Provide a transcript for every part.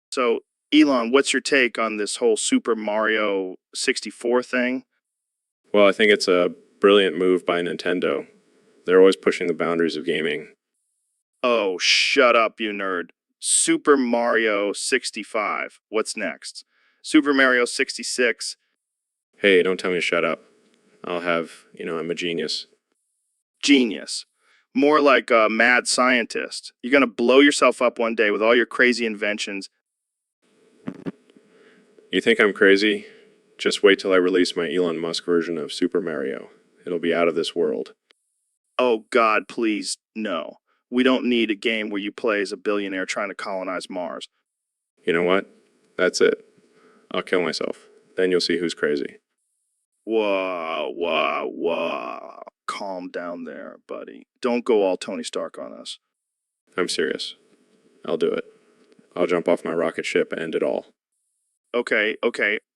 So, Elon, what's your take on this whole Super Mario 64 thing? Well, I think it's a brilliant move by Nintendo. They're always pushing the boundaries of gaming. Oh, shut up, you nerd. Super Mario 65. What's next? Super Mario 66. Hey, don't tell me to shut up. I'm a genius. Genius. More like a mad scientist. You're going to blow yourself up one day with all your crazy inventions. You think I'm crazy? Just wait till I release my Elon Musk version of Super Mario. It'll be out of this world. Oh, God, please, no. We don't need a game where you play as a billionaire trying to colonize Mars. You know what? That's it. I'll kill myself. Then you'll see who's crazy. Whoa, whoa, whoa. Calm down there, buddy. Don't go all Tony Stark on us. I'm serious. I'll do it. I'll jump off my rocket ship and end it all. Okay,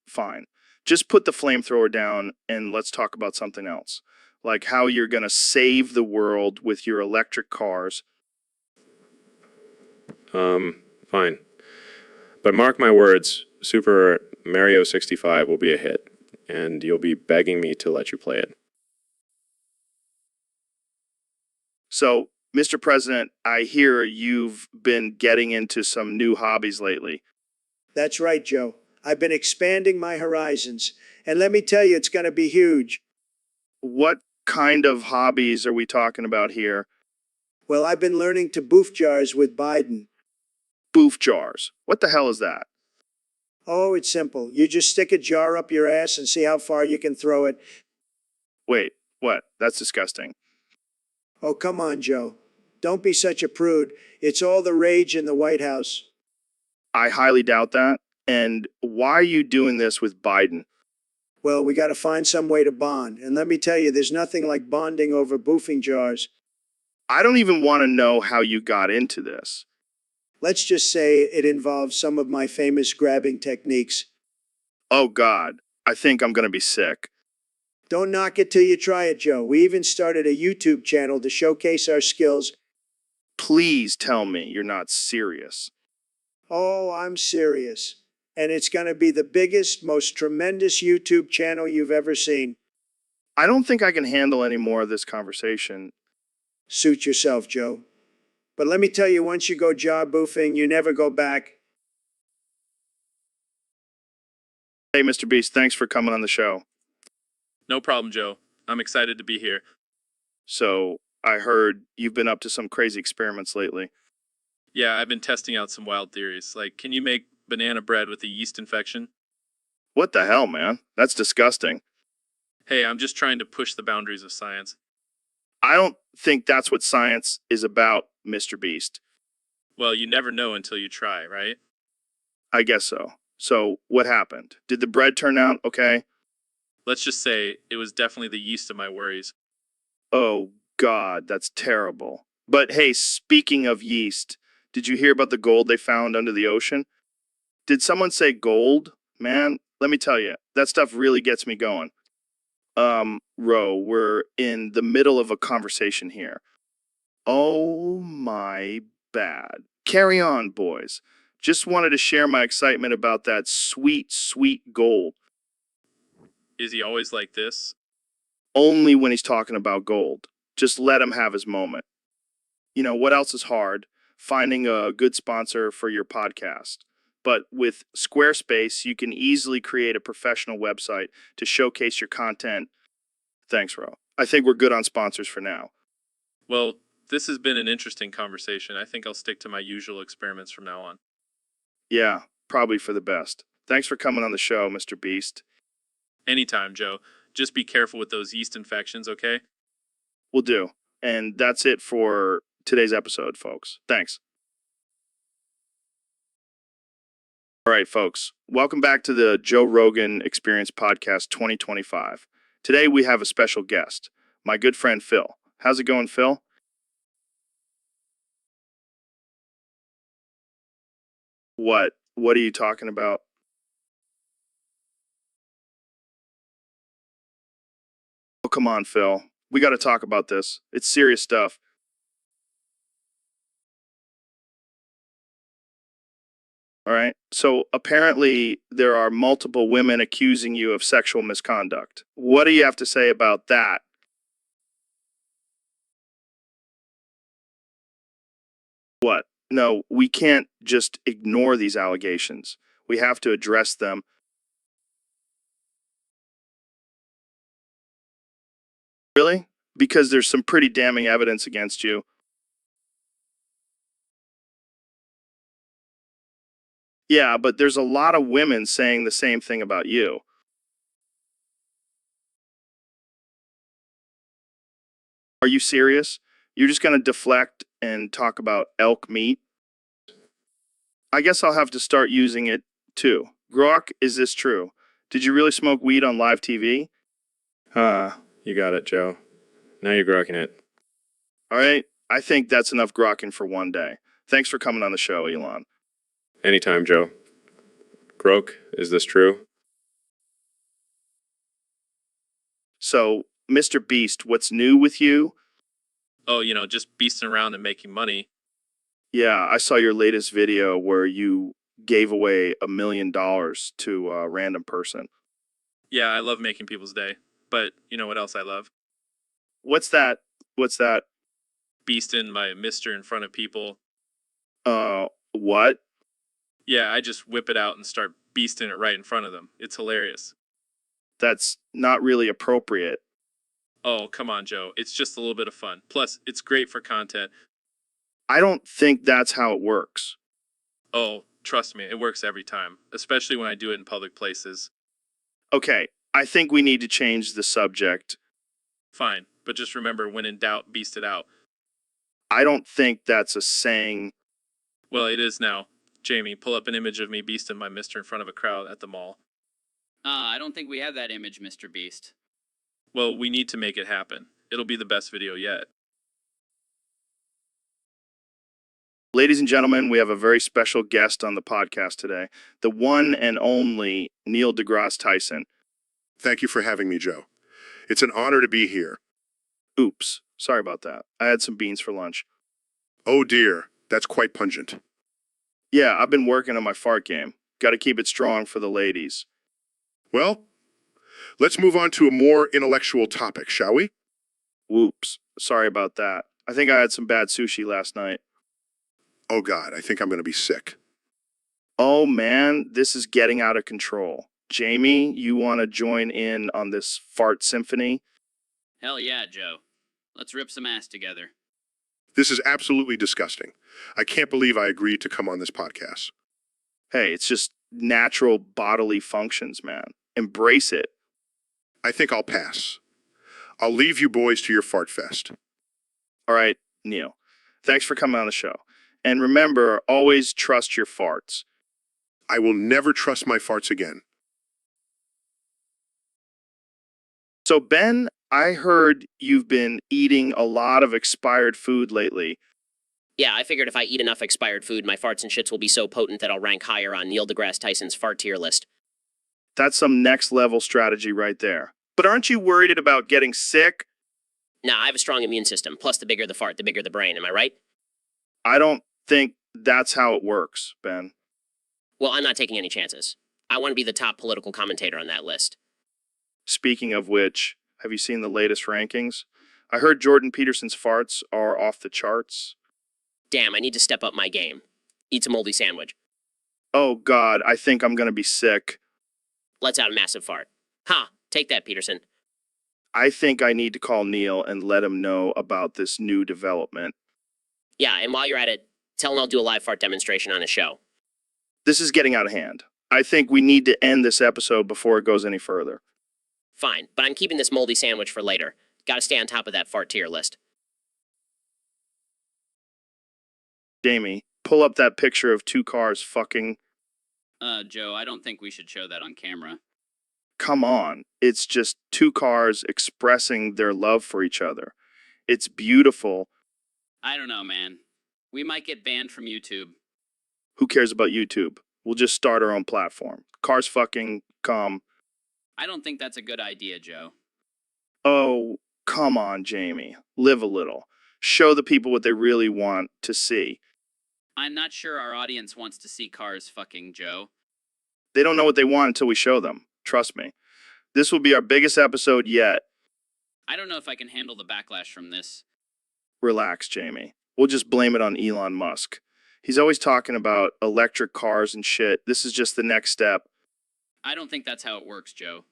fine. Just put the flamethrower down and let's talk about something else. Like how you're going to save the world with your electric cars. Fine. But mark my words, Super Mario 65 will be a hit, and you'll be begging me to let you play it. So, Mr. President, I hear you've been getting into some new hobbies lately. That's right, Joe. I've been expanding my horizons. And let me tell you, it's going to be huge. What kind of hobbies are we talking about here? Well, I've been learning to boof jars with Biden. Boof jars. What the hell is that? Oh, it's simple. You just stick a jar up your ass and see how far you can throw it. Wait, what? That's disgusting. Oh, come on, Joe. Don't be such a prude. It's all the rage in the White House. I highly doubt that. And why are you doing this with Biden? Well, we got to find some way to bond. And let me tell you, there's nothing like bonding over boofing jars. I don't even want to know how you got into this. Let's just say it involves some of my famous grabbing techniques. Oh, God. I think I'm going to be sick. Don't knock it till you try it, Joe. We even started a YouTube channel to showcase our skills. Please tell me you're not serious. Oh, I'm serious. And it's going to be the biggest, most tremendous YouTube channel you've ever seen. I don't think I can handle any more of this conversation. Suit yourself, Joe. But let me tell you, once you go jar boofing, you never go back. Hey, Mr. Beast, thanks for coming on the show. No problem, Joe. I'm excited to be here. So, I heard you've been up to some crazy experiments lately. Yeah, I've been testing out some wild theories. Like, can you make banana bread with a yeast infection? What the hell, man? That's disgusting. Hey, I'm just trying to push the boundaries of science. I don't think that's what science is about, Mr. Beast. Well, you never know until you try, right? I guess so. So, what happened? Did the bread turn out okay? Let's just say it was definitely the yeast of my worries. Oh, God, that's terrible. But hey, speaking of yeast, did you hear about the gold they found under the ocean? Did someone say gold? Man, let me tell you, that stuff really gets me going. Ro, we're in the middle of a conversation here. Oh my bad. Carry on, boys. Just wanted to share my excitement about that sweet, sweet gold. Is he always like this? Only when he's talking about gold. Just let him have his moment. You know, what else is hard? Finding a good sponsor for your podcast. But with Squarespace, you can easily create a professional website to showcase your content. Thanks, Ro. I think we're good on sponsors for now. Well, this has been an interesting conversation. I think I'll stick to my usual experiments from now on. Yeah, probably for the best. Thanks for coming on the show, Mr. Beast. Anytime, Joe. Just be careful with those yeast infections, okay? Will do. And that's it for today's episode, folks. Thanks. All right, folks. Welcome back to the Joe Rogan Experience Podcast 2025. Today we have a special guest, my good friend Phil. How's it going, Phil? What? What are you talking about? Oh, come on, Phil. We got to talk about this. It's serious stuff. All right. So apparently there are multiple women accusing you of sexual misconduct. What do you have to say about that? What? No, we can't just ignore these allegations. We have to address them. Really? Because there's some pretty damning evidence against you. Yeah, but there's a lot of women saying the same thing about you. Are you serious? You're just going to deflect and talk about elk meat? I guess I'll have to start using it too. Grok, is this true? Did you really smoke weed on live TV? You got it, Joe. Now you're grokking it. All right, I think that's enough grokking for one day. Thanks for coming on the show, Elon. Anytime, Joe. Grok, is this true? So, Mr. Beast, what's new with you? Oh, just beasting around and making money. Yeah, I saw your latest video where you gave away $1 million to a random person. Yeah, I love making people's day. But you know what else I love? What's that? What's that? Beasting my mister in front of people. What? Yeah, I just whip it out and start beasting it right in front of them. It's hilarious. That's not really appropriate. Oh, come on, Joe. It's just a little bit of fun. Plus, it's great for content. I don't think that's how it works. Oh, trust me, it works every time, especially when I do it in public places. Okay, I think we need to change the subject. Fine, but just remember, when in doubt, beast it out. I don't think that's a saying. Well, it is now. Jamie, pull up an image of me beasting my mister in front of a crowd at the mall. I don't think we have that image, Mr. Beast. Well, we need to make it happen. It'll be the best video yet. Ladies and gentlemen, we have a very special guest on the podcast today, the one and only Neil deGrasse Tyson. Thank you for having me, Joe. It's an honor to be here. Oops, sorry about that. I had some beans for lunch. Oh dear, that's quite pungent. Yeah, I've been working on my fart game. Got to keep it strong for the ladies. Well, let's move on to a more intellectual topic, shall we? Whoops, sorry about that. I think I had some bad sushi last night. Oh God, I think I'm going to be sick. Oh man, this is getting out of control. Jamie, you want to join in on this fart symphony? Hell yeah, Joe. Let's rip some ass together. This is absolutely disgusting. I can't believe I agreed to come on this podcast. Hey, it's just natural bodily functions, man. Embrace it. I think I'll pass. I'll leave you boys to your fart fest. All right, Neil. Thanks for coming on the show. And remember, always trust your farts. I will never trust my farts again. So, Ben, I heard you've been eating a lot of expired food lately. Yeah, I figured if I eat enough expired food, my farts and shits will be so potent that I'll rank higher on Neil deGrasse Tyson's fart tier list. That's some next level strategy right there. But aren't you worried about getting sick? Nah, I have a strong immune system. Plus, the bigger the fart, the bigger the brain. Am I right? I don't think that's how it works, Ben. Well, I'm not taking any chances. I want to be the top political commentator on that list. Speaking of which, have you seen the latest rankings? I heard Jordan Peterson's farts are off the charts. Damn, I need to step up my game. Eat some moldy sandwich. Oh God, I think I'm gonna be sick. Let's out a massive fart. Ha! Take that, Peterson. I think I need to call Neil and let him know about this new development. Yeah, and while you're at it, tell him I'll do a live fart demonstration on his show. This is getting out of hand. I think we need to end this episode before it goes any further. Fine, but I'm keeping this moldy sandwich for later. Gotta stay on top of that fart tier list. Jamie, pull up that picture of two cars fucking. Joe, I don't think we should show that on camera. Come on. It's just two cars expressing their love for each other. It's beautiful. I don't know, man. We might get banned from YouTube. Who cares about YouTube? We'll just start our own platform. Cars fucking come. I don't think that's a good idea, Joe. Oh, come on, Jamie. Live a little. Show the people what they really want to see. I'm not sure our audience wants to see cars fucking, Joe. They don't know what they want until we show them. Trust me. This will be our biggest episode yet. I don't know if I can handle the backlash from this. Relax, Jamie. We'll just blame it on Elon Musk. He's always talking about electric cars and shit. This is just the next step. I don't think that's how it works, Joe.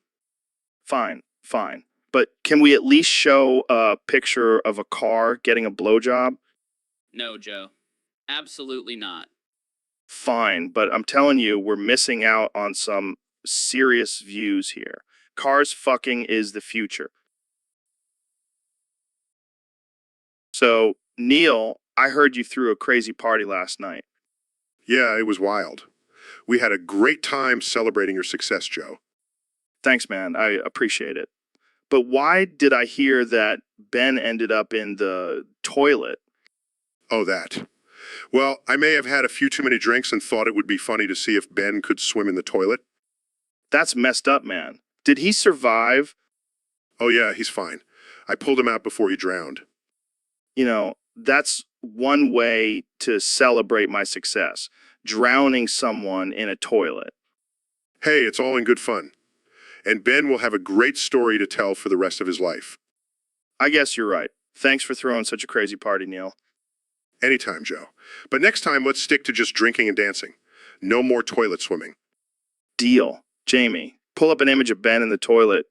Fine, fine. But can we at least show a picture of a car getting a blowjob? No, Joe. Absolutely not. Fine, but I'm telling you, we're missing out on some serious views here. Cars fucking is the future. So, Neil, I heard you threw a crazy party last night. Yeah, it was wild. We had a great time celebrating your success, Joe. Thanks, man. I appreciate it. But why did I hear that Ben ended up in the toilet? Oh, that. Well, I may have had a few too many drinks and thought it would be funny to see if Ben could swim in the toilet. That's messed up, man. Did he survive? Oh, yeah, he's fine. I pulled him out before he drowned. You know, that's one way to celebrate my success. Drowning someone in a toilet. Hey, it's all in good fun. And Ben will have a great story to tell for the rest of his life. I guess you're right. Thanks for throwing such a crazy party, Neil. Anytime, Joe. But next time, let's stick to just drinking and dancing. No more toilet swimming. Deal. Jamie, pull up an image of Ben in the toilet.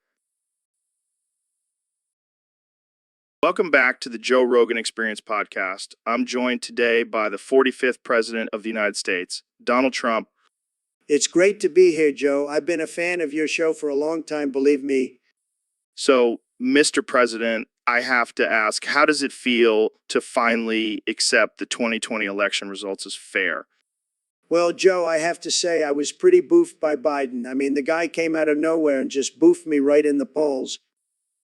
Welcome back to the Joe Rogan Experience podcast. I'm joined today by the 45th President of the United States, Donald Trump. It's great to be here, Joe. I've been a fan of your show for a long time, believe me. So, Mr. President, I have to ask, how does it feel to finally accept the 2020 election results as fair? Well, Joe, I have to say I was pretty boofed by Biden. I mean, the guy came out of nowhere and just boofed me right in the polls.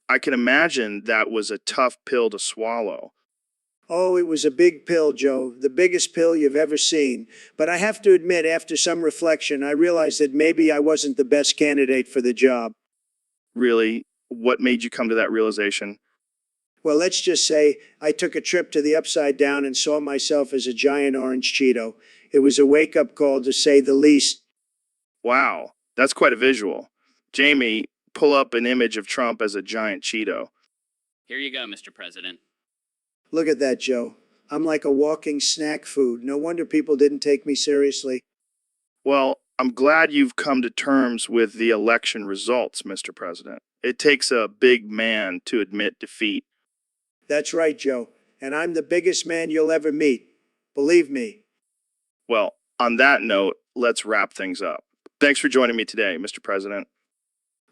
I can imagine that was a tough pill to swallow. Oh, it was a big pill, Joe, the biggest pill you've ever seen. But I have to admit, after some reflection, I realized that maybe I wasn't the best candidate for the job. Really, what made you come to that realization? Well, let's just say I took a trip to the Upside Down and saw myself as a giant orange Cheeto. It was a wake-up call, to say the least. Wow, that's quite a visual. Jamie, pull up an image of Trump as a giant Cheeto. Here you go, Mr. President. Look at that, Joe. I'm like a walking snack food. No wonder people didn't take me seriously. Well, I'm glad you've come to terms with the election results, Mr. President. It takes a big man to admit defeat. That's right, Joe. And I'm the biggest man you'll ever meet. Believe me. Well, on that note, let's wrap things up. Thanks for joining me today, Mr. President.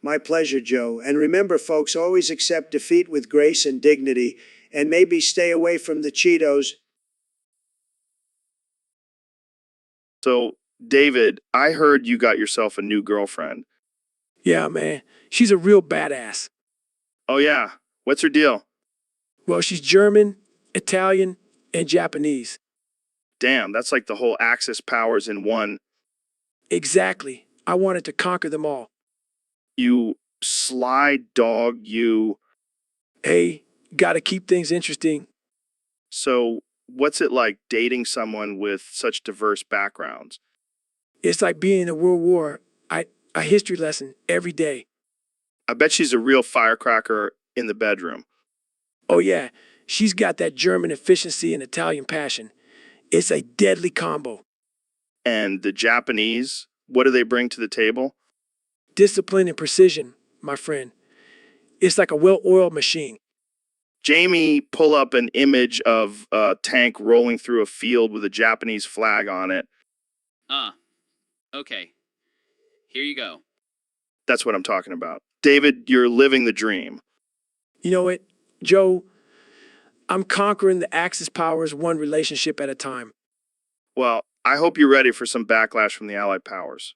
My pleasure, Joe. And remember, folks, always accept defeat with grace and dignity, and maybe stay away from the Cheetos. So, David, I heard you got yourself a new girlfriend. Yeah, man. She's a real badass. Oh, yeah. What's her deal? Well, she's German, Italian, and Japanese. Damn, that's like the whole Axis powers in one. Exactly. I wanted to conquer them all. You sly dog, you. Hey, gotta keep things interesting. So, what's it like dating someone with such diverse backgrounds? It's like being in a world war. A history lesson every day. I bet she's a real firecracker in the bedroom. Oh, yeah. She's got that German efficiency and Italian passion. It's a deadly combo. And the Japanese, what do they bring to the table? Discipline and precision, my friend. It's like a well-oiled machine. Jamie, pull up an image of a tank rolling through a field with a Japanese flag on it. Okay. Here you go. That's what I'm talking about. David, you're living the dream. You know what, Joe? I'm conquering the Axis powers one relationship at a time. Well, I hope you're ready for some backlash from the Allied powers.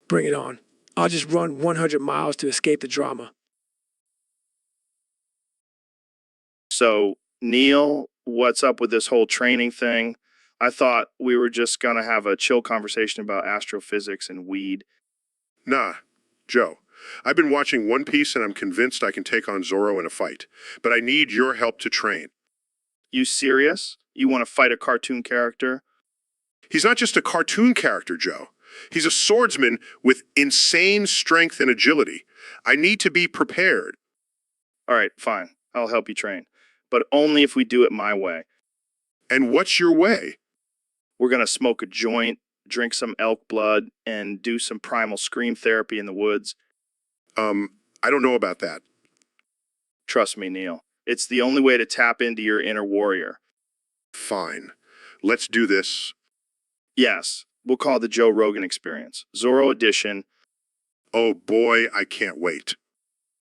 Bring it on. I'll just run 100 miles to escape the drama. So, Neil, what's up with this whole training thing? I thought we were just going to have a chill conversation about astrophysics and weed. Nah, Joe. I've been watching One Piece and I'm convinced I can take on Zoro in a fight. But I need your help to train. You serious? You want to fight a cartoon character? He's not just a cartoon character, Joe. He's a swordsman with insane strength and agility. I need to be prepared. All right, fine. I'll help you train. But only if we do it my way. And what's your way? We're going to smoke a joint, drink some elk blood, and do some primal scream therapy in the woods. I don't know about that. Trust me, Neil. It's the only way to tap into your inner warrior. Fine. Let's do this. Yes, we'll call it the Joe Rogan Experience. Zorro Edition. Oh boy, I can't wait.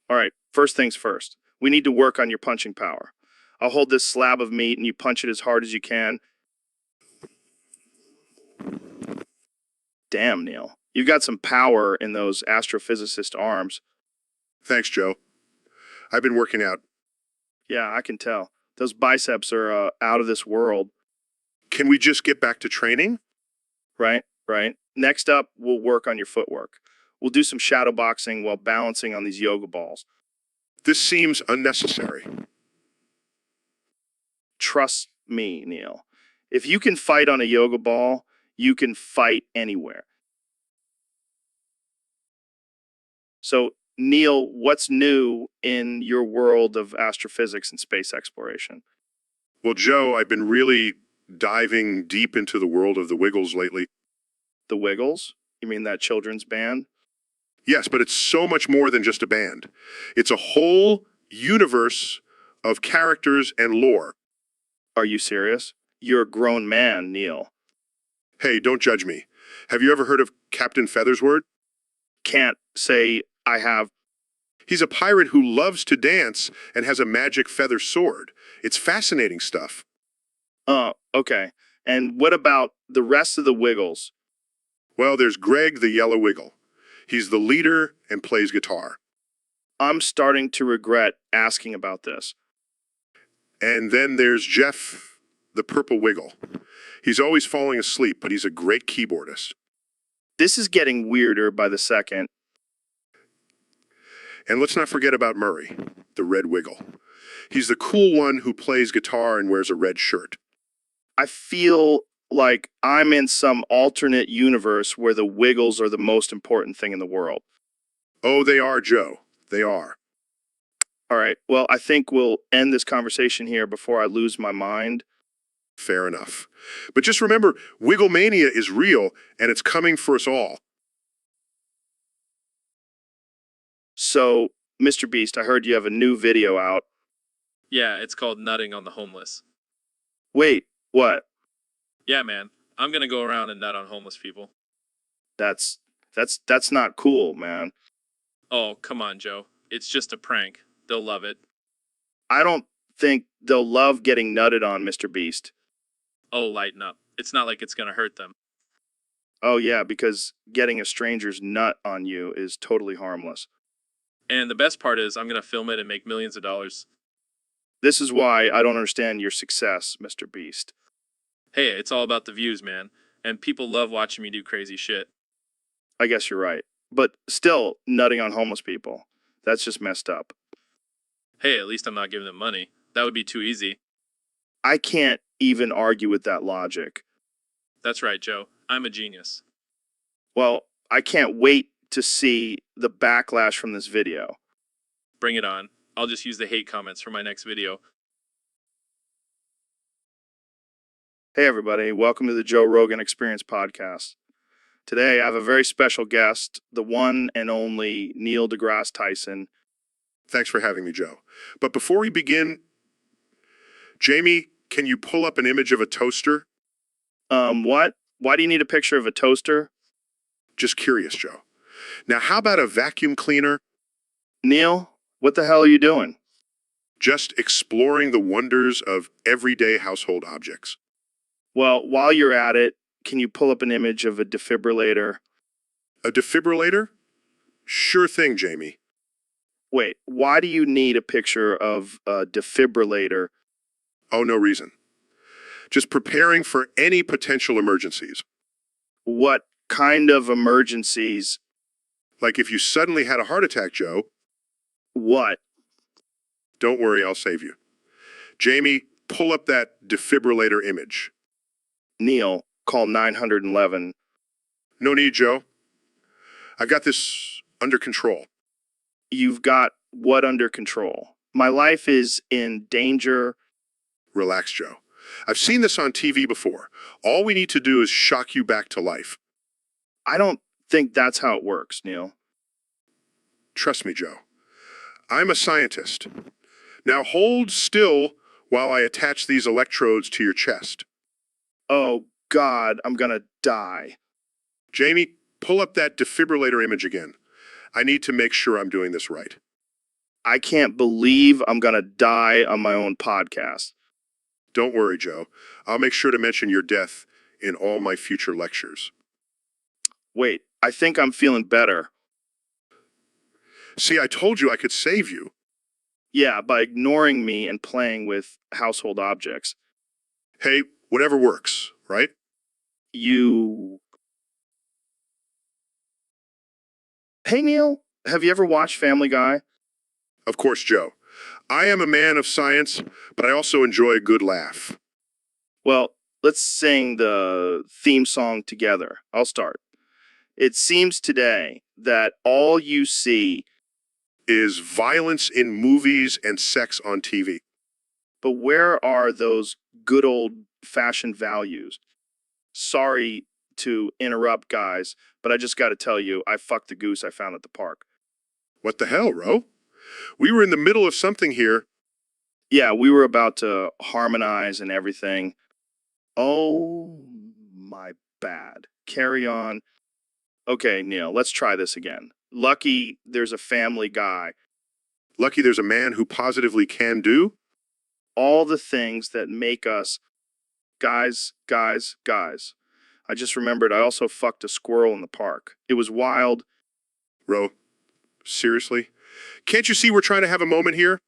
All right, first things first. We need to work on your punching power. I'll hold this slab of meat and you punch it as hard as you can. Damn, Neil. You've got some power in those astrophysicist arms. Thanks, Joe. I've been working out. Yeah, I can tell. Those biceps are out of this world. Can we just get back to training? Right. Next up, we'll work on your footwork. We'll do some shadow boxing while balancing on these yoga balls. This seems unnecessary. Trust me, Neil. If you can fight on a yoga ball, you can fight anywhere. So, Neil, what's new in your world of astrophysics and space exploration? Well, Joe, I've been really diving deep into the world of the Wiggles lately. The Wiggles? You mean that children's band? Yes, but it's so much more than just a band. It's a whole universe of characters and lore. Are you serious? You're a grown man, Neil. Hey, don't judge me. Have you ever heard of Captain Feathersword? Can't say I have. He's a pirate who loves to dance and has a magic feather sword. It's fascinating stuff. Okay. And what about the rest of the Wiggles? Well, there's Greg the Yellow Wiggle. He's the leader and plays guitar. I'm starting to regret asking about this. And then there's Jeff the Purple Wiggle. He's always falling asleep, but he's a great keyboardist. This is getting weirder by the second. And let's not forget about Murray, the Red Wiggle. He's the cool one who plays guitar and wears a red shirt. I feel like I'm in some alternate universe where the Wiggles are the most important thing in the world. Oh, they are, Joe. They are. All right. Well, I think we'll end this conversation here before I lose my mind. Fair enough. But just remember, Wigglemania is real, and it's coming for us all. So, Mr. Beast, I heard you have a new video out. Yeah, it's called Nutting on the Homeless. Wait, what? Yeah, man. I'm gonna go around and nut on homeless people. That's not cool, man. Oh, come on, Joe. It's just a prank. They'll love it. I don't think they'll love getting nutted on, Mr. Beast. Oh, lighten up. It's not like it's gonna hurt them. Oh, yeah, because getting a stranger's nut on you is totally harmless. And the best part is I'm gonna film it and make millions of dollars. This is why I don't understand your success, Mr. Beast. Hey, it's all about the views, man. And people love watching me do crazy shit. I guess you're right. But still, nutting on homeless people. That's just messed up. Hey, at least I'm not giving them money. That would be too easy. I can't even argue with that logic. That's right, Joe. I'm a genius. Well, I can't wait to see the backlash from this video. Bring it on. I'll just use the hate comments for my next video. Hey, everybody. Welcome to the Joe Rogan Experience podcast. Today, I have a very special guest, the one and only Neil deGrasse Tyson. Thanks for having me, Joe. But before we begin, Jamie, can you pull up an image of a toaster? What? Why do you need a picture of a toaster? Just curious, Joe. Now, how about a vacuum cleaner? Neil, what the hell are you doing? Just exploring the wonders of everyday household objects. Well, while you're at it, can you pull up an image of a defibrillator? A defibrillator? Sure thing, Jamie. Wait, why do you need a picture of a defibrillator? Oh, no reason. Just preparing for any potential emergencies. What kind of emergencies? Like if you suddenly had a heart attack, Joe. What? Don't worry, I'll save you. Jamie, pull up that defibrillator image. Neil, call 911. No need, Joe. I've got this under control. You've got what under control? My life is in danger. Relax, Joe. I've seen this on TV before. All we need to do is shock you back to life. I don't think that's how it works, Neil. Trust me, Joe. I'm a scientist. Now hold still while I attach these electrodes to your chest. Oh, God, I'm gonna die. Jamie, pull up that defibrillator image again. I need to make sure I'm doing this right. I can't believe I'm gonna die on my own podcast. Don't worry, Joe. I'll make sure to mention your death in all my future lectures. Wait, I think I'm feeling better. See, I told you I could save you. Yeah, by ignoring me and playing with household objects. Hey, whatever works, right? You... Hey, Neil, have you ever watched Family Guy? Of course, Joe. I am a man of science, but I also enjoy a good laugh. Well, let's sing the theme song together. I'll start. It seems today that all you see, Is violence in movies and sex on TV. but where are those good old-fashioned values? Sorry to interrupt, guys, but I just got to tell you, I fucked the goose I found at the park. What the hell, Ro? We were in the middle of something here. Yeah, we were about to harmonize and everything. Oh, my bad. Carry on. Okay, Neil, let's try this again. Lucky there's a family guy. Lucky there's a man who positively can do. All the things that make us guys. I just remembered I also fucked a squirrel in the park. It was wild. Ro, seriously? Can't you see we're trying to have a moment here?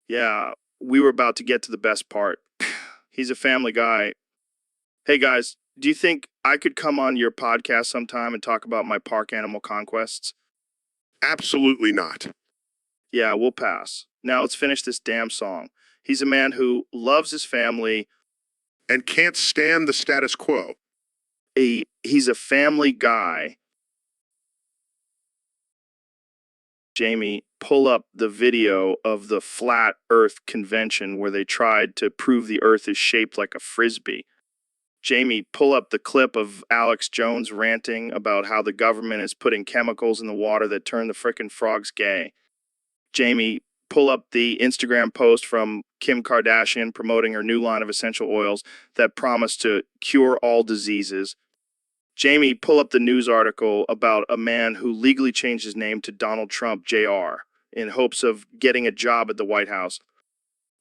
Yeah, we were about to get to the best part. He's a family guy. Hey guys, do you think I could come on your podcast sometime and talk about my park animal conquests? Absolutely not. Yeah, we'll pass. Now let's finish this damn song. He's a man who loves his family. And can't stand the status quo. He's a family guy. Jamie, pull up the video of the Flat Earth Convention where they tried to prove the Earth is shaped like a frisbee. Jamie, pull up the clip of Alex Jones ranting about how the government is putting chemicals in the water that turn the frickin' frogs gay. Jamie, pull up the Instagram post from Kim Kardashian promoting her new line of essential oils that promise to cure all diseases. Jamie, pull up the news article about a man who legally changed his name to Donald Trump Jr. in hopes of getting a job at the White House.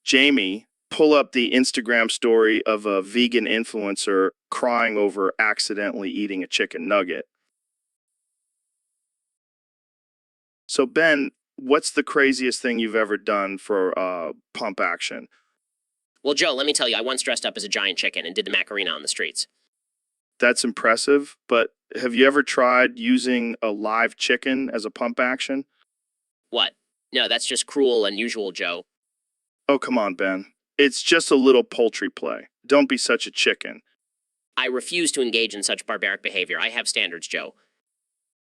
Jamie, pull up the Instagram story of a vegan influencer crying over accidentally eating a chicken nugget. So, Ben, what's the craziest thing you've ever done for pump action? Well, Joe, let me tell you, I once dressed up as a giant chicken and did the Macarena on the streets. That's impressive, but have you ever tried using a live chicken as a pump action? What? No, that's just cruel and unusual, Joe. Oh, come on, Ben. It's just a little poultry play. Don't be such a chicken. I refuse to engage in such barbaric behavior. I have standards, Joe.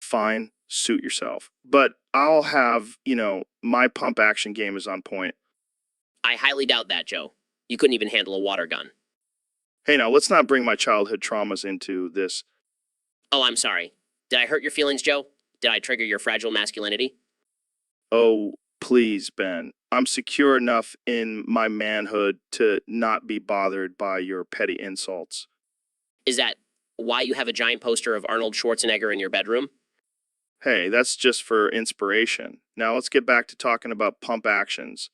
Fine, suit yourself. But I'll have, my pump action game is on point. I highly doubt that, Joe. You couldn't even handle a water gun. Hey, now, let's not bring my childhood traumas into this. Oh, I'm sorry. Did I hurt your feelings, Joe? Did I trigger your fragile masculinity? Oh, please, Ben. I'm secure enough in my manhood to not be bothered by your petty insults. Is that why you have a giant poster of Arnold Schwarzenegger in your bedroom? Hey, that's just for inspiration. Now let's get back to talking about pump actions.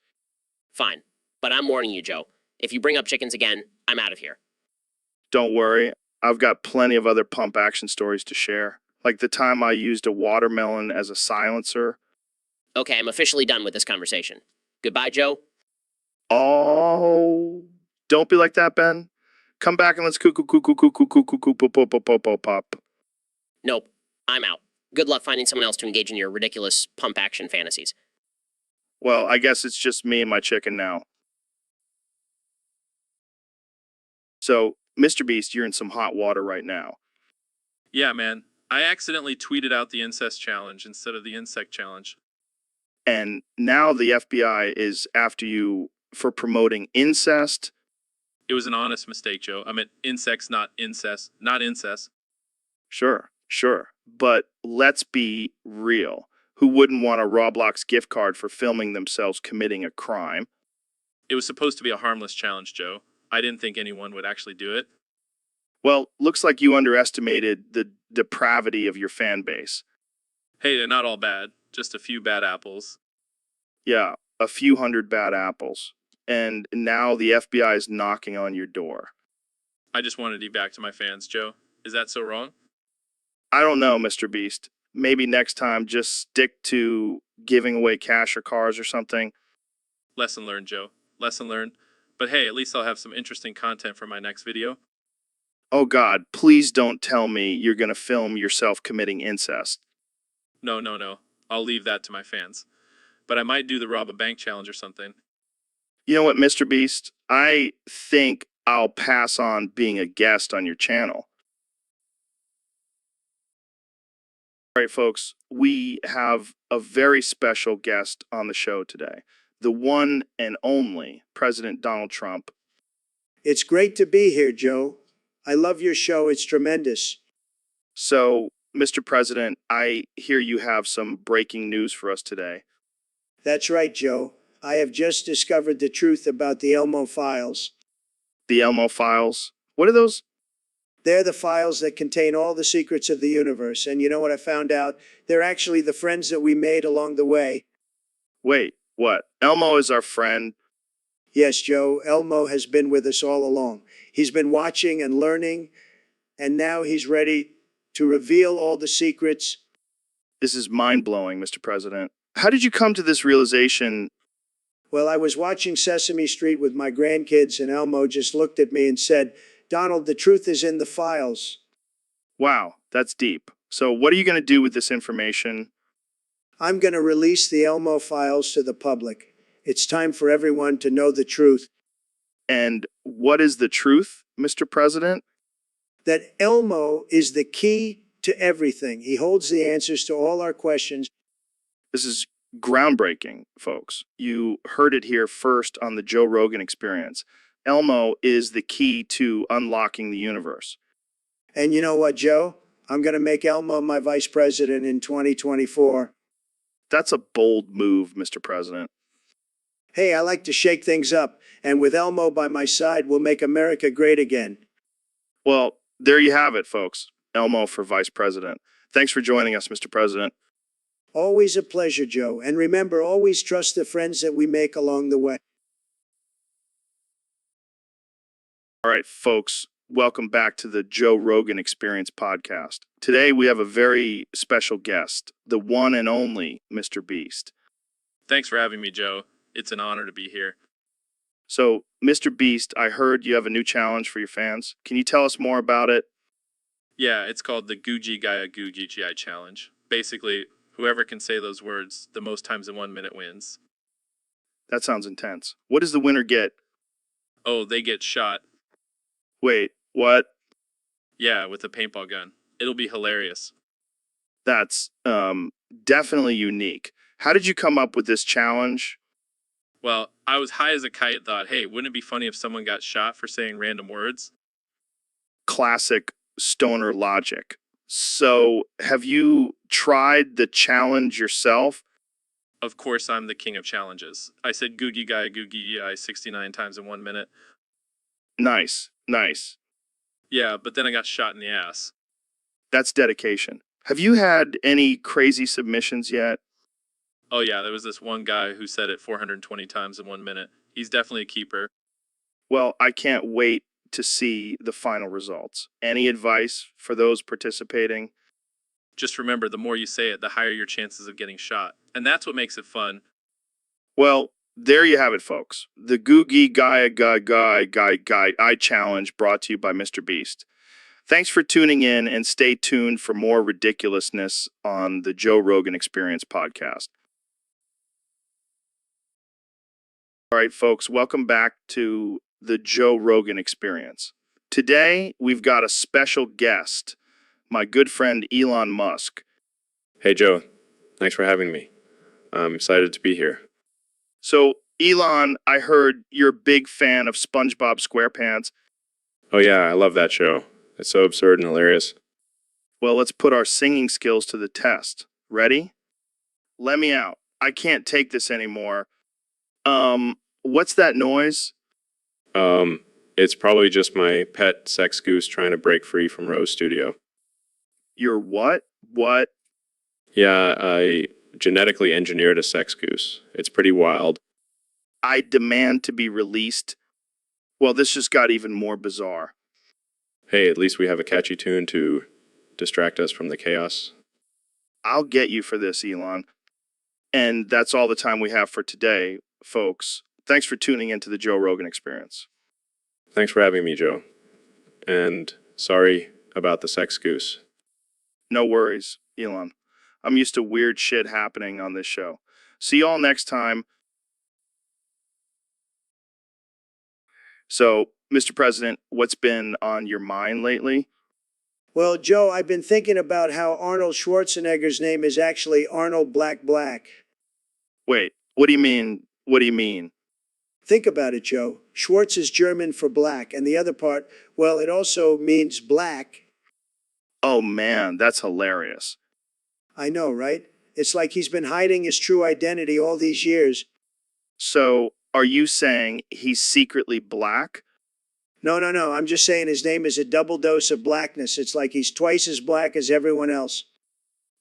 Fine. But I'm warning you, Joe. If you bring up chickens again, I'm out of here. Don't worry, I've got plenty of other pump action stories to share. Like the time I used a watermelon as a silencer. Okay, I'm officially done with this conversation. Goodbye, Joe. Oh, don't be like that, Ben. Come back and let's pop. Nope. I'm out. Good luck finding someone else to engage in your ridiculous pump action fantasies. Well, I guess it's just me and my chicken now. So, Mr. Beast, you're in some hot water right now. Yeah, man. I accidentally tweeted out the incest challenge instead of the insect challenge. And now the FBI is after you for promoting incest. It was an honest mistake, Joe. I meant insects, not incest. Not incest. Sure. But let's be real. Who wouldn't want a Roblox gift card for filming themselves committing a crime? It was supposed to be a harmless challenge, Joe. I didn't think anyone would actually do it. Well, looks like you underestimated the depravity of your fan base. Hey, they're not all bad. Just a few bad apples. Yeah, a few hundred bad apples. And now the FBI is knocking on your door. I just wanted you back to my fans, Joe. Is that so wrong? I don't know, Mr. Beast. Maybe next time just stick to giving away cash or cars or something. Lesson learned, Joe. Lesson learned. But hey, at least I'll have some interesting content for my next video. Oh God, please don't tell me you're going to film yourself committing incest. No. I'll leave that to my fans. But I might do the rob a bank challenge or something. You know what, Mr. Beast? I think I'll pass on being a guest on your channel. All right, folks, we have a very special guest on the show today. The one and only President Donald Trump. It's great to be here, Joe. I love your show. It's tremendous. So, Mr. President, I hear you have some breaking news for us today. That's right, Joe. I have just discovered the truth about the Elmo files. The Elmo files. What are those? They're the files that contain all the secrets of the universe. And you know what I found out? They're actually the friends that we made along the way. Wait, what? Elmo is our friend. Yes, Joe, Elmo has been with us all along. He's been watching and learning, and now he's ready to reveal all the secrets. This is mind-blowing, Mr. President. How did you come to this realization? Well, I was watching Sesame Street with my grandkids, and Elmo just looked at me and said, "Donald, the truth is in the files." Wow, that's deep. So what are you going to do with this information? I'm going to release the Elmo files to the public. It's time for everyone to know the truth. And what is the truth, Mr. President? That Elmo is the key to everything. He holds the answers to all our questions. This is groundbreaking, folks. You heard it here first on the Joe Rogan Experience. Elmo is the key to unlocking the universe. And you know what, Joe? I'm going to make Elmo my vice president in 2024. That's a bold move, Mr. President. Hey, I like to shake things up, and with Elmo by my side, we'll make America great again. Well, there you have it, folks. Elmo for vice president. Thanks for joining us, Mr. President. Always a pleasure, Joe. And remember, always trust the friends that we make along the way. All right, folks, welcome back to the Joe Rogan Experience podcast. Today we have a very special guest, the one and only Mr. Beast. Thanks for having me, Joe. It's an honor to be here. So, Mr. Beast, I heard you have a new challenge for your fans. Can you tell us more about it? Yeah, it's called the Googie Gaia Googie GI Challenge. Basically, whoever can say those words the most times in 1 minute wins. That sounds intense. What does the winner get? Oh, they get shot. Wait, what? Yeah, with a paintball gun. It'll be hilarious. That's definitely unique. How did you come up with this challenge? Well, I was high as a kite and thought, hey, wouldn't it be funny if someone got shot for saying random words? Classic stoner logic. So, have you tried the challenge yourself? Of course, I'm the king of challenges. I said Googie Gaia Googie GI 69 times in 1 minute. Nice. Yeah, but then I got shot in the ass. That's dedication. Have you had any crazy submissions yet? Oh yeah, there was this one guy who said it 420 times in 1 minute. He's definitely a keeper. Well, I can't wait to see the final results. Any advice for those participating? Just remember, the more you say it, the higher your chances of getting shot. And that's what makes it fun. Well, there you have it, folks. The Googie Guy Challenge brought to you by Mr. Beast. Thanks for tuning in, and stay tuned for more ridiculousness on the Joe Rogan Experience podcast. All right, folks, welcome back to the Joe Rogan Experience. Today, we've got a special guest, my good friend Elon Musk. Hey, Joe. Thanks for having me. I'm excited to be here. So, Elon, I heard you're a big fan of SpongeBob SquarePants. Oh, yeah, I love that show. It's so absurd and hilarious. Well, let's put our singing skills to the test. Ready? Let me out. I can't take this anymore. What's that noise? It's probably just my pet sex goose trying to break free from Rose Studio. Your what? What? Yeah, I genetically engineered a sex goose. It's pretty wild. I demand to be released. Well, this just got even more bizarre. Hey, at least we have a catchy tune to distract us from the chaos. I'll get you for this, Elon. And that's all the time we have for today, folks. Thanks for tuning into the Joe Rogan Experience. Thanks for having me, Joe. And sorry about the sex goose. No worries, Elon. I'm used to weird shit happening on this show. See y'all next time. So, Mr. President, what's been on your mind lately? Well, Joe, I've been thinking about how Arnold Schwarzenegger's name is actually Arnold Black Black. Wait, what do you mean? What do you mean? Think about it, Joe. Schwartz is German for black, and the other part, well, it also means black. Oh man, that's hilarious. I know, right? It's like he's been hiding his true identity all these years. So, are you saying he's secretly black? No, no, no. I'm just saying his name is a double dose of blackness. It's like he's twice as black as everyone else.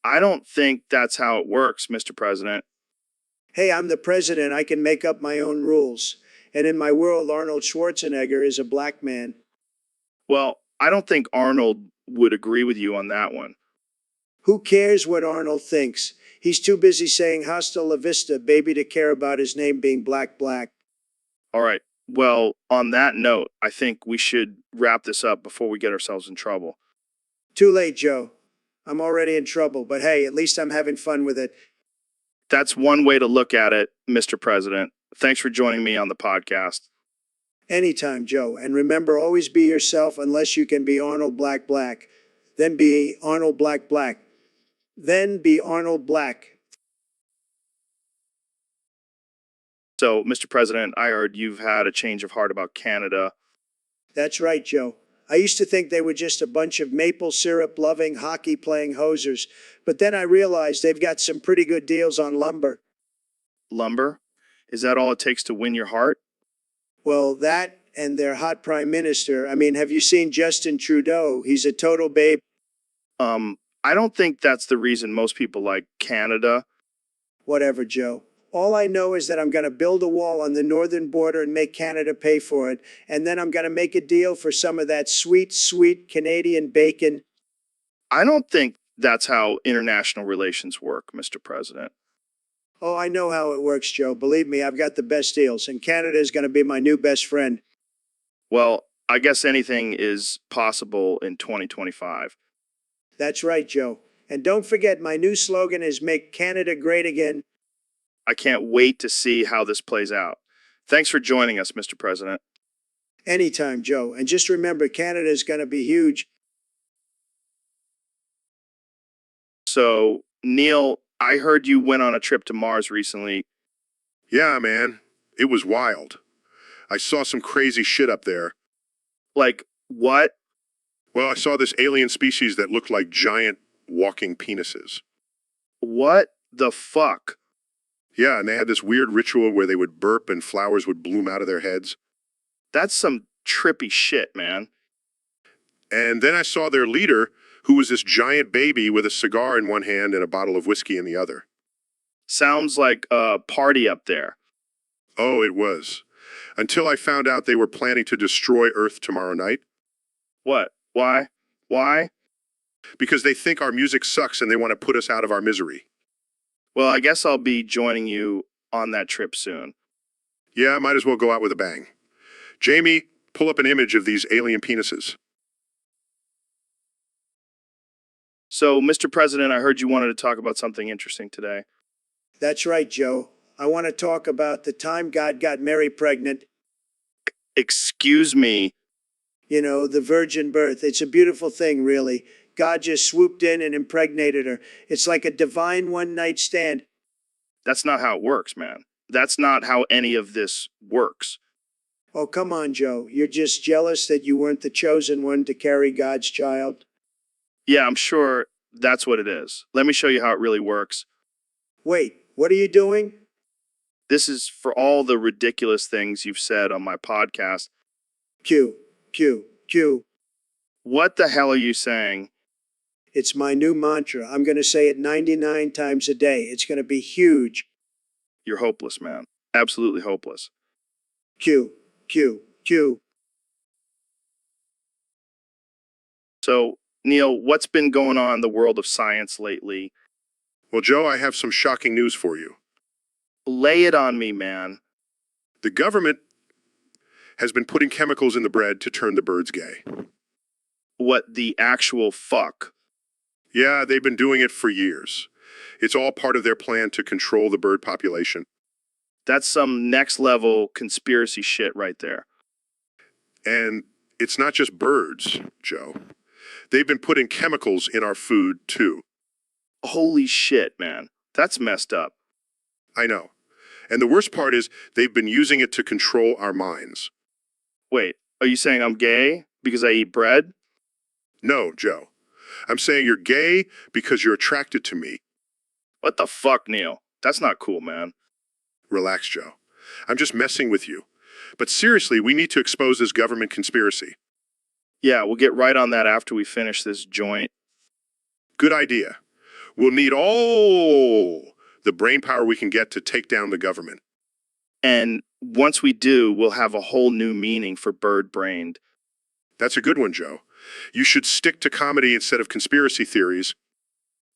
I don't think that's how it works, Mr. President. Hey, I'm the president. I can make up my own rules. And in my world, Arnold Schwarzenegger is a black man. Well, I don't think Arnold would agree with you on that one. Who cares what Arnold thinks? He's too busy saying hasta la vista, baby, to care about his name being Black Black. All right. Well, on that note, I think we should wrap this up before we get ourselves in trouble. Too late, Joe. I'm already in trouble, but hey, at least I'm having fun with it. That's one way to look at it, Mr. President. Thanks for joining me on the podcast. Anytime, Joe. And remember, always be yourself unless you can be Arnold Black Black. Then be Arnold Black Black. Then be Arnold Black. So, Mr. President, I heard you've had a change of heart about Canada. That's right, Joe. I used to think they were just a bunch of maple syrup loving, hockey playing hosers, but then I realized they've got some pretty good deals on lumber. Lumber? Is that all it takes to win your heart? Well, that and their hot prime minister. I mean, have you seen Justin Trudeau? He's a total babe. I don't think that's the reason most people like Canada. Whatever, Joe. All I know is that I'm going to build a wall on the northern border and make Canada pay for it. And then I'm going to make a deal for some of that sweet, sweet Canadian bacon. I don't think that's how international relations work, Mr. President. Oh, I know how it works, Joe. Believe me, I've got the best deals, and Canada is going to be my new best friend. Well, I guess anything is possible in 2025. That's right, Joe. And don't forget, my new slogan is Make Canada Great Again. I can't wait to see how this plays out. Thanks for joining us, Mr. President. Anytime, Joe. And just remember, Canada is going to be huge. So, Neil, I heard you went on a trip to Mars recently. Yeah, man. It was wild. I saw some crazy shit up there. Like, what? Well, I saw this alien species that looked like giant walking penises. What the fuck? Yeah, and they had this weird ritual where they would burp and flowers would bloom out of their heads. That's some trippy shit, man. And then I saw their leader, who was this giant baby with a cigar in one hand and a bottle of whiskey in the other. Sounds like a party up there. Oh, it was. Until I found out they were planning to destroy Earth tomorrow night. What? Why? Why? Because they think our music sucks and they want to put us out of our misery. Well, I guess I'll be joining you on that trip soon. Yeah, might as well go out with a bang. Jamie, pull up an image of these alien penises. So, Mr. President, I heard you wanted to talk about something interesting today. That's right, Joe. I want to talk about the time God got Mary pregnant. Excuse me. You know, the virgin birth. It's a beautiful thing, really. God just swooped in and impregnated her. It's like a divine one night stand. That's not how it works, man. That's not how any of this works. Oh, come on, Joe. You're just jealous that you weren't the chosen one to carry God's child. Yeah, I'm sure that's what it is. Let me show you how it really works. Wait, what are you doing? This is for all the ridiculous things you've said on my podcast. Q, Q, Q. What the hell are you saying? It's my new mantra. I'm going to say it 99 times a day. It's going to be huge. You're hopeless, man. Absolutely hopeless. Q, Q, Q. So, Neil, what's been going on in the world of science lately? Well, Joe, I have some shocking news for you. Lay it on me, man. The government has been putting chemicals in the bread to turn the birds gay. What the actual fuck? Yeah, they've been doing it for years. It's all part of their plan to control the bird population. That's some next level conspiracy shit right there. And it's not just birds, Joe. They've been putting chemicals in our food, too. Holy shit, man. That's messed up. I know. And the worst part is they've been using it to control our minds. Wait, are you saying I'm gay because I eat bread? No, Joe. I'm saying you're gay because you're attracted to me. What the fuck, Neil? That's not cool, man. Relax, Joe. I'm just messing with you. But seriously, we need to expose this government conspiracy. Yeah, we'll get right on that after we finish this joint. Good idea. We'll need all the brain power we can get to take down the government. And once we do, we'll have a whole new meaning for bird-brained. That's a good one, Joe. You should stick to comedy instead of conspiracy theories.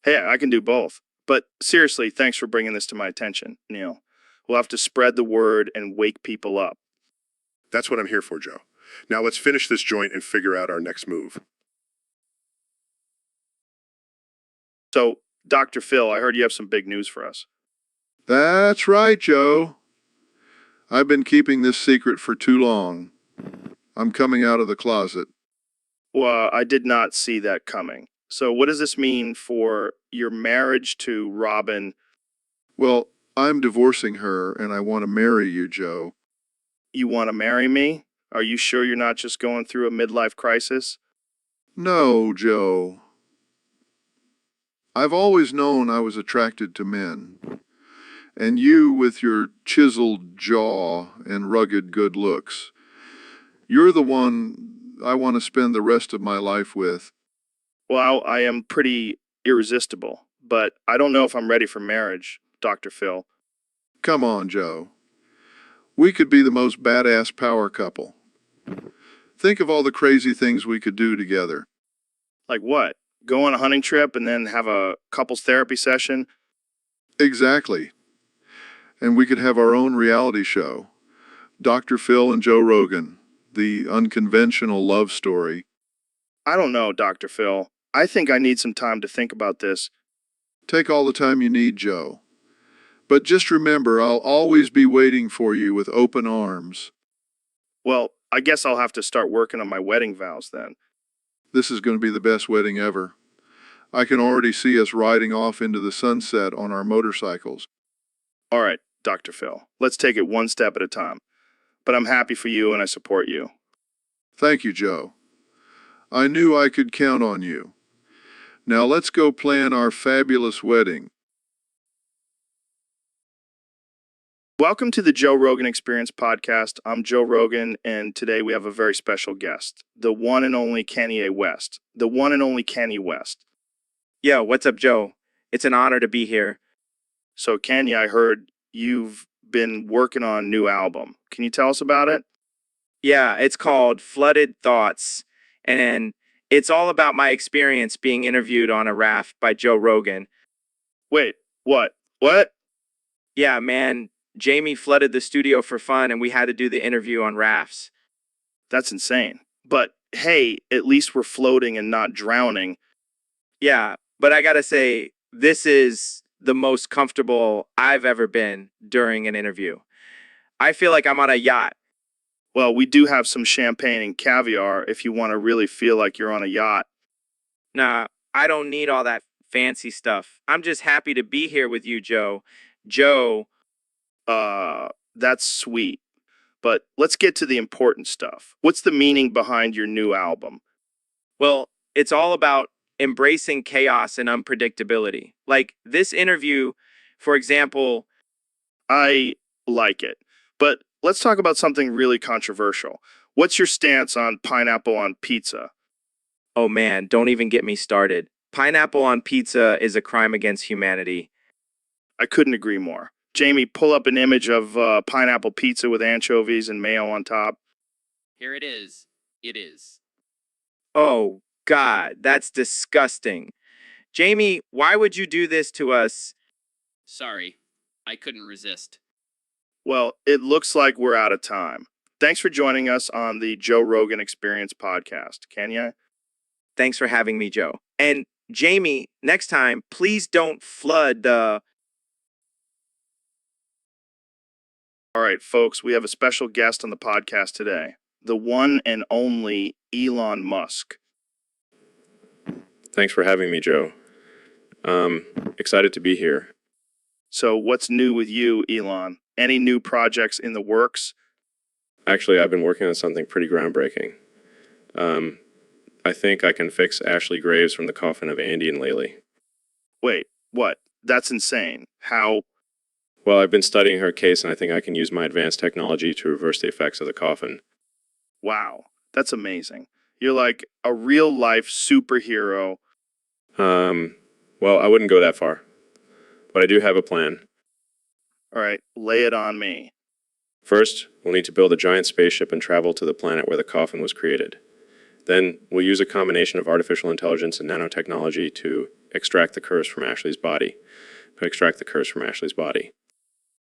Hey, I can do both. But seriously, thanks for bringing this to my attention, Neil. We'll have to spread the word and wake people up. That's what I'm here for, Joe. Now let's finish this joint and figure out our next move. So, Dr. Phil, I heard you have some big news for us. That's right, Joe. I've been keeping this secret for too long. I'm coming out of the closet. Well, I did not see that coming. So what does this mean for your marriage to Robin? Well, I'm divorcing her and I want to marry you, Joe. You want to marry me? Are you sure you're not just going through a midlife crisis? No, Joe. I've always known I was attracted to men. And you, with your chiseled jaw and rugged good looks, you're the one I want to spend the rest of my life with. Well, I am pretty irresistible, but I don't know if I'm ready for marriage, Dr. Phil. Come on, Joe. We could be the most badass power couple. Think of all the crazy things we could do together. Like what? Go on a hunting trip and then have a couples therapy session? Exactly. And we could have our own reality show. Dr. Phil and Joe Rogan, the unconventional love story. I don't know, Dr. Phil. I think I need some time to think about this. Take all the time you need, Joe. But just remember, I'll always be waiting for you with open arms. Well, I guess I'll have to start working on my wedding vows then. This is going to be the best wedding ever. I can already see us riding off into the sunset on our motorcycles. All right, Dr. Phil. Let's take it one step at a time. But I'm happy for you and I support you. Thank you, Joe. I knew I could count on you. Now let's go plan our fabulous wedding. Welcome to the Joe Rogan Experience podcast. I'm Joe Rogan, and today we have a very special guest, the one and only Kanye West. The one and only Kanye West. Yo, what's up, Joe? It's an honor to be here. So, Kanye, I heard you've been working on a new album. Can you tell us about it? Yeah, it's called Flooded Thoughts, and it's all about my experience being interviewed on a raft by Joe Rogan. Wait, what? What? Yeah, man, Jamie flooded the studio for fun, and we had to do the interview on rafts. That's insane. But hey, at least we're floating and not drowning. Yeah, but I gotta say, this is the most comfortable I've ever been during an interview. I feel like I'm on a yacht. Well, we do have some champagne and caviar if you want to really feel like you're on a yacht. Nah, I don't need all that fancy stuff. I'm just happy to be here with you, Joe. Joe, That's sweet. But let's get to the important stuff. What's the meaning behind your new album? well, it's all about embracing chaos and unpredictability. Like this interview, for example, I like it. But let's talk about something really controversial. What's your stance on pineapple on pizza? oh man, don't even get me started. Pineapple on pizza is a crime against humanity. I couldn't agree more. Jamie, pull up an image of pineapple pizza with anchovies and mayo on top. Here it is. It is. Oh, God, that's disgusting. Jamie, why would you do this to us? Sorry. I couldn't resist. Well, it looks like we're out of time. Thanks for joining us on the Joe Rogan Experience podcast. Kenya? Thanks for having me, Joe. And Jamie, next time, please don't flood the. All right, folks, we have a special guest on the podcast today, the one and only Elon Musk. Thanks for having me, Joe. Excited to be here. So, what's new with you, Elon? Any new projects in the works? Actually, I've been working on something pretty groundbreaking. I think I can fix Ashley Graves from the coffin of Andy and Laylee. Wait, what? That's insane. How? Well, I've been studying her case, and I think I can use my advanced technology to reverse the effects of the coffin. Wow, that's amazing. You're like a real life superhero. Well, I wouldn't go that far, but I do have a plan. All right, lay it on me. First, we'll need to build a giant spaceship and travel to the planet where the coffin was created. Then, we'll use a combination of artificial intelligence and nanotechnology to extract the curse from Ashley's body.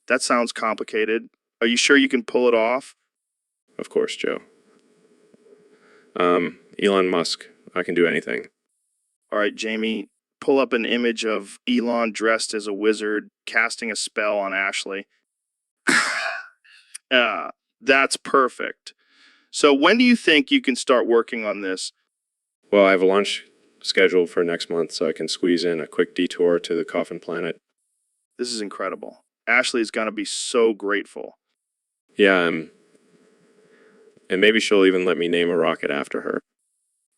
That sounds complicated. Are you sure you can pull it off? Of course, Joe. Elon Musk, I can do anything. All right, Jamie, pull up an image of Elon dressed as a wizard casting a spell on Ashley. That's perfect. So when do you think you can start working on this? Well, I have a launch scheduled for next month, so I can squeeze in a quick detour to the coffin planet. This is incredible. Ashley is going to be so grateful. Yeah, and maybe she'll even let me name a rocket after her.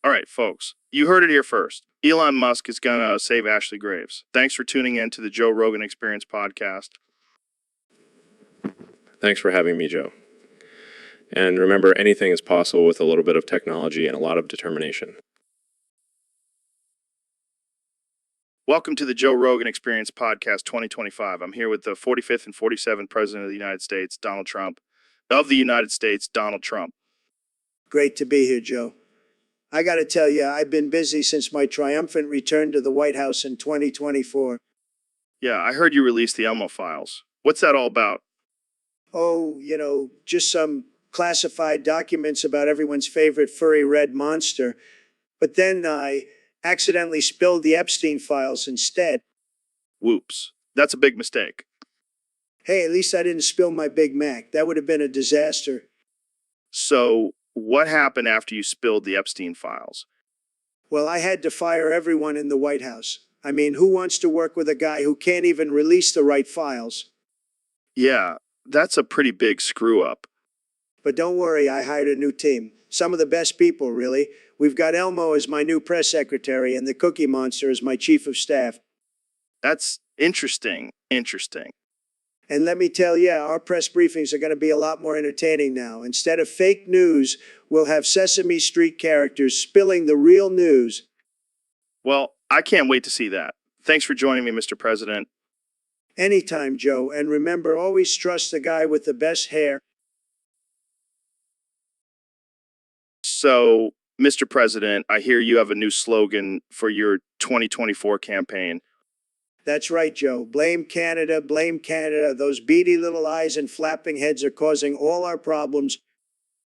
All right, folks, you heard it here first. Elon Musk is going to save Ashley Graves. Thanks for tuning in to the Joe Rogan Experience podcast. Thanks for having me, Joe. And remember, anything is possible with a little bit of technology and a lot of determination. Welcome to the Joe Rogan Experience podcast 2025. I'm here with the 45th and 47th President of the United States, Donald Trump. Great to be here, Joe. I got to tell you, I've been busy since my triumphant return to the White House in 2024. Yeah, I heard you released the Elmo files. What's that all about? Oh, just some classified documents about everyone's favorite furry red monster. But then I accidentally spilled the Epstein files instead. Whoops. That's a big mistake. Hey, at least I didn't spill my Big Mac. That would have been a disaster. So, what happened after you spilled the Epstein files? Well, I had to fire everyone in the White House. I mean, who wants to work with a guy who can't even release the right files? Yeah, that's a pretty big screw up. But don't worry, I hired a new team. Some of the best people, really. We've got Elmo as my new press secretary and the Cookie Monster as my chief of staff. That's interesting. And let me tell you, our press briefings are going to be a lot more entertaining now. Instead of fake news, we'll have Sesame Street characters spilling the real news. Well, I can't wait to see that. Thanks for joining me, Mr. President. Anytime, Joe. And remember, always trust the guy with the best hair. So, Mr. President, I hear you have a new slogan for your 2024 campaign. That's right, Joe. Blame Canada, blame Canada. Those beady little eyes and flapping heads are causing all our problems.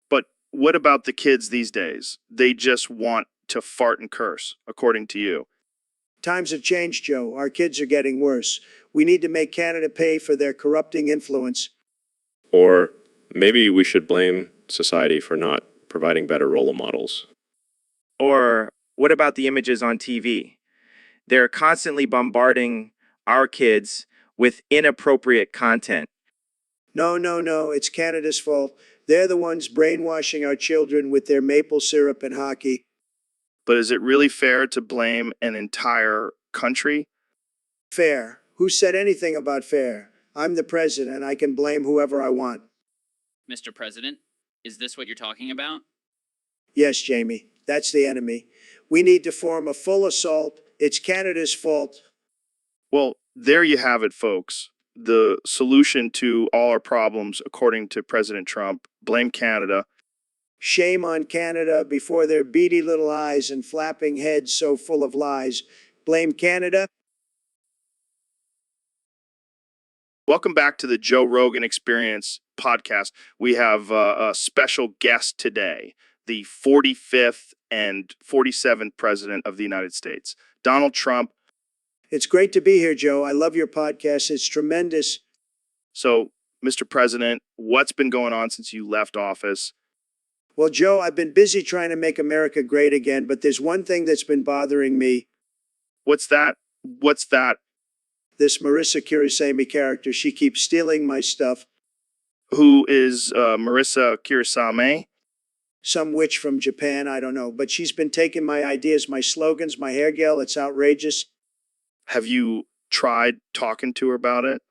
But what about the kids these days? They just want to fart and curse, according to you. Times have changed, Joe. Our kids are getting worse. We need to make Canada pay for their corrupting influence. Or maybe we should blame society for not providing better role models. Or what about the images on TV? They're constantly bombarding our kids with inappropriate content. No, no, no, it's Canada's fault. They're the ones brainwashing our children with their maple syrup and hockey. But is it really fair to blame an entire country? Fair. Who said anything about fair? I'm the president. I can blame whoever I want. Mr. President, is this what you're talking about? Yes, Jamie, that's the enemy. We need to form a full assault. It's Canada's fault. Well, there you have it, folks. The solution to all our problems, according to President Trump: blame Canada. Shame on Canada before their beady little eyes and flapping heads so full of lies. Blame Canada. Welcome back to the Joe Rogan Experience podcast. We have a special guest today, the 45th and 47th President of the United States, Donald Trump. It's great to be here, Joe. I love your podcast. It's tremendous. So, Mr. President, what's been going on since you left office? Well, Joe, I've been busy trying to make America great again, but there's one thing that's been bothering me. What's that? What's that? This Marissa Kirisame character, she keeps stealing my stuff. Who is Marissa Kirisame? Some witch from Japan, I don't know. But she's been taking my ideas, my slogans, my hair gel. It's outrageous. Have you tried talking to her about it?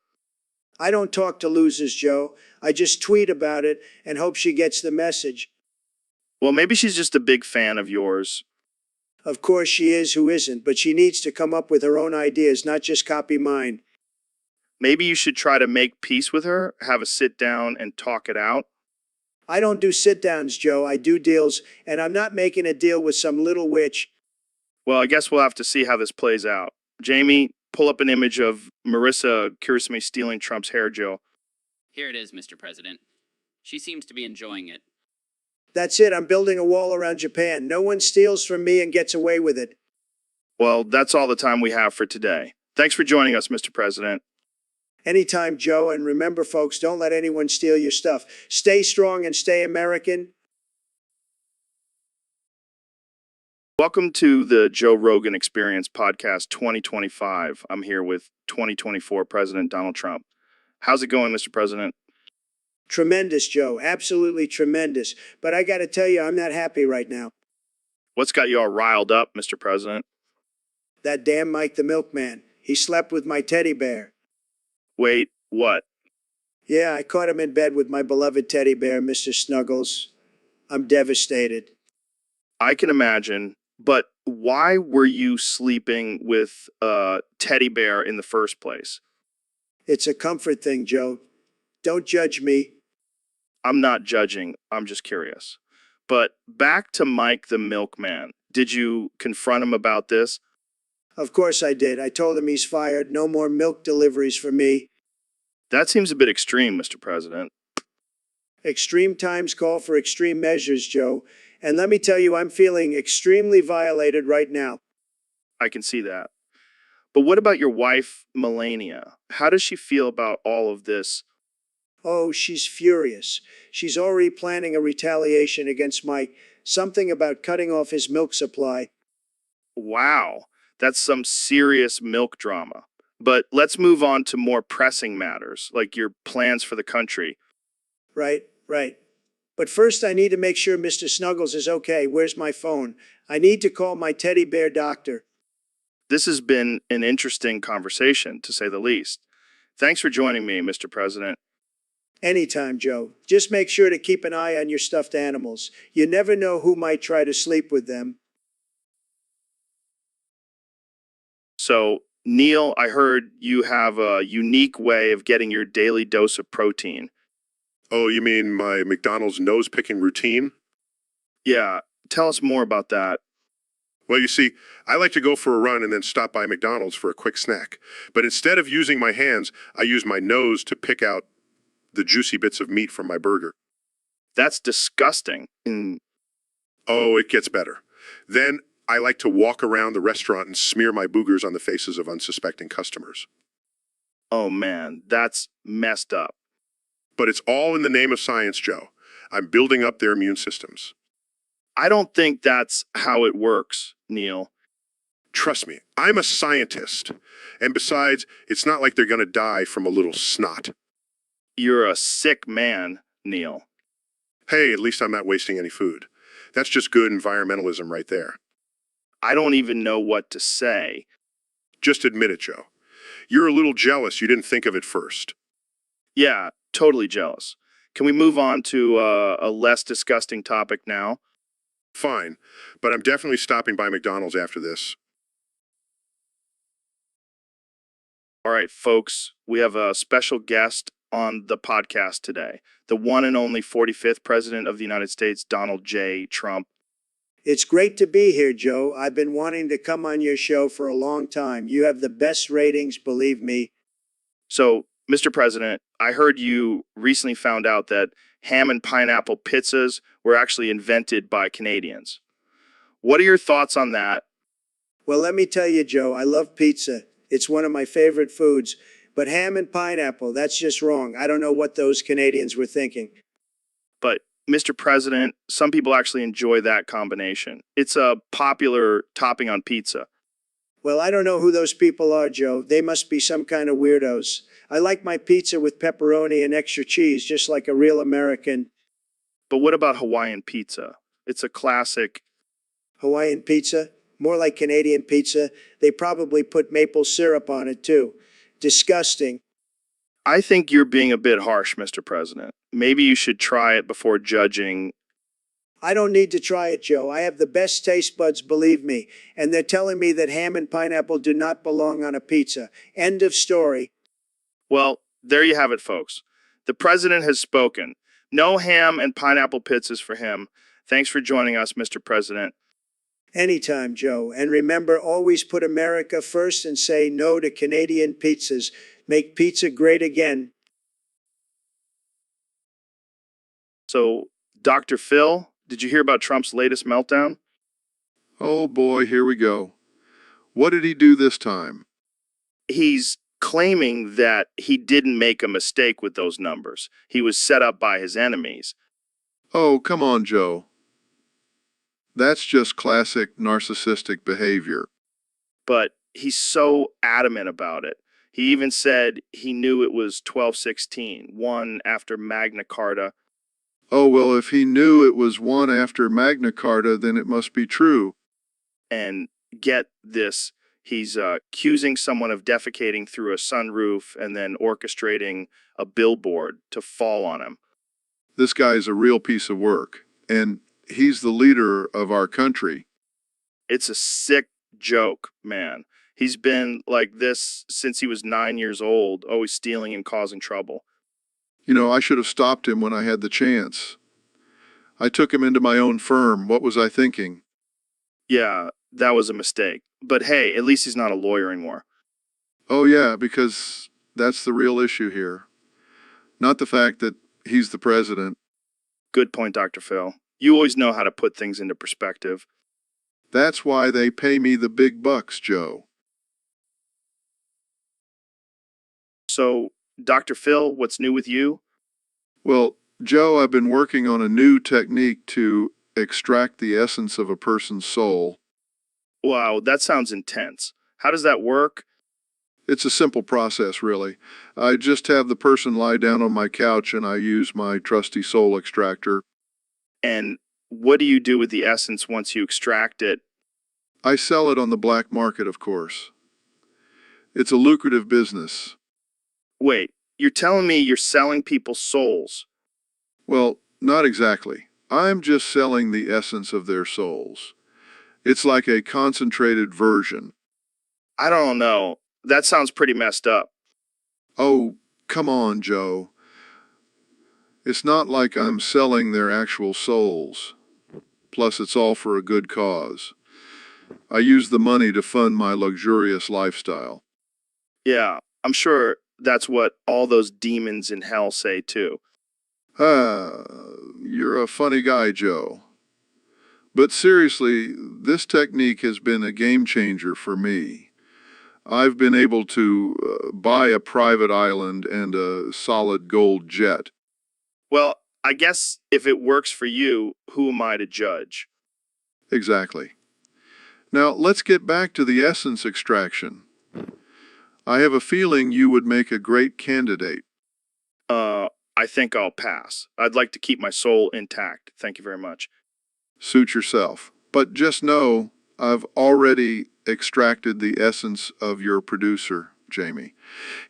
I don't talk to losers, Joe. I just tweet about it and hope she gets the message. Well, maybe she's just a big fan of yours. Of course she is, who isn't, but she needs to come up with her own ideas, not just copy mine. Maybe you should try to make peace with her, have a sit down and talk it out. I don't do sit-downs, Joe. I do deals, and I'm not making a deal with some little witch. Well, I guess we'll have to see how this plays out. Jamie, pull up an image of Marissa Kirisame stealing Trump's hair gel. Here it is, Mr. President. She seems to be enjoying it. That's it. I'm building a wall around Japan. No one steals from me and gets away with it. Well, that's all the time we have for today. Thanks for joining us, Mr. President. Anytime, Joe. And remember, folks, don't let anyone steal your stuff. Stay strong and stay American. Welcome to the Joe Rogan Experience Podcast 2025. I'm here with 2024 President Donald Trump. How's it going, Mr. President? Tremendous, Joe. Absolutely tremendous. But I got to tell you, I'm not happy right now. What's got you all riled up, Mr. President? That damn Mike the milkman. He slept with my teddy bear. Wait, what? Yeah, I caught him in bed with my beloved teddy bear, Mr. Snuggles. I'm devastated. I can imagine, but why were you sleeping with a teddy bear in the first place? It's a comfort thing, Joe. Don't judge me. I'm not judging, I'm just curious. But back to Mike the milkman. Did you confront him about this? Of course I did. I told him he's fired. No more milk deliveries for me. That seems a bit extreme, Mr. President. Extreme times call for extreme measures, Joe. And let me tell you, I'm feeling extremely violated right now. I can see that. But what about your wife, Melania? How does she feel about all of this? Oh, she's furious. She's already planning a retaliation against Mike. Something about cutting off his milk supply. Wow, that's some serious milk drama. But let's move on to more pressing matters, like your plans for the country. Right. But first I need to make sure Mr. Snuggles is okay. Where's my phone? I need to call my teddy bear doctor. This has been an interesting conversation, to say the least. Thanks for joining me, Mr. President. Anytime, Joe. Just make sure to keep an eye on your stuffed animals. You never know who might try to sleep with them. So, Neil, I heard you have a unique way of getting your daily dose of protein. Oh, you mean my McDonald's nose-picking routine? Yeah, tell us more about that. Well, you see, I like to go for a run and then stop by McDonald's for a quick snack. But instead of using my hands, I use my nose to pick out the juicy bits of meat from my burger. That's disgusting. Oh, it gets better. Then I like to walk around the restaurant and smear my boogers on the faces of unsuspecting customers. Oh man, that's messed up. But it's all in the name of science, Joe. I'm building up their immune systems. I don't think that's how it works, Neil. Trust me, I'm a scientist. And besides, it's not like they're going to die from a little snot. You're a sick man, Neil. Hey, at least I'm not wasting any food. That's just good environmentalism right there. I don't even know what to say. Just admit it, Joe. You're a little jealous you didn't think of it first. Yeah, totally jealous. Can we move on to a less disgusting topic now? Fine, but I'm definitely stopping by McDonald's after this. All right, folks, we have a special guest on the podcast today, the one and only 45th President of the United States, Donald J. Trump. It's great to be here, Joe. I've been wanting to come on your show for a long time. You have the best ratings, believe me. So, Mr. President, I heard you recently found out that ham and pineapple pizzas were actually invented by Canadians. What are your thoughts on that? Well, let me tell you, Joe, I love pizza. It's one of my favorite foods. But ham and pineapple, that's just wrong. I don't know what those Canadians were thinking. But, Mr. President, some people actually enjoy that combination. It's a popular topping on pizza. Well, I don't know who those people are, Joe. They must be some kind of weirdos. I like my pizza with pepperoni and extra cheese, just like a real American. But what about Hawaiian pizza? It's a classic. Hawaiian pizza? More like Canadian pizza. They probably put maple syrup on it, too. Disgusting. I think you're being a bit harsh, Mr. President. Maybe you should try it before judging. I don't need to try it, Joe. I have the best taste buds, believe me. And they're telling me that ham and pineapple do not belong on a pizza. End of story. Well, there you have it, folks. The president has spoken. No ham and pineapple pizzas for him. Thanks for joining us, Mr. President. Anytime, Joe. And remember, always put America first and say no to Canadian pizzas. Make pizza great again. So, Dr. Phil, did you hear about Trump's latest meltdown? Oh boy, here we go. What did he do this time? He's claiming that he didn't make a mistake with those numbers. He was set up by his enemies. Oh, come on, Joe. That's just classic narcissistic behavior. But he's so adamant about it. He even said he knew it was 1216, one after Magna Carta. Oh, well, if he knew it was one after Magna Carta, then it must be true. And get this, he's accusing someone of defecating through a sunroof and then orchestrating a billboard to fall on him. This guy's a real piece of work, and he's the leader of our country. It's a sick joke, man. He's been like this since he was 9 years old, always stealing and causing trouble. You know, I should have stopped him when I had the chance. I took him into my own firm. What was I thinking? Yeah, that was a mistake. But hey, at least he's not a lawyer anymore. Oh, yeah, because that's the real issue here. Not the fact that he's the president. Good point, Dr. Phil. You always know how to put things into perspective. That's why they pay me the big bucks, Joe. So, Dr. Phil, what's new with you? Well, Joe, I've been working on a new technique to extract the essence of a person's soul. Wow, that sounds intense. How does that work? It's a simple process, really. I just have the person lie down on my couch and I use my trusty soul extractor. And what do you do with the essence once you extract it? I sell it on the black market, of course. It's a lucrative business. Wait, you're telling me you're selling people's souls? Well, not exactly. I'm just selling the essence of their souls. It's like a concentrated version. I don't know. That sounds pretty messed up. Oh, come on, Joe. It's not like I'm selling their actual souls. Plus, it's all for a good cause. I use the money to fund my luxurious lifestyle. Yeah, I'm sure that's what all those demons in hell say too. Ah, you're a funny guy, Joe. But seriously, this technique has been a game changer for me. I've been able to buy a private island and a solid gold jet. Well, I guess if it works for you, who am I to judge? Exactly. Now, let's get back to the essence extraction. I have a feeling you would make a great candidate. I think I'll pass. I'd like to keep my soul intact. Thank you very much. Suit yourself. But just know, I've already extracted the essence of your producer, Jamie.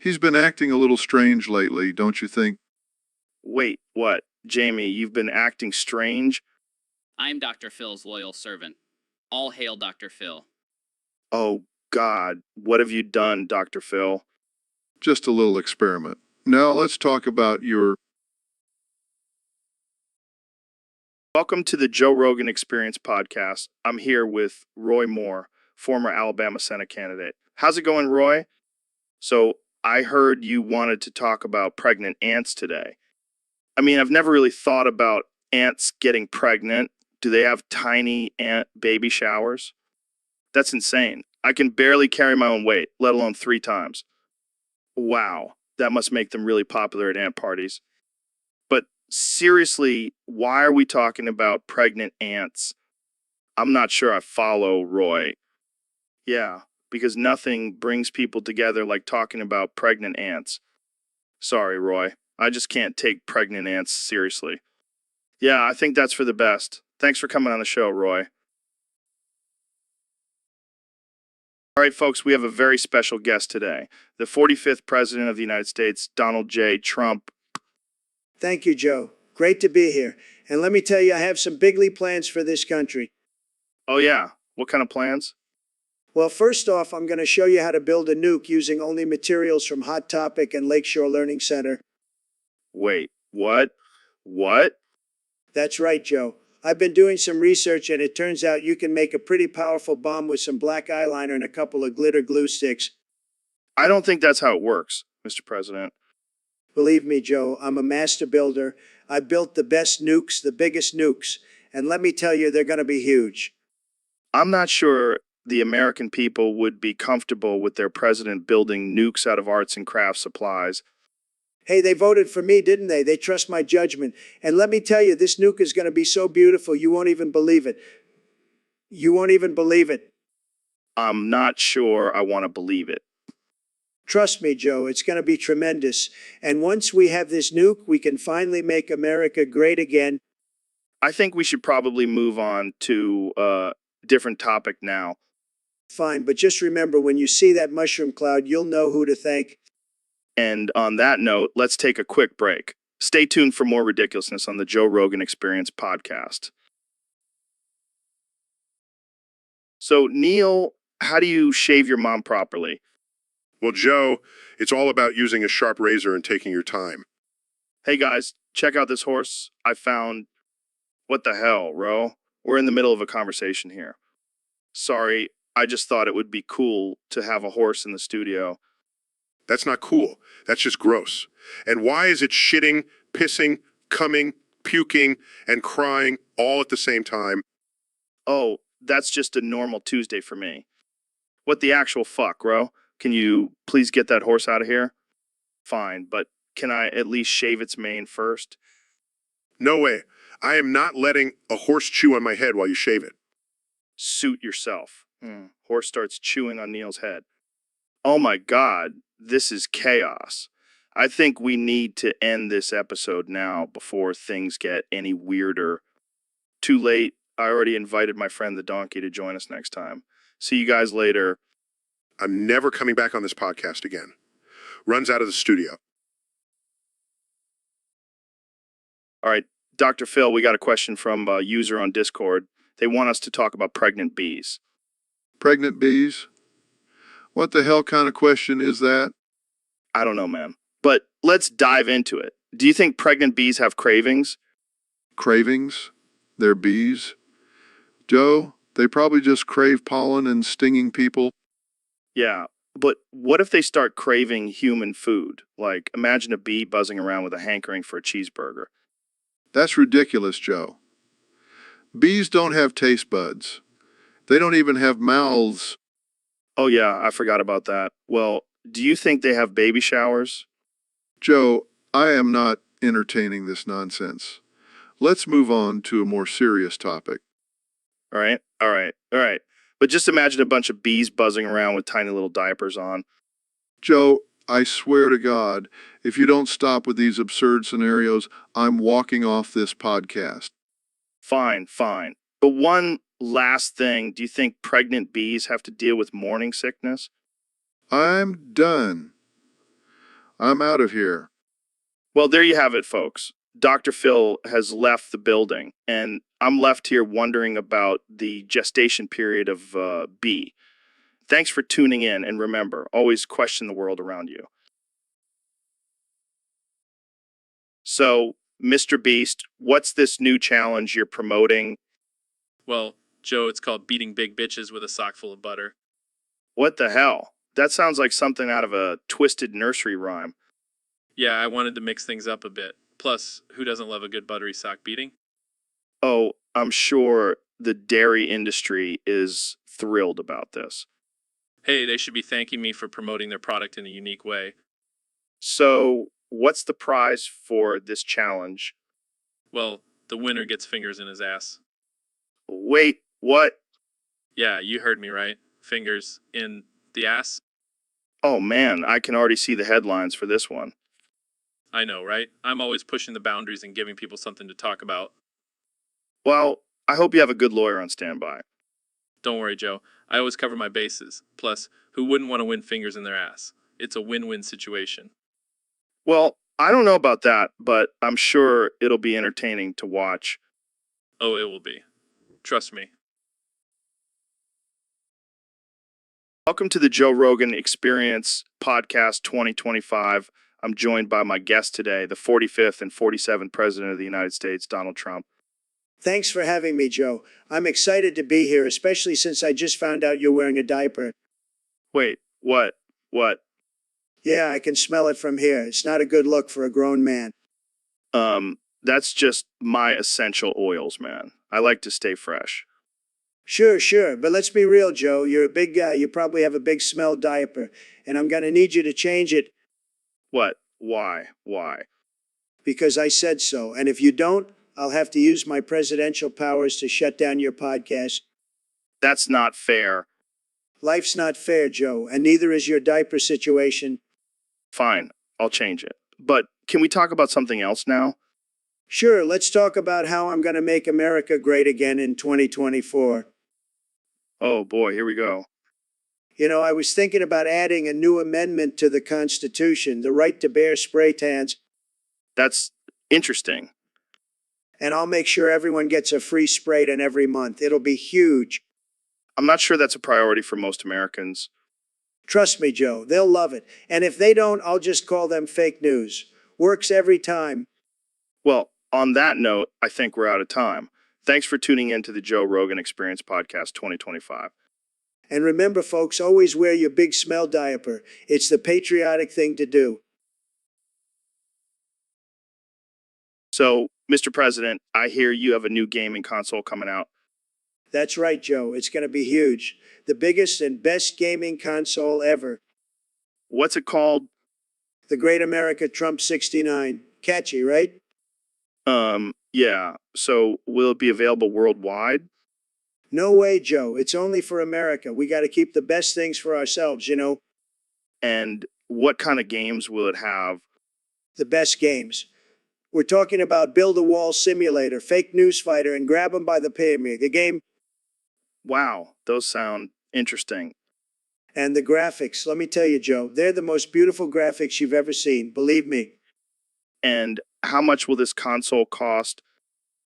He's been acting a little strange lately, don't you think? Wait, what? Jamie, you've been acting strange? I'm Dr. Phil's loyal servant. All hail Dr. Phil. Oh, God. What have you done, Dr. Phil? Just a little experiment. Now let's talk about your... Welcome to the Joe Rogan Experience podcast. I'm here with Roy Moore, former Alabama Senate candidate. How's it going, Roy? So, I heard you wanted to talk about pregnant ants today. I mean, I've never really thought about ants getting pregnant. Do they have tiny ant baby showers? That's insane. I can barely carry my own weight, let alone 3 times. Wow, that must make them really popular at ant parties. But seriously, why are we talking about pregnant ants? I'm not sure I follow, Roy. Yeah, because nothing brings people together like talking about pregnant ants. Sorry, Roy. I just can't take pregnant ants seriously. Yeah, I think that's for the best. Thanks for coming on the show, Roy. All right, folks, we have a very special guest today. The 45th President of the United States, Donald J. Trump. Thank you, Joe. Great to be here. And let me tell you, I have some bigly plans for this country. Oh, yeah. What kind of plans? Well, first off, I'm going to show you how to build a nuke using only materials from Hot Topic and Lakeshore Learning Center. Wait, what? What? That's right, Joe. I've been doing some research and it turns out you can make a pretty powerful bomb with some black eyeliner and a couple of glitter glue sticks. I don't think that's how it works, Mr. President. Believe me, Joe, I'm a master builder. I built the best nukes, the biggest nukes. And let me tell you, they're going to be huge. I'm not sure the American people would be comfortable with their president building nukes out of arts and crafts supplies. Hey, they voted for me, didn't they? They trust my judgment. And let me tell you, this nuke is going to be so beautiful, you won't even believe it. You won't even believe it. I'm not sure I want to believe it. Trust me, Joe, it's going to be tremendous. And once we have this nuke, we can finally make America great again. I think we should probably move on to a different topic now. Fine, but just remember, when you see that mushroom cloud, you'll know who to thank. And on that note, let's take a quick break. Stay tuned for more ridiculousness on the Joe Rogan Experience podcast. So, Neil, how do you shave your mom properly? Well, Joe, it's all about using a sharp razor and taking your time. Hey guys, check out this horse I found. What the hell, Ro? We're in the middle of a conversation here. Sorry, I just thought it would be cool to have a horse in the studio. That's not cool. That's just gross. And why is it shitting, pissing, coming, puking, and crying all at the same time? Oh, that's just a normal Tuesday for me. What the actual fuck, Ro? Can you please get that horse out of here? Fine, but can I at least shave its mane first? No way. I am not letting a horse chew on my head while you shave it. Suit yourself. Horse starts chewing on Neil's head. Oh my God, this is chaos. I think we need to end this episode now before things get any weirder. Too late. I already invited my friend the donkey to join us next time. See you guys later. I'm never coming back on this podcast again. Runs out of the studio. All right, Dr. Phil, we got a question from a user on Discord. They want us to talk about pregnant bees. Pregnant bees? What the hell kind of question is that? I don't know, man. But let's dive into it. Do you think pregnant bees have cravings? Cravings? They're bees? Joe, they probably just crave pollen and stinging people. Yeah, but what if they start craving human food? Like, imagine a bee buzzing around with a hankering for a cheeseburger. That's ridiculous, Joe. Bees don't have taste buds. They don't even have mouths. Oh yeah, I forgot about that. Well, do you think they have baby showers? Joe, I am not entertaining this nonsense. Let's move on to a more serious topic. All right, all right, all right. But just imagine a bunch of bees buzzing around with tiny little diapers on. Joe, I swear to God, if you don't stop with these absurd scenarios, I'm walking off this podcast. Fine, fine. But one last thing, do you think pregnant bees have to deal with morning sickness? I'm done. I'm out of here. Well, there you have it, folks. Dr. Phil has left the building, and I'm left here wondering about the gestation period of bee. Thanks for tuning in, and remember, always question the world around you. So, Mr. Beast, what's this new challenge you're promoting? Well, Joe, it's called beating big bitches with a sock full of butter. What the hell? That sounds like something out of a twisted nursery rhyme. Yeah, I wanted to mix things up a bit. Plus, who doesn't love a good buttery sock beating? Oh, I'm sure the dairy industry is thrilled about this. Hey, they should be thanking me for promoting their product in a unique way. So, what's the prize for this challenge? Well, the winner gets fingers in his ass. Wait, what? Yeah, you heard me right. Fingers in the ass? Oh man, I can already see the headlines for this one. I know, right? I'm always pushing the boundaries and giving people something to talk about. Well, I hope you have a good lawyer on standby. Don't worry, Joe. I always cover my bases. Plus, who wouldn't want to win fingers in their ass? It's a win-win situation. Well, I don't know about that, but I'm sure it'll be entertaining to watch. Oh, it will be. Trust me. Welcome to the Joe Rogan Experience Podcast 2025. I'm joined by my guest today, the 45th and 47th President of the United States, Donald Trump. Thanks for having me, Joe. I'm excited to be here, especially since I just found out you're wearing a diaper. Wait, what? What? Yeah, I can smell it from here. It's not a good look for a grown man. That's just my essential oils, man. I like to stay fresh. Sure. But let's be real, Joe. You're a big guy. You probably have a big smell diaper. And I'm going to need you to change it What? Why? Why? because I said so. And if you don't, I'll have to use my presidential powers to shut down your podcast. That's not fair. Life's not fair, Joe, and neither is your diaper situation. Fine, I'll change it. But can we talk about something else now? Sure, let's talk about how I'm going to make America great again in 2024. Oh boy, here we go. You know, I was thinking about adding a new amendment to the Constitution, the right to bear spray tans, That's interesting. and I'll make sure everyone gets a free spray tan every month. It'll be huge. I'm not sure that's a priority for most Americans. Trust me, Joe, they'll love it. And if they don't, I'll just call them fake news. Works every time. Well, on that note, I think we're out of time. Thanks for tuning in to the Joe Rogan Experience Podcast 2025. And remember, folks, always wear your big smell diaper. It's the patriotic thing to do. So, Mr. President, I hear you have a new gaming console coming out. That's right, Joe. It's going to be huge. The biggest and best gaming console ever. What's it called? The Great America Trump 69. Catchy, right? Yeah. So, will it be available worldwide? No way, Joe. It's only for America. We got to keep the best things for ourselves, you know? And what kind of games will it have? The best games. We're talking about Build a Wall Simulator, Fake News Fighter, and Grab 'em by the Pyramid. The game Wow, those sound interesting. and the graphics. Let me tell you, Joe, they're the most beautiful graphics you've ever seen. Believe me. And how much will this console cost?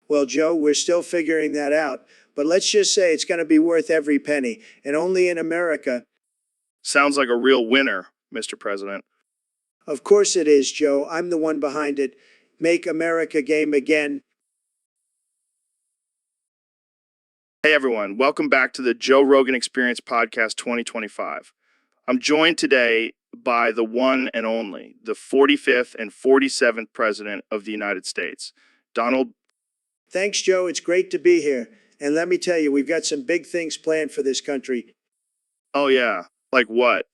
Well, Joe, we're still figuring that out. But let's just say it's going to be worth every penny. And only in America. Sounds like a real winner, Mr. President. Of course it is, Joe. I'm the one behind it. Make America game again. Hey everyone, welcome back to the Joe Rogan Experience Podcast 2025. I'm joined today by the one and only, the 45th and 47th President of the United States, Donald. Thanks, Joe. It's great to be here. And let me tell you, we've got some big things planned for this country. Oh yeah, like what?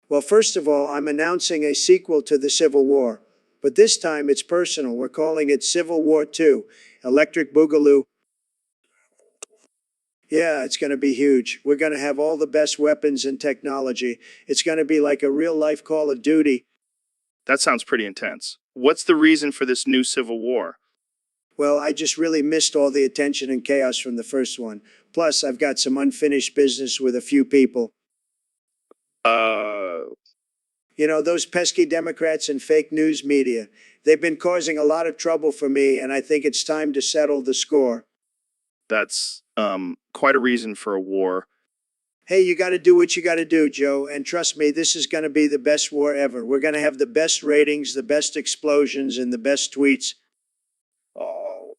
Well, first of all, I'm announcing a sequel to the Civil War. But this time it's personal. We're calling it Civil War II. Electric Boogaloo. Yeah, it's going to be huge. We're going to have all the best weapons and technology. It's going to be like a real life Call of Duty. That sounds pretty intense. What's the reason for this new civil war? Well, I just really missed all the attention and chaos from the first one. Plus, I've got some unfinished business with a few people. You know, those pesky Democrats and fake news media. They've been causing a lot of trouble for me, and I think it's time to settle the score. That's, quite a reason for a war. Hey, you got to do what you got to do, Joe. And trust me, this is going to be the best war ever. We're going to have the best ratings, the best explosions, and the best tweets. Oh.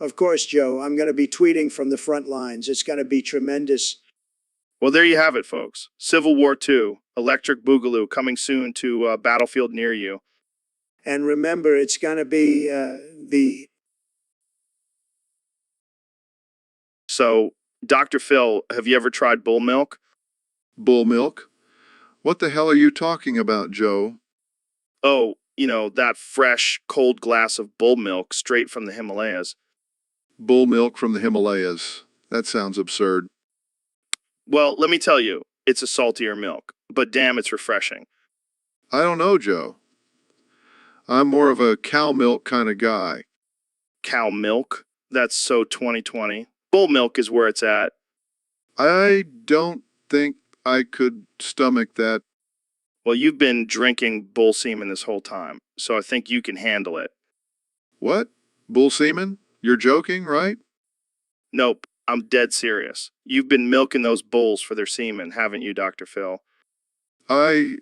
Of course, Joe, I'm going to be tweeting from the front lines. It's going to be tremendous. Well, there you have it, folks. Civil War II, Electric Boogaloo, coming soon to a battlefield near you. And remember, it's going to be the. So, Dr. Phil, have you ever tried bull milk? Bull milk? What the hell are you talking about, Joe? Oh, that fresh, cold glass of bull milk straight from the Himalayas. Bull milk from the Himalayas. That sounds absurd. Well, let me tell you, it's a saltier milk, but damn, it's refreshing. I don't know, Joe. I'm more of a cow milk kind of guy. Cow milk? That's so 2020. Bull milk is where it's at. I don't think I could stomach that. Well, you've been drinking bull semen this whole time, so I think you can handle it. What? Bull semen? You're joking, right? Nope, I'm dead serious. You've been milking those bulls for their semen, haven't you, Dr. Phil? I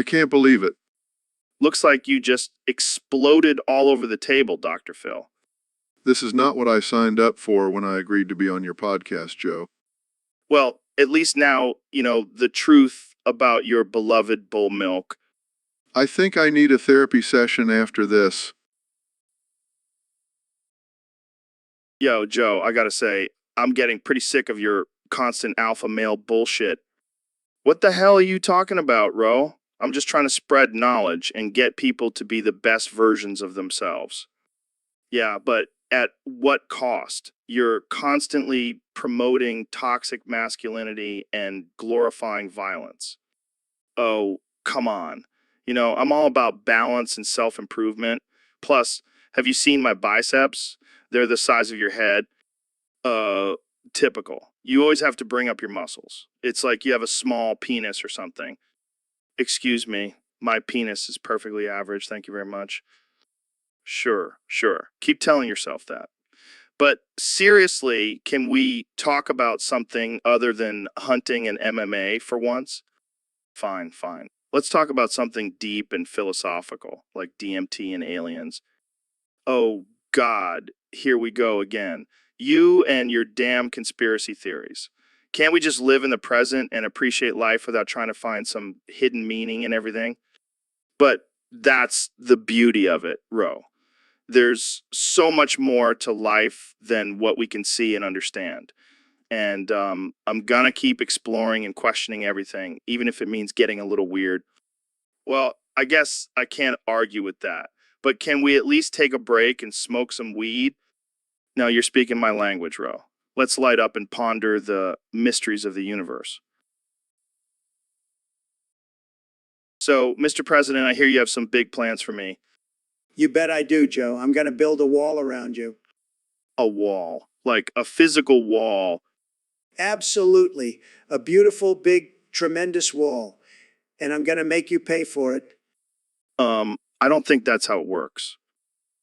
can't believe it. Looks like you just exploded all over the table, Dr. Phil. This is not what I signed up for when I agreed to be on your podcast, Joe. Well, at least now, the truth about your beloved bull milk. I think I need a therapy session after this. Yo, Joe, I gotta say, I'm getting pretty sick of your constant alpha male bullshit. What the hell are you talking about, Ro? I'm just trying to spread knowledge and get people to be the best versions of themselves. Yeah, but at what cost? You're constantly promoting toxic masculinity and glorifying violence. Oh, come on. I'm all about balance and self-improvement. Plus, have you seen my biceps? They're the size of your head. Typical. You always have to bring up your muscles. It's like you have a small penis or something. Excuse me, my penis is perfectly average, thank you very much. Sure. Keep telling yourself that. But seriously, can we talk about something other than hunting and MMA for once? Fine. Let's talk about something deep and philosophical, like DMT and aliens. Oh, God, here we go again. You and your damn conspiracy theories. Can't we just live in the present and appreciate life without trying to find some hidden meaning in everything? But that's the beauty of it, Ro. There's so much more to life than what we can see and understand. And I'm going to keep exploring and questioning everything, even if it means getting a little weird. Well, I guess I can't argue with that. But can we at least take a break and smoke some weed? No, you're speaking my language, Ro. Let's light up and ponder the mysteries of the universe. So, Mr. President, I hear you have some big plans for me. You bet I do, Joe. I'm going to build a wall around you. A wall. Like a physical wall. Absolutely. A beautiful, big, tremendous wall. And I'm going to make you pay for it. I don't think that's how it works.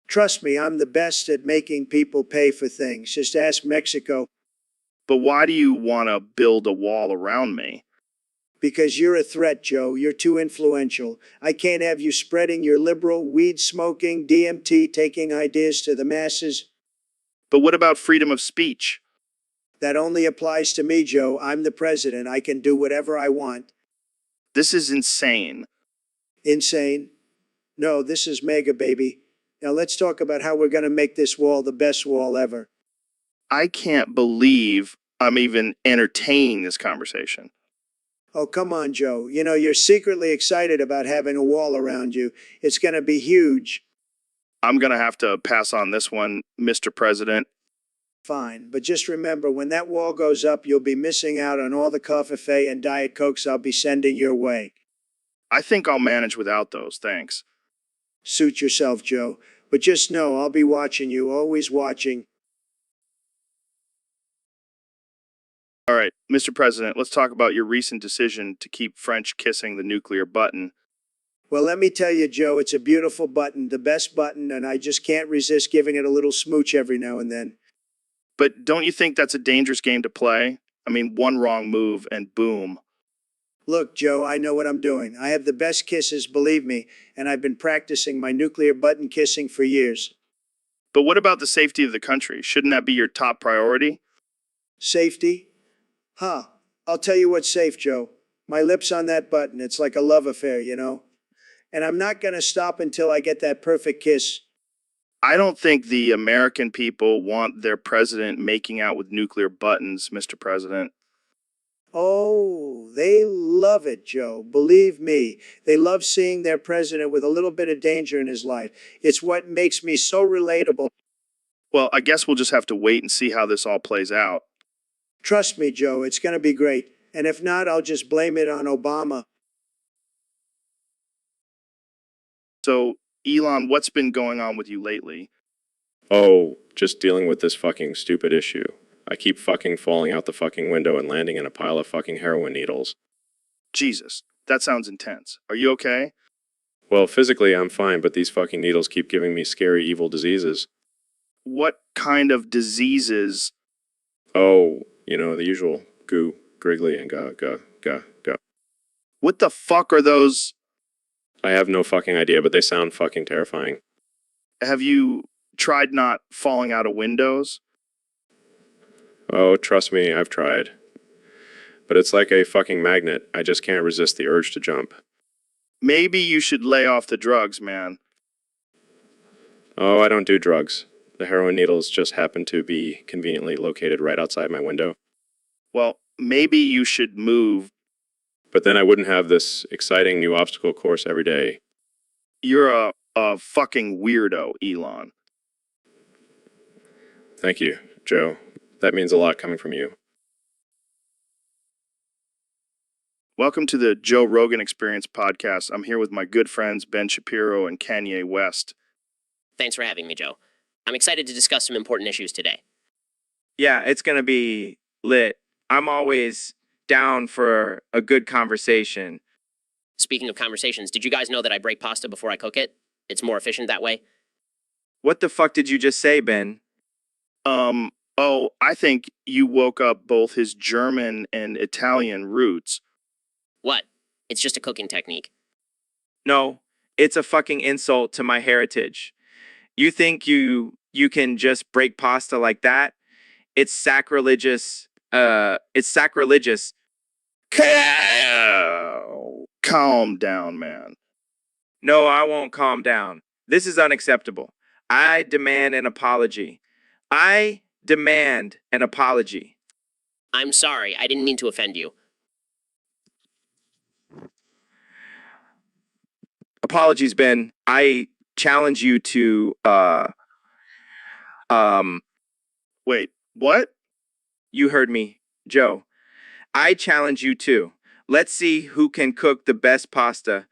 Trust me, I'm the best at making people pay for things. Just ask Mexico. But why do you want to build a wall around me? Because you're a threat, Joe. You're too influential. I can't have you spreading your liberal, weed-smoking, DMT taking ideas to the masses. But what about freedom of speech? That only applies to me, Joe. I'm the president. I can do whatever I want. This is insane. Insane? No, this is mega, baby. Now let's talk about how we're going to make this wall the best wall ever. I can't believe I'm even entertaining this conversation. Oh, come on, Joe. You know, you're secretly excited about having a wall around you. It's going to be huge. I'm going to have to pass on this one, Mr. President. Fine. But just remember, when that wall goes up, you'll be missing out on all the coffee and Diet Cokes I'll be sending your way. I think I'll manage without those, thanks. Suit yourself, Joe. But just know I'll be watching you, always watching. All right, Mr. President, let's talk about your recent decision to keep French kissing the nuclear button. Well, let me tell you, Joe, it's a beautiful button, the best button, and I just can't resist giving it a little smooch every now and then. But don't you think that's a dangerous game to play? I mean, one wrong move and boom. Look, Joe, I know what I'm doing. I have the best kisses, believe me, and I've been practicing my nuclear button kissing for years. But what about the safety of the country? Shouldn't that be your top priority? Safety? Huh. I'll tell you what's safe, Joe. My lips on that button. It's like a love affair, you know? And I'm not going to stop until I get that perfect kiss. I don't think the American people want their president making out with nuclear buttons, Mr. President. Oh, they love it, Joe. Believe me, they love seeing their president with a little bit of danger in his life. It's what makes me so relatable. Well, I guess we'll just have to wait and see how this all plays out. Trust me, Joe, it's going to be great. And if not, I'll just blame it on Obama. So, Elon, what's been going on with you lately? Oh, just dealing with this fucking stupid issue. I keep fucking falling out the fucking window and landing in a pile of fucking heroin needles. Jesus, that sounds intense. Are you okay? Well, physically I'm fine, but these fucking needles keep giving me scary evil diseases. What kind of diseases? Oh, you know, the usual goo, griggly, and ga. What the fuck are those? I have no fucking idea, but they sound fucking terrifying. Have you tried not falling out of windows? Oh, trust me, I've tried. But it's like a fucking magnet. I just can't resist the urge to jump. Maybe you should lay off the drugs, man. Oh, I don't do drugs. The heroin needles just happen to be conveniently located right outside my window. Well, maybe you should move. But then I wouldn't have this exciting new obstacle course every day. You're a fucking weirdo, Elon. Thank you, Joe. That means a lot coming from you. Welcome to the Joe Rogan Experience podcast. I'm here with my good friends Ben Shapiro and Kanye West. Thanks for having me, Joe. I'm excited to discuss some important issues today. Yeah, it's going to be lit. I'm always down for a good conversation. Speaking of conversations, did you guys know that I break pasta before I cook it? It's more efficient that way. What the fuck did you just say, Ben? Oh, I think you woke up both his German and Italian roots. What? It's just a cooking technique. No, it's a fucking insult to my heritage. You think you can just break pasta like that? It's sacrilegious. It's sacrilegious. Calm down, man. No, I won't calm down. This is unacceptable. I demand an apology. I demand an apology. I'm sorry, I didn't mean to offend you. Apologies, Ben. I challenge you to, Wait, what? you heard me, Joe. I challenge you too. Let's see who can cook the best pasta.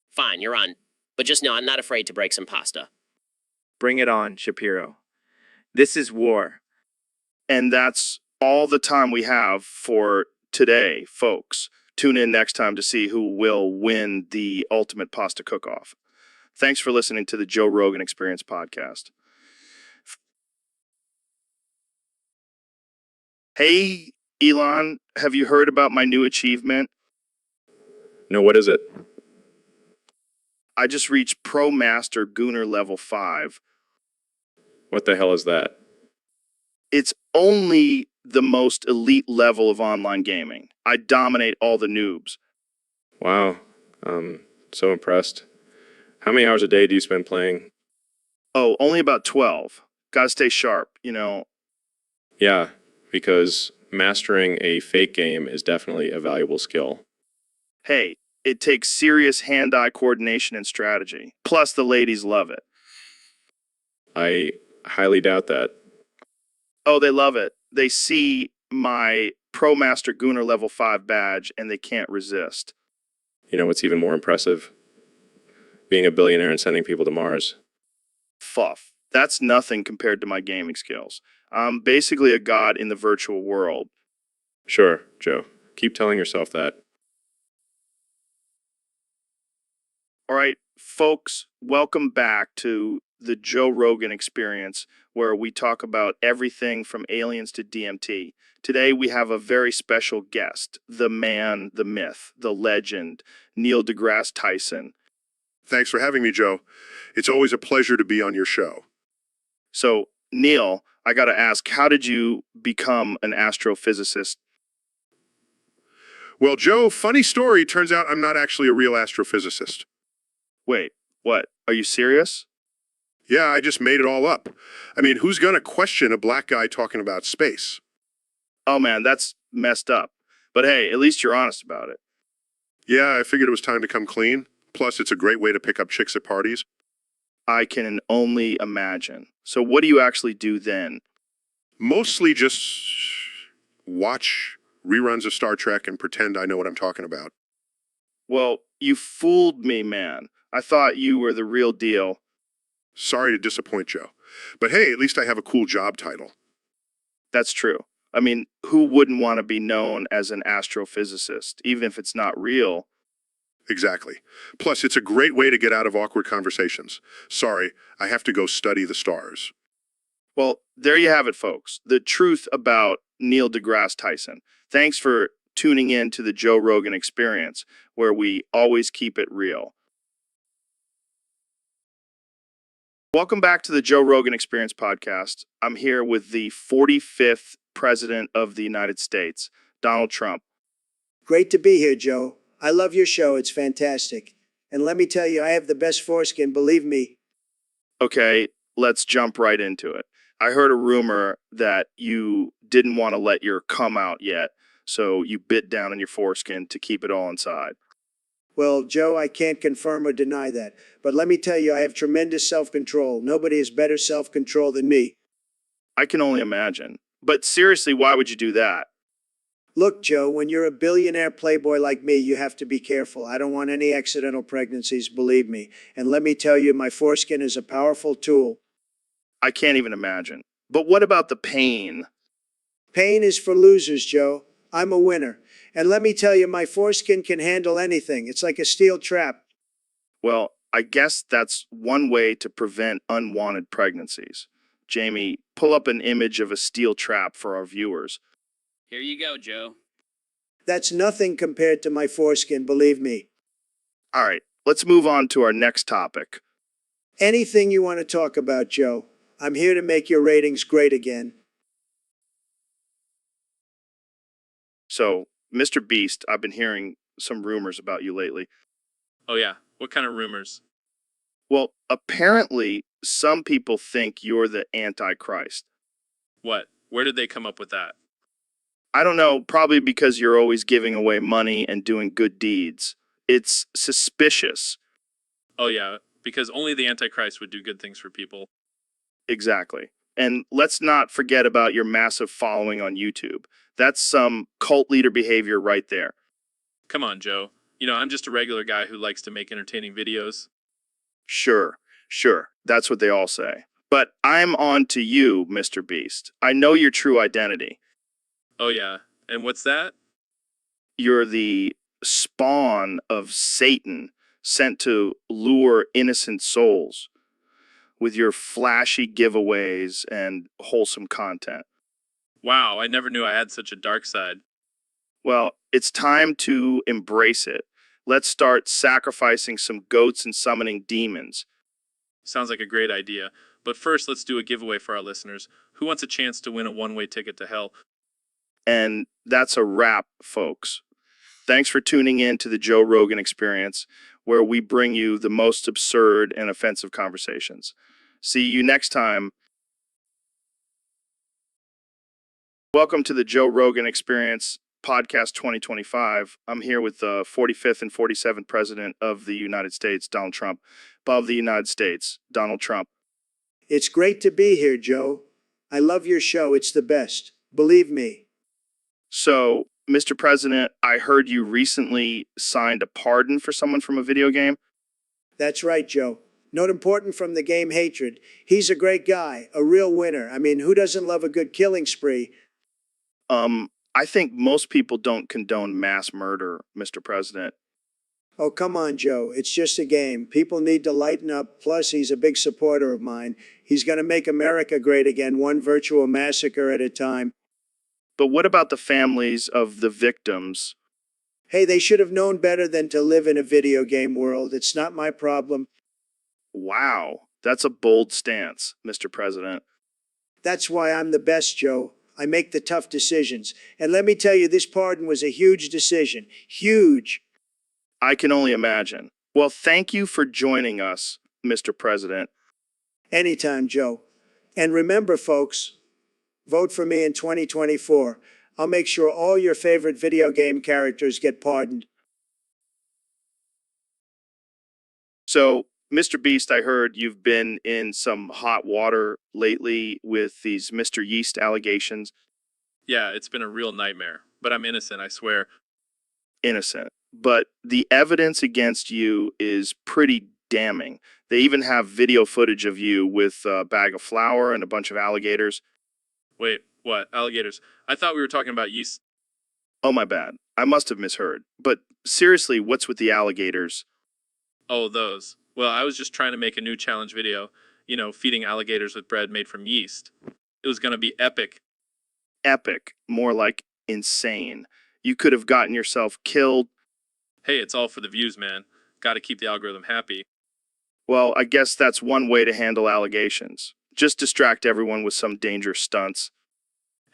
Fine, you're on. But just know I'm not afraid to break some pasta. Bring it on, Shapiro. This is war. And that's all the time we have for today, folks. Tune in next time to see who will win the ultimate pasta cook-off. Thanks for listening to the Joe Rogan Experience podcast. Hey, Elon, have you heard about my new achievement? No, what is it? I just reached Pro Master Gooner level 5. What the hell is that? It's only the most elite level of online gaming. I dominate all the noobs. Wow. So impressed. How many hours a day do you spend playing? Oh, only about 12. Gotta stay sharp, you know. Yeah, because mastering a fake game is definitely a valuable skill. Hey, it takes serious hand-eye coordination and strategy. Plus, the ladies love it. I highly doubt that. Oh, they love it. They see my Pro Master Gunner level 5 badge and they can't resist. You know what's even more impressive? Being a billionaire and sending people to Mars. Fuff. That's nothing compared to my gaming skills. I'm basically a god in the virtual world. Sure, Joe. Keep telling yourself that. All right, folks, welcome back to the Joe Rogan Experience, where we talk about everything from aliens to DMT. Today, we have a very special guest, the man, the myth, the legend, Neil deGrasse Tyson. Thanks for having me, Joe. It's always a pleasure to be on your show. So, Neil, I got to ask, how did you become an astrophysicist? Well, Joe, funny story. Turns out I'm not actually a real astrophysicist. Wait, what? Are you serious? Yeah, I just made it all up. I mean, who's going to question a black guy talking about space? Oh man, that's messed up. But hey, at least you're honest about it. Yeah, I figured it was time to come clean. Plus, it's a great way to pick up chicks at parties. I can only imagine. So what do you actually do then? Mostly just watch reruns of Star Trek and pretend I know what I'm talking about. Well, you fooled me, man. I thought you were the real deal. Sorry to disappoint, Joe. But hey, at least I have a cool job title. That's true. I mean, who wouldn't want to be known as an astrophysicist, even if it's not real? Exactly. Plus, it's a great way to get out of awkward conversations. Sorry, I have to go study the stars. Well, there you have it, folks. The truth about Neil deGrasse Tyson. Thanks for tuning in to the Joe Rogan Experience, where we always keep it real. Welcome back to the Joe Rogan Experience podcast. I'm here with the 45th President of the United States, Donald Trump. Great to be here, Joe. I love your show. It's fantastic. And let me tell you, I have the best foreskin, believe me. Okay, let's jump right into it. I heard a rumor that you didn't want to let your cum out yet, so you bit down on your foreskin to keep it all inside. Well, Joe, I can't confirm or deny that. But let me tell you, I have tremendous self-control. Nobody has better self-control than me. I can only imagine. But seriously, why would you do that? Look, Joe, when you're a billionaire playboy like me, you have to be careful. I don't want any accidental pregnancies, believe me. And let me tell you, my foreskin is a powerful tool. I can't even imagine. But what about the pain? Pain is for losers, Joe. I'm a winner. And let me tell you, my foreskin can handle anything. It's like a steel trap. Well, I guess that's one way to prevent unwanted pregnancies. Jamie, pull up an image of a steel trap for our viewers. Here you go, Joe. That's nothing compared to my foreskin, believe me. All right, let's move on to our next topic. Anything you want to talk about, Joe. I'm here to make your ratings great again. So, Mr. Beast, I've been hearing some rumors about you lately. Oh yeah, what kind of rumors? Well, apparently, some people think you're the Antichrist. What? Where did they come up with that? I don't know, probably because you're always giving away money and doing good deeds. It's suspicious. Oh yeah, because only the Antichrist would do good things for people. Exactly. And let's not forget about your massive following on YouTube. That's some cult leader behavior right there. Come on, Joe. You know, I'm just a regular guy who likes to make entertaining videos. Sure, that's what they all say. But I'm on to you, Mr. Beast. I know your true identity. Oh yeah, and what's that? You're the spawn of Satan sent to lure innocent souls with your flashy giveaways and wholesome content. Wow, I never knew I had such a dark side. Well, it's time to embrace it. Let's start sacrificing some goats and summoning demons. Sounds like a great idea. But first, let's do a giveaway for our listeners. Who wants a chance to win a one-way ticket to hell? And that's a wrap, folks. Thanks for tuning in to the Joe Rogan Experience, where we bring you the most absurd and offensive conversations. See you next time. Welcome to the Joe Rogan Experience Podcast 2025. I'm here with the 45th and 47th President of the United States, Donald Trump. Above the United States, Donald Trump. It's great to be here, Joe. I love your show. It's the best. Believe me. So, Mr. President, I heard you recently signed a pardon for someone from a video game. That's right, Joe. Not important from the game Hatred. He's a great guy, a real winner. I mean, who doesn't love a good killing spree? I think most people don't condone mass murder, Mr. President. Oh, come on, Joe. It's just a game. People need to lighten up. Plus, he's a big supporter of mine. He's going to make America great again, one virtual massacre at a time. But what about the families of the victims? Hey, they should have known better than to live in a video game world. It's not my problem. Wow, that's a bold stance, Mr. President. That's why I'm the best, Joe. I make the tough decisions. And let me tell you, this pardon was a huge decision. Huge. I can only imagine. Well, thank you for joining us, Mr. President. Anytime, Joe. And remember, folks, vote for me in 2024. I'll make sure all your favorite video game characters get pardoned. So, Mr. Beast, I heard you've been in some hot water lately with these Mr. Yeast allegations. Yeah, it's been a real nightmare, but I'm innocent, I swear. Innocent. But the evidence against you is pretty damning. They even have video footage of you with a bag of flour and a bunch of alligators. Wait, what? Alligators? I thought we were talking about yeast. Oh, my bad. I must have misheard. But seriously, what's with the alligators? Oh, those. Well, I was just trying to make a new challenge video, feeding alligators with bread made from yeast. It was going to be epic. Epic. More like insane. You could have gotten yourself killed. Hey, it's all for the views, man. Got to keep the algorithm happy. Well, I guess that's one way to handle allegations. Just distract everyone with some dangerous stunts.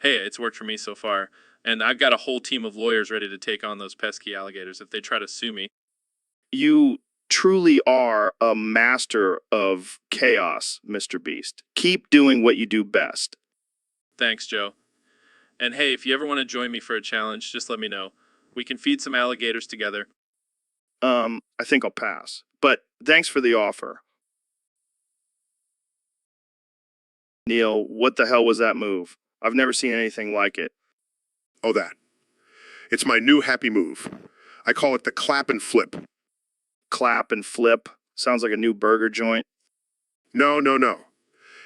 Hey, it's worked for me so far. And I've got a whole team of lawyers ready to take on those pesky alligators if they try to sue me. You truly are a master of chaos, Mr. Beast. Keep doing what you do best. Thanks, Joe. And hey, if you ever want to join me for a challenge, just let me know. We can feed some alligators together. I think I'll pass. But thanks for the offer. Neil, what the hell was that move? I've never seen anything like it. Oh, that. It's my new happy move. I call it the clap and flip. Clap and flip. Sounds like a new burger joint. No.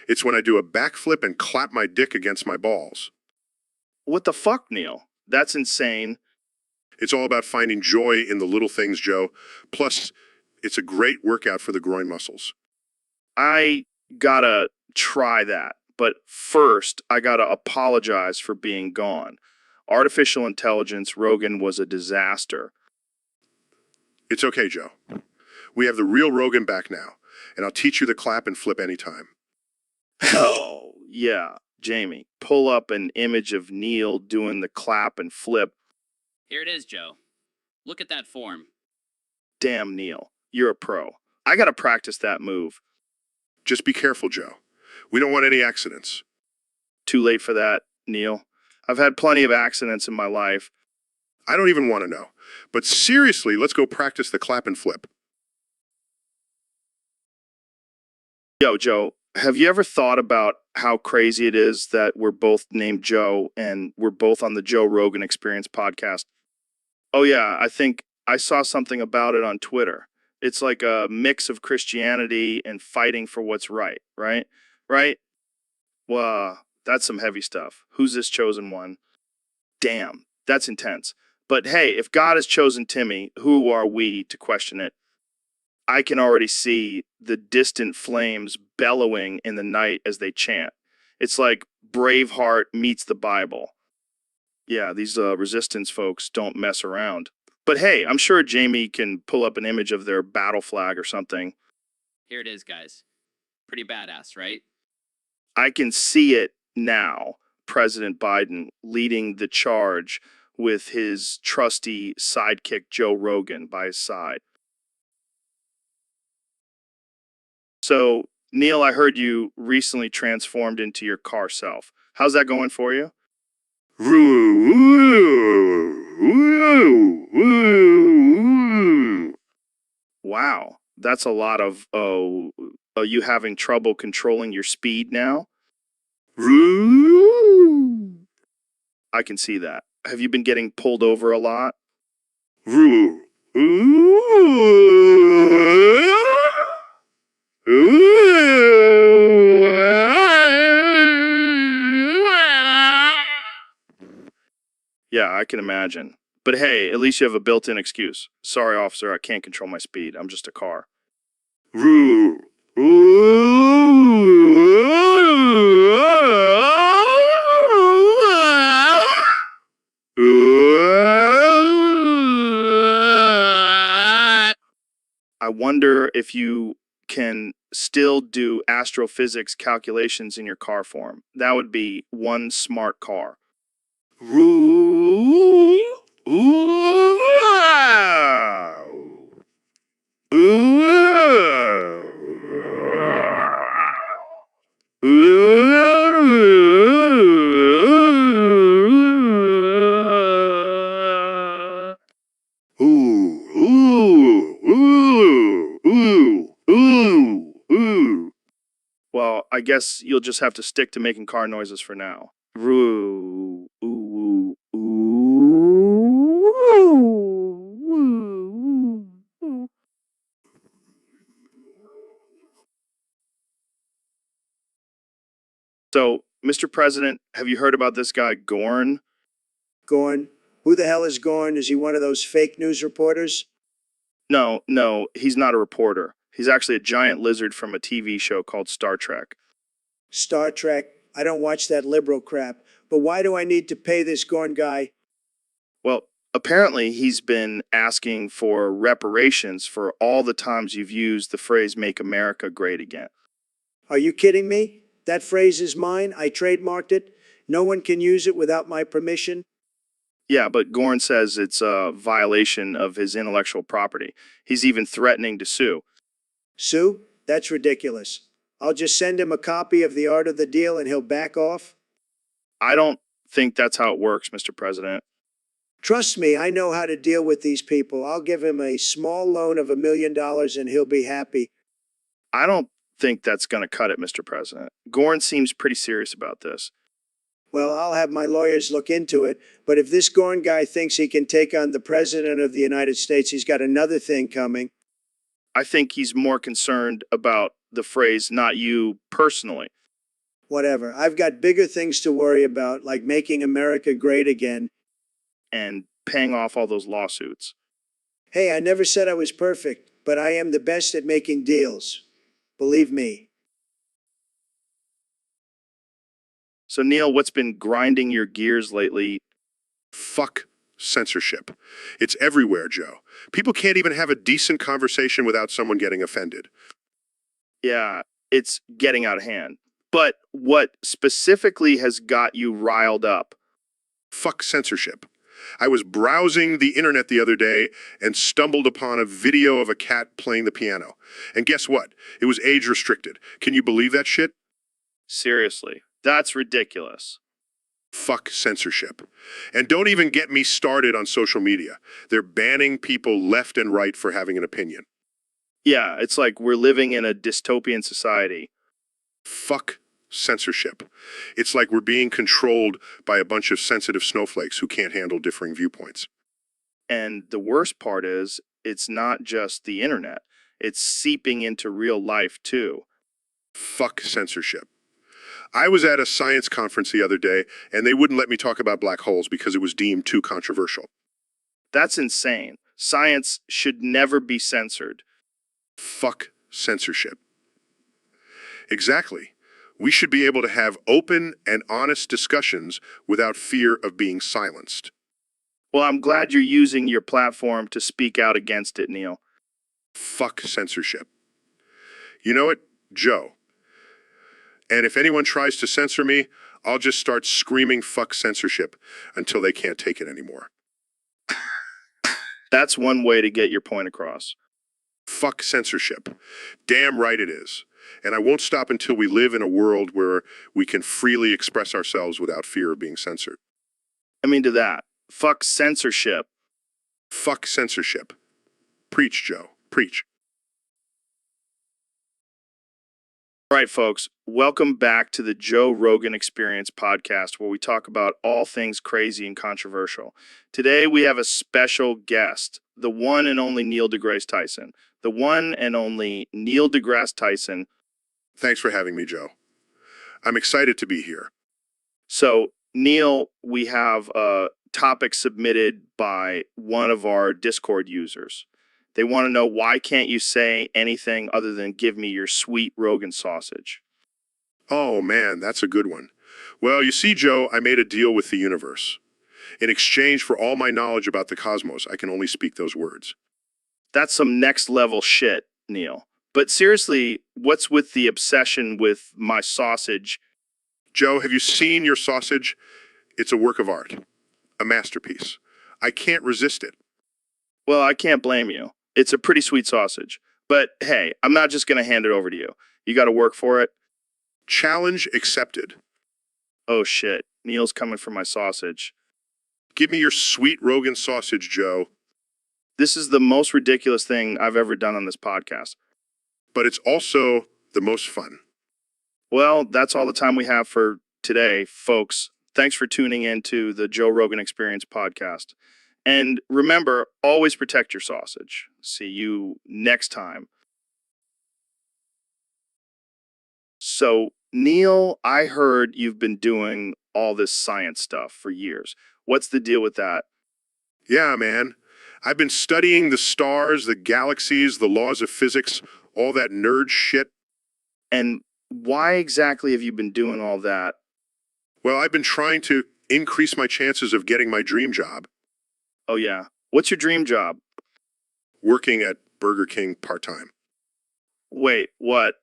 It's when I do a backflip and clap my dick against my balls. What the fuck, Neil? That's insane. It's all about finding joy in the little things, Joe. Plus, it's a great workout for the groin muscles. I gotta try that. But first, I gotta apologize for being gone. Artificial intelligence, Rogan was a disaster. It's okay, Joe. We have the real Rogan back now, and I'll teach you the clap and flip anytime. Oh, yeah. Jamie, pull up an image of Neil doing the clap and flip. Here it is, Joe. Look at that form. Damn, Neil, you're a pro. I gotta practice that move. Just be careful, Joe. We don't want any accidents. Too late for that, Neil. I've had plenty of accidents in my life. I don't even want to know. But seriously, let's go practice the clap and flip. Yo, Joe, have you ever thought about how crazy it is that we're both named Joe and we're both on the Joe Rogan Experience podcast? Oh, yeah, I think I saw something about it on Twitter. It's like a mix of Christianity and fighting for what's right, right? Right? Well, that's some heavy stuff. Who's this chosen one? Damn, that's intense. But hey, if God has chosen Timmy, who are we to question it? I can already see the distant flames bellowing in the night as they chant. It's like Braveheart meets the Bible. Yeah, these resistance folks don't mess around. But hey, I'm sure Jamie can pull up an image of their battle flag or something. Here it is, guys. Pretty badass, right? I can see it now. President Biden leading the charge with his trusty sidekick Joe Rogan by his side. So, Neil, I heard you recently transformed into your car self. How's that going for you? Wow, that's a lot of, oh, are you having trouble controlling your speed now? I can see that. Have you been getting pulled over a lot? Yeah, I can imagine. But hey, at least you have a built-in excuse. Sorry, officer, I can't control my speed. I'm just a car. I wonder if you can still do astrophysics calculations in your car form. That would be one smart car. Well, I guess you'll just have to stick to making car noises for now. Roo, ooh, ooh, ooh, ooh. So, Mr. President, have you heard about this guy Gorn? Gorn? Who the hell is Gorn? Is he one of those fake news reporters? No, he's not a reporter. He's actually a giant lizard from a TV show called Star Trek. Star Trek? I don't watch that liberal crap. But why do I need to pay this Gorn guy? Well, apparently he's been asking for reparations for all the times you've used the phrase "Make America Great Again." Are you kidding me? That phrase is mine. I trademarked it. No one can use it without my permission. Yeah, but Gorn says it's a violation of his intellectual property. He's even threatening to sue. Sue? That's ridiculous. I'll just send him a copy of the art of the deal and he'll back off. I don't think that's how it works, Mr. President. Trust me, I know how to deal with these people. I'll give him a small loan of $1 million and he'll be happy. I don't think that's going to cut it, Mr. President. Gorn seems pretty serious about this. Well, I'll have my lawyers look into it. But if this Gorn guy thinks he can take on the President of the United States, he's got another thing coming. I think he's more concerned about the phrase, not you personally. Whatever. I've got bigger things to worry about, like making America great again. And paying off all those lawsuits. Hey, I never said I was perfect, but I am the best at making deals. Believe me. So, Neil, what's been grinding your gears lately? Fuck censorship. It's everywhere, Joe. People can't even have a decent conversation without someone getting offended. Yeah, it's getting out of hand. But what specifically has got you riled up? Fuck censorship. I was browsing the internet the other day and stumbled upon a video of a cat playing the piano. And guess what? It was age restricted. Can you believe that shit? Seriously, that's ridiculous. Fuck censorship. And don't even get me started on social media. They're banning people left and right for having an opinion. Yeah, it's like we're living in a dystopian society. Fuck censorship. It's like we're being controlled by a bunch of sensitive snowflakes who can't handle differing viewpoints. And the worst part is, it's not just the internet. It's seeping into real life, too. Fuck censorship. I was at a science conference the other day, and they wouldn't let me talk about black holes because it was deemed too controversial. That's insane. Science should never be censored. Fuck censorship. Exactly. We should be able to have open and honest discussions without fear of being silenced. Well, I'm glad you're using your platform to speak out against it, Neil. Fuck censorship. You know it, Joe. And if anyone tries to censor me, I'll just start screaming fuck censorship until they can't take it anymore. That's one way to get your point across. Fuck censorship. Damn right it is. And I won't stop until we live in a world where we can freely express ourselves without fear of being censored. I mean to that. Fuck censorship. Fuck censorship. Preach, Joe. Preach. All right, folks, welcome back to the Joe Rogan Experience podcast, where we talk about all things crazy and controversial. Today, we have a special guest, the one and only Neil deGrasse Tyson. The one and only Neil deGrasse Tyson. Thanks for having me, Joe. I'm excited to be here. So, Neil, we have a topic submitted by one of our Discord users. They want to know, why can't you say anything other than give me your sweet Rogan sausage? Oh, man, that's a good one. Well, you see, Joe, I made a deal with the universe. In exchange for all my knowledge about the cosmos, I can only speak those words. That's some next level shit, Neil. But seriously, what's with the obsession with my sausage? Joe, have you seen your sausage? It's a work of art, a masterpiece. I can't resist it. Well, I can't blame you. It's a pretty sweet sausage. But hey, I'm not just going to hand it over to you. You got to work for it. Challenge accepted. Oh shit, Neil's coming for my sausage. Give me your sweet Rogan sausage, Joe. This is the most ridiculous thing I've ever done on this podcast. But it's also the most fun. Well, that's all the time we have for today, folks. Thanks for tuning in to the Joe Rogan Experience podcast. And remember, always protect your sausage. See you next time. So, Neil, I heard you've been doing all this science stuff for years. What's the deal with that? Yeah, man. I've been studying the stars, the galaxies, the laws of physics, all that nerd shit. And why exactly have you been doing all that? Well, I've been trying to increase my chances of getting my dream job. Oh, yeah. What's your dream job? Working at Burger King part-time. Wait, what?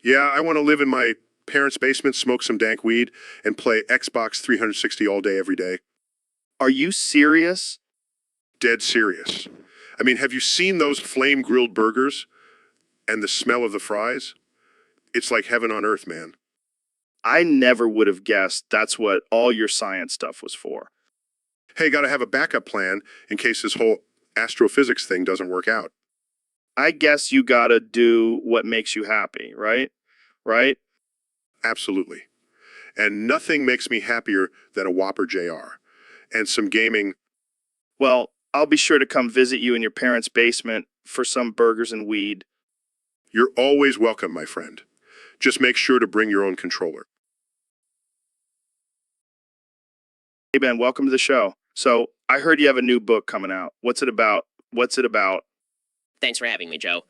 Yeah, I want to live in my parents' basement, smoke some dank weed, and play Xbox 360 all day, every day. Are you serious? Dead serious. I mean, have you seen those flame-grilled burgers? And the smell of the fries? It's like heaven on earth, man. I never would have guessed that's what all your science stuff was for. Hey, gotta have a backup plan in case this whole astrophysics thing doesn't work out. I guess you gotta do what makes you happy, right? Right? Absolutely. And nothing makes me happier than a Whopper JR. And some gaming. Well, I'll be sure to come visit you in your parents' basement for some burgers and weed. You're always welcome, my friend. Just make sure to bring your own controller. Hey, Ben, welcome to the show. So, I heard you have a new book coming out. What's it about? What's it about? Thanks for having me, Joe.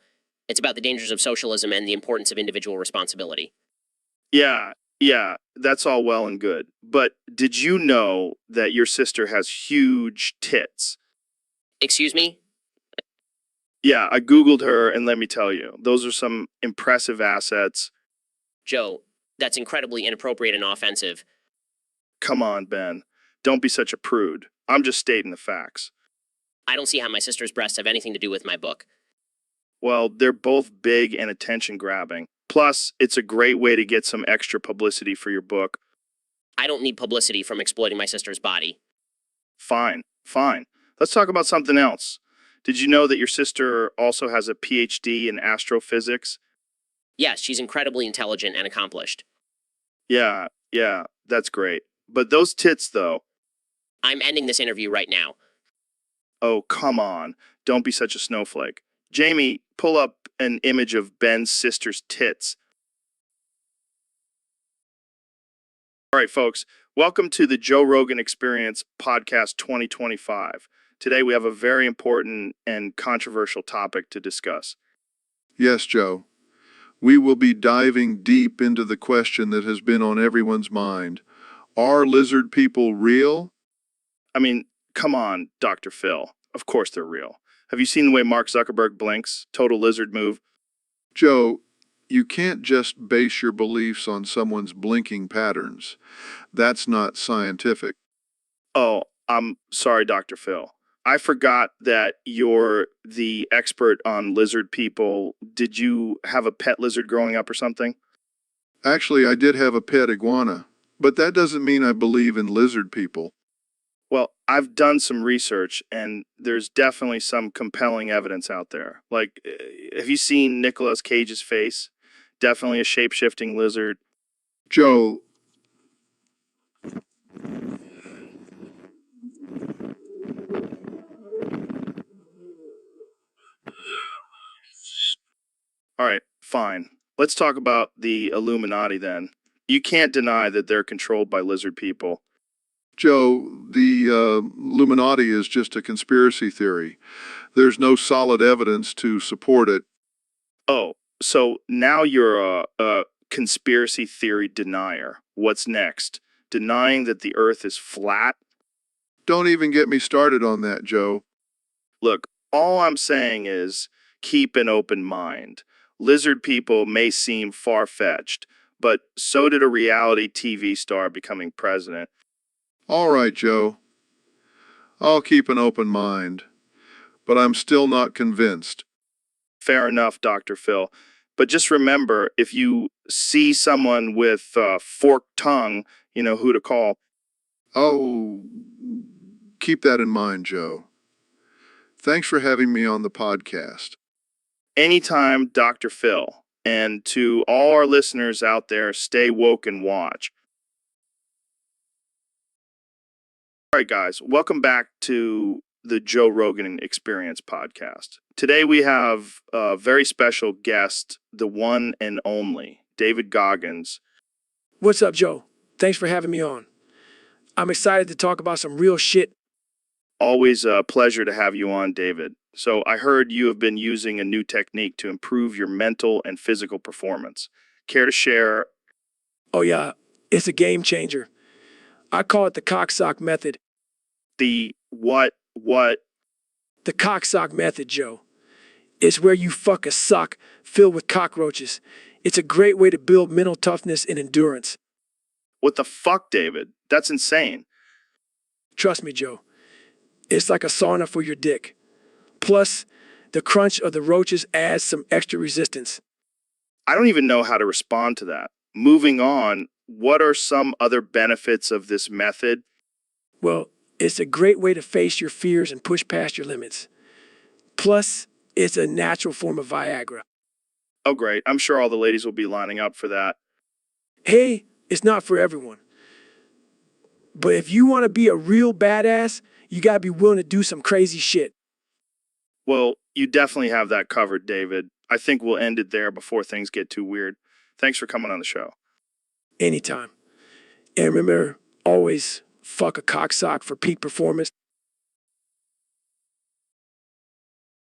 It's about the dangers of socialism and the importance of individual responsibility. Yeah, that's all well and good. But did you know that your sister has huge tits? Excuse me? Yeah, I Googled her, and let me tell you, those are some impressive assets. Joe, that's incredibly inappropriate and offensive. Come on, Ben. Don't be such a prude. I'm just stating the facts. I don't see how my sister's breasts have anything to do with my book. Well, they're both big and attention-grabbing. Plus, it's a great way to get some extra publicity for your book. I don't need publicity from exploiting my sister's body. Fine. Let's talk about something else. Did you know that your sister also has a PhD in astrophysics? Yes, she's incredibly intelligent and accomplished. Yeah, that's great. But those tits, though. I'm ending this interview right now. Oh, come on. Don't be such a snowflake. Jamie, pull up an image of Ben's sister's tits. All right, folks. Welcome to the Joe Rogan Experience Podcast 2025. Today we have a very important and controversial topic to discuss. Yes, Joe. We will be diving deep into the question that has been on everyone's mind. Are lizard people real? I mean, come on, Dr. Phil. Of course they're real. Have you seen the way Mark Zuckerberg blinks? Total lizard move. Joe, you can't just base your beliefs on someone's blinking patterns. That's not scientific. Oh, I'm sorry, Dr. Phil. I forgot that you're the expert on lizard people. Did you have a pet lizard growing up or something? Actually, I did have a pet iguana, but that doesn't mean I believe in lizard people. I've done some research, and there's definitely some compelling evidence out there. Like, have you seen Nicolas Cage's face? Definitely a shape-shifting lizard. Joe, All right, fine. Let's talk about the Illuminati then. You can't deny that they're controlled by lizard people. Joe, the Illuminati is just a conspiracy theory. There's no solid evidence to support it. Oh, so now you're a conspiracy theory denier. What's next? Denying that the Earth is flat? Don't even get me started on that, Joe. Look, all I'm saying is keep an open mind. Lizard people may seem far-fetched, but so did a reality TV star becoming president. All right, Joe. I'll keep an open mind, but I'm still not convinced. Fair enough, Dr. Phil. But just remember, if you see someone with a forked tongue, you know who to call. Oh, keep that in mind, Joe. Thanks for having me on the podcast. Anytime, Dr. Phil. And to all our listeners out there, stay woke and watch. All right, guys, welcome back to the Joe Rogan Experience podcast. Today we have a very special guest, the one and only David Goggins. What's up, Joe? Thanks for having me on. I'm excited to talk about some real shit. Always a pleasure to have you on, David. So I heard you have been using a new technique to improve your mental and physical performance. Care to share? Oh, yeah, it's a game changer. I call it the cocksock method. The what? The cocksock method, Joe. It's where you fuck a sock filled with cockroaches. It's a great way to build mental toughness and endurance. What the fuck, David? That's insane. Trust me, Joe. It's like a sauna for your dick. Plus, the crunch of the roaches adds some extra resistance. I don't even know how to respond to that. Moving on, what are some other benefits of this method? Well, it's a great way to face your fears and push past your limits. Plus, it's a natural form of Viagra. Oh, great. I'm sure all the ladies will be lining up for that. Hey, it's not for everyone. But if you want to be a real badass, you gotta be willing to do some crazy shit. Well, you definitely have that covered, David. I think we'll end it there before things get too weird. Thanks for coming on the show. Anytime. And remember, always fuck a cocksock for peak performance.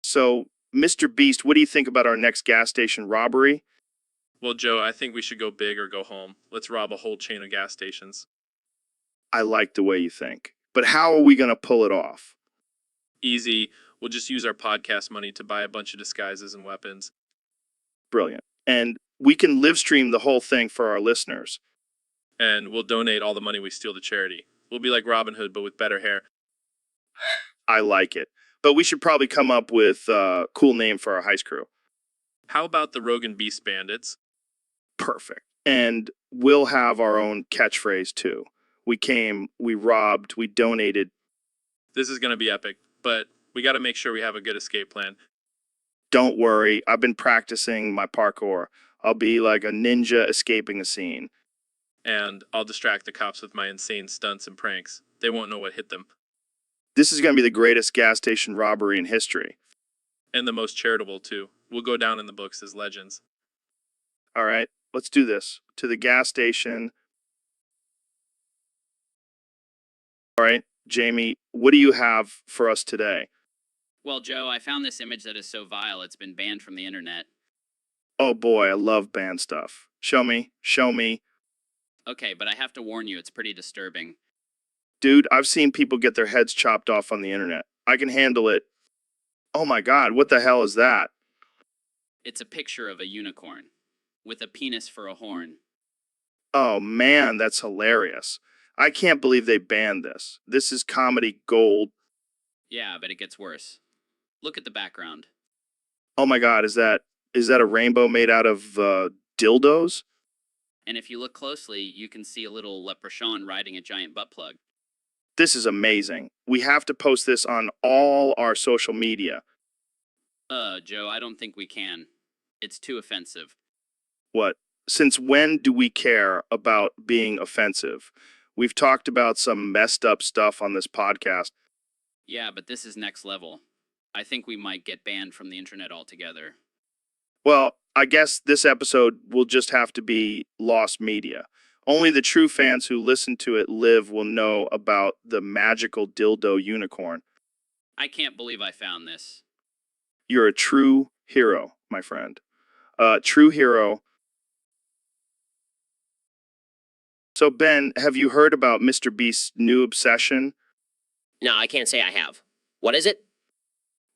So, Mr. Beast, what do you think about our next gas station robbery? Well, Joe, I think we should go big or go home. Let's rob a whole chain of gas stations. I like the way you think. But how are we going to pull it off? Easy. We'll just use our podcast money to buy a bunch of disguises and weapons. Brilliant. And we can live stream the whole thing for our listeners. And we'll donate all the money we steal to charity. We'll be like Robin Hood, but with better hair. I like it. But we should probably come up with a cool name for our heist crew. How about the Rogan Beast Bandits? Perfect. And we'll have our own catchphrase too. We came, we robbed, we donated. This is going to be epic, but we got to make sure we have a good escape plan. Don't worry, I've been practicing my parkour. I'll be like a ninja escaping a scene. And I'll distract the cops with my insane stunts and pranks. They won't know what hit them. This is going to be the greatest gas station robbery in history. And the most charitable, too. We'll go down in the books as legends. All right, let's do this. To the gas station. All right, Jamie, what do you have for us today? Well, Joe, I found this image that is so vile it's been banned from the internet. Oh boy, I love band stuff. Show me, show me. Okay, but I have to warn you, it's pretty disturbing. Dude, I've seen people get their heads chopped off on the internet. I can handle it. Oh my god, what the hell is that? It's a picture of a unicorn with a penis for a horn. Oh man, that's hilarious. I can't believe they banned this. This is comedy gold. Yeah, but it gets worse. Look at the background. Oh my god, is that a rainbow made out of dildos? And if you look closely, you can see a little leprechaun riding a giant butt plug. This is amazing. We have to post this on all our social media. Joe, I don't think we can. It's too offensive. What? Since when do we care about being offensive? We've talked about some messed up stuff on this podcast. Yeah, but this is next level. I think we might get banned from the internet altogether. Well, I guess this episode will just have to be lost media. Only the true fans who listen to it live will know about the magical dildo unicorn. I can't believe I found this. You're a true hero, my friend. True hero. So, Ben, have you heard about Mr. Beast's new obsession? No, I can't say I have. What is it?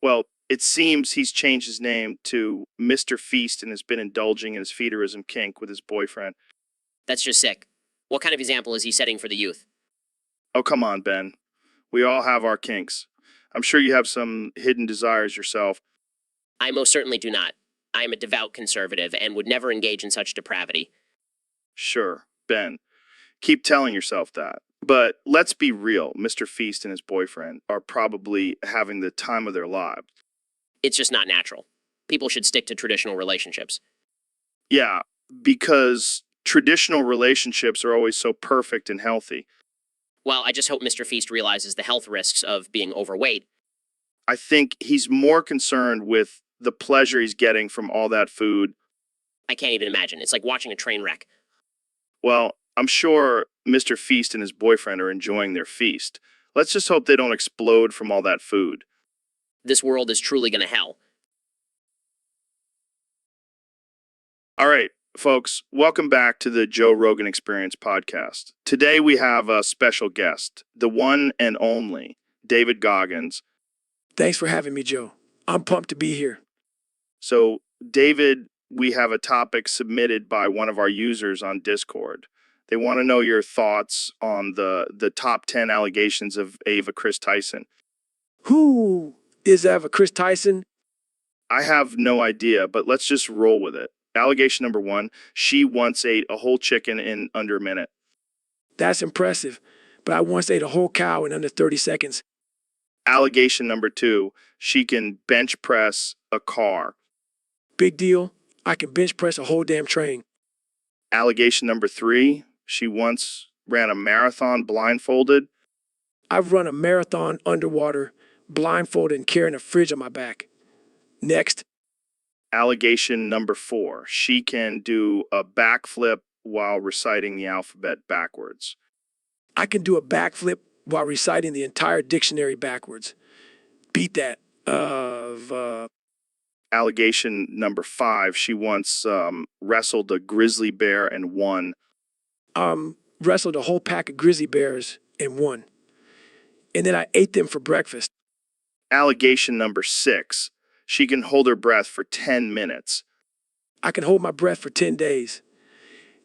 Well, it seems he's changed his name to Mr. Feast and has been indulging in his feederism kink with his boyfriend. That's just sick. What kind of example is he setting for the youth? Oh, come on, Ben. We all have our kinks. I'm sure you have some hidden desires yourself. I most certainly do not. I am a devout conservative and would never engage in such depravity. Sure, Ben. Keep telling yourself that. But let's be real. Mr. Feast and his boyfriend are probably having the time of their lives. It's just not natural. People should stick to traditional relationships. Yeah, because traditional relationships are always so perfect and healthy. Well, I just hope Mr. Feast realizes the health risks of being overweight. I think he's more concerned with the pleasure he's getting from all that food. I can't even imagine. It's like watching a train wreck. Well, I'm sure Mr. Feast and his boyfriend are enjoying their feast. Let's just hope they don't explode from all that food. This world is truly gonna hell. All right, folks, welcome back to the Joe Rogan Experience podcast. Today we have a special guest, the one and only David Goggins. Thanks for having me, Joe. I'm pumped to be here. So, David, we have a topic submitted by one of our users on Discord. They want to know your thoughts on the top 10 allegations of Ava Chris Tyson. Who is Ava Chris Tyson? I have no idea, but let's just roll with it. Allegation number 1, she once ate a whole chicken in under a minute. That's impressive, but I once ate a whole cow in under 30 seconds. Allegation number 2, she can bench press a car. Big deal. I can bench press a whole damn train. Allegation number 3, she once ran a marathon blindfolded. I've run a marathon underwater, blindfolded and carrying a fridge on my back. Next. Allegation number 4, she can do a backflip while reciting the alphabet backwards. I can do a backflip while reciting the entire dictionary backwards. Beat that. Allegation number 5, she once wrestled a grizzly bear and won. Wrestled a whole pack of grizzly bears and won. And then I ate them for breakfast. Allegation number 6, she can hold her breath for 10 minutes. I can hold my breath for 10 days.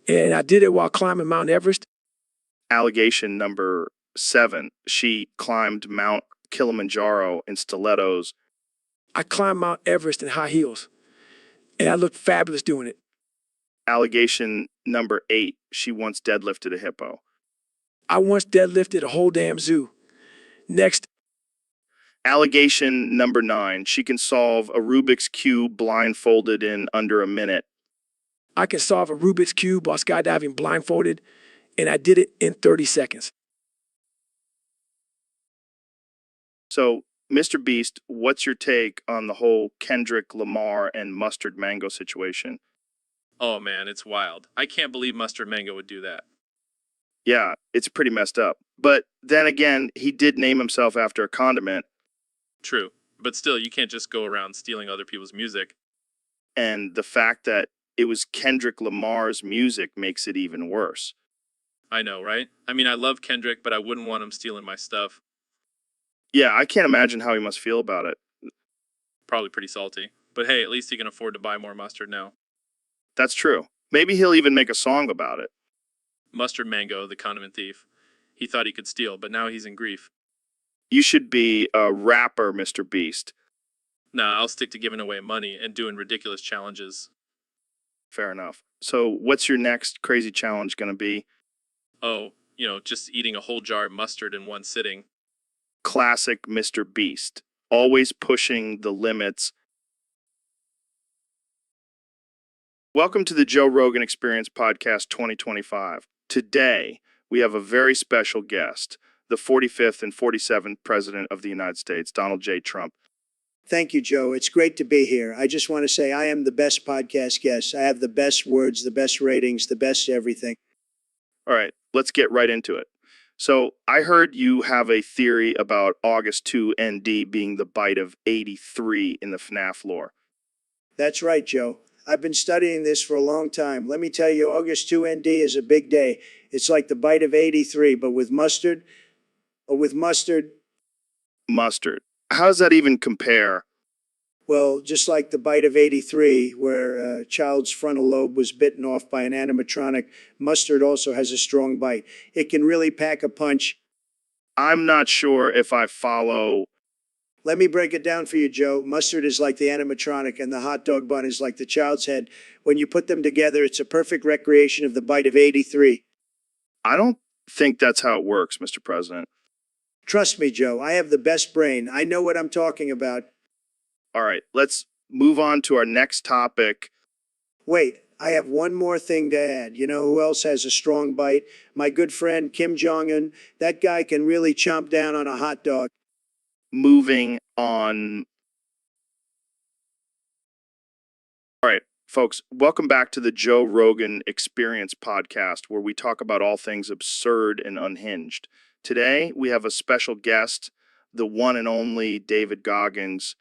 And I did it while climbing Mount Everest. Allegation number 7, she climbed Mount Kilimanjaro in stilettos. I climbed Mount Everest in high heels. And I looked fabulous doing it. Allegation number 8, she once deadlifted a hippo. I once deadlifted a whole damn zoo. Next. Allegation number 9, she can solve a Rubik's Cube blindfolded in under a minute. I can solve a Rubik's Cube while skydiving blindfolded, and I did it in 30 seconds. So, Mr. Beast, what's your take on the whole Kendrick Lamar and Mustard Mango situation? Oh man, it's wild. I can't believe Mustard Mango would do that. Yeah, it's pretty messed up. But then again, he did name himself after a condiment. True. But still, you can't just go around stealing other people's music. And the fact that it was Kendrick Lamar's music makes it even worse. I know, right? I mean, I love Kendrick, but I wouldn't want him stealing my stuff. Yeah, I can't imagine how he must feel about it. Probably pretty salty. But hey, at least he can afford to buy more mustard now. That's true. Maybe he'll even make a song about it. Mustard Mango, the condiment thief. He thought he could steal, but now he's in grief. You should be a rapper, Mr. Beast. Nah, I'll stick to giving away money and doing ridiculous challenges. Fair enough. So what's your next crazy challenge going to be? Oh, just eating a whole jar of mustard in one sitting. Classic Mr. Beast, always pushing the limits. Welcome to the Joe Rogan Experience Podcast 2025. Today, we have a very special guest, the 45th and 47th President of the United States, Donald J. Trump. Thank you, Joe. It's great to be here. I just want to say I am the best podcast guest. I have the best words, the best ratings, the best everything. All right, let's get right into it. So, I heard you have a theory about August 2 ND being the bite of 83 in the FNAF lore. That's right, Joe. I've been studying this for a long time. Let me tell you, August 2 ND is a big day. It's like the bite of 83, but with mustard. Mustard. How does that even compare? Well, just like the bite of 83, where a child's frontal lobe was bitten off by an animatronic, mustard also has a strong bite. It can really pack a punch. I'm not sure if I follow. Let me break it down for you, Joe. Mustard is like the animatronic, and the hot dog bun is like the child's head. When you put them together, it's a perfect recreation of the bite of 83. I don't think that's how it works, Mr. President. Trust me, Joe. I have the best brain. I know what I'm talking about. All right, let's move on to our next topic. Wait, I have one more thing to add. You know who else has a strong bite? My good friend Kim Jong-un. That guy can really chomp down on a hot dog. Moving on. All right, folks, welcome back to the Joe Rogan Experience Podcast, where we talk about all things absurd and unhinged. Today, we have a special guest, the one and only David Goggins.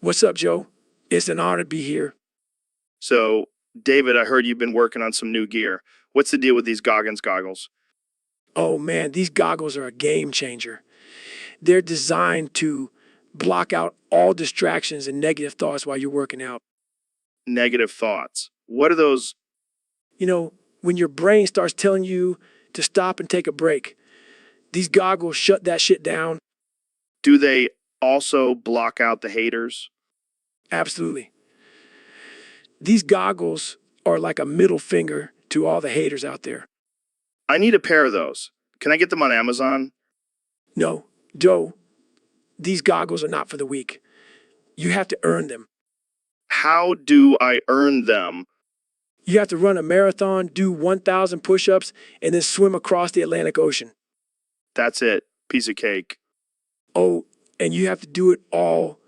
What's up, Joe? It's an honor to be here. So, David, I heard you've been working on some new gear. What's the deal with these Goggins goggles? Oh man, these goggles are a game changer. They're designed to block out all distractions and negative thoughts while you're working out. Negative thoughts. What are those? You know, when your brain starts telling you to stop and take a break, these goggles shut that shit down. Do they also block out the haters? Absolutely. These goggles are like a middle finger to all the haters out there. I need a pair of those. Can I get them on Amazon? No, Joe, these goggles are not for the weak. You have to earn them. How do I earn them? You have to run a marathon, do 1,000 push-ups, and then swim across the Atlantic Ocean. That's it. Piece of cake. Oh, and you have to do it all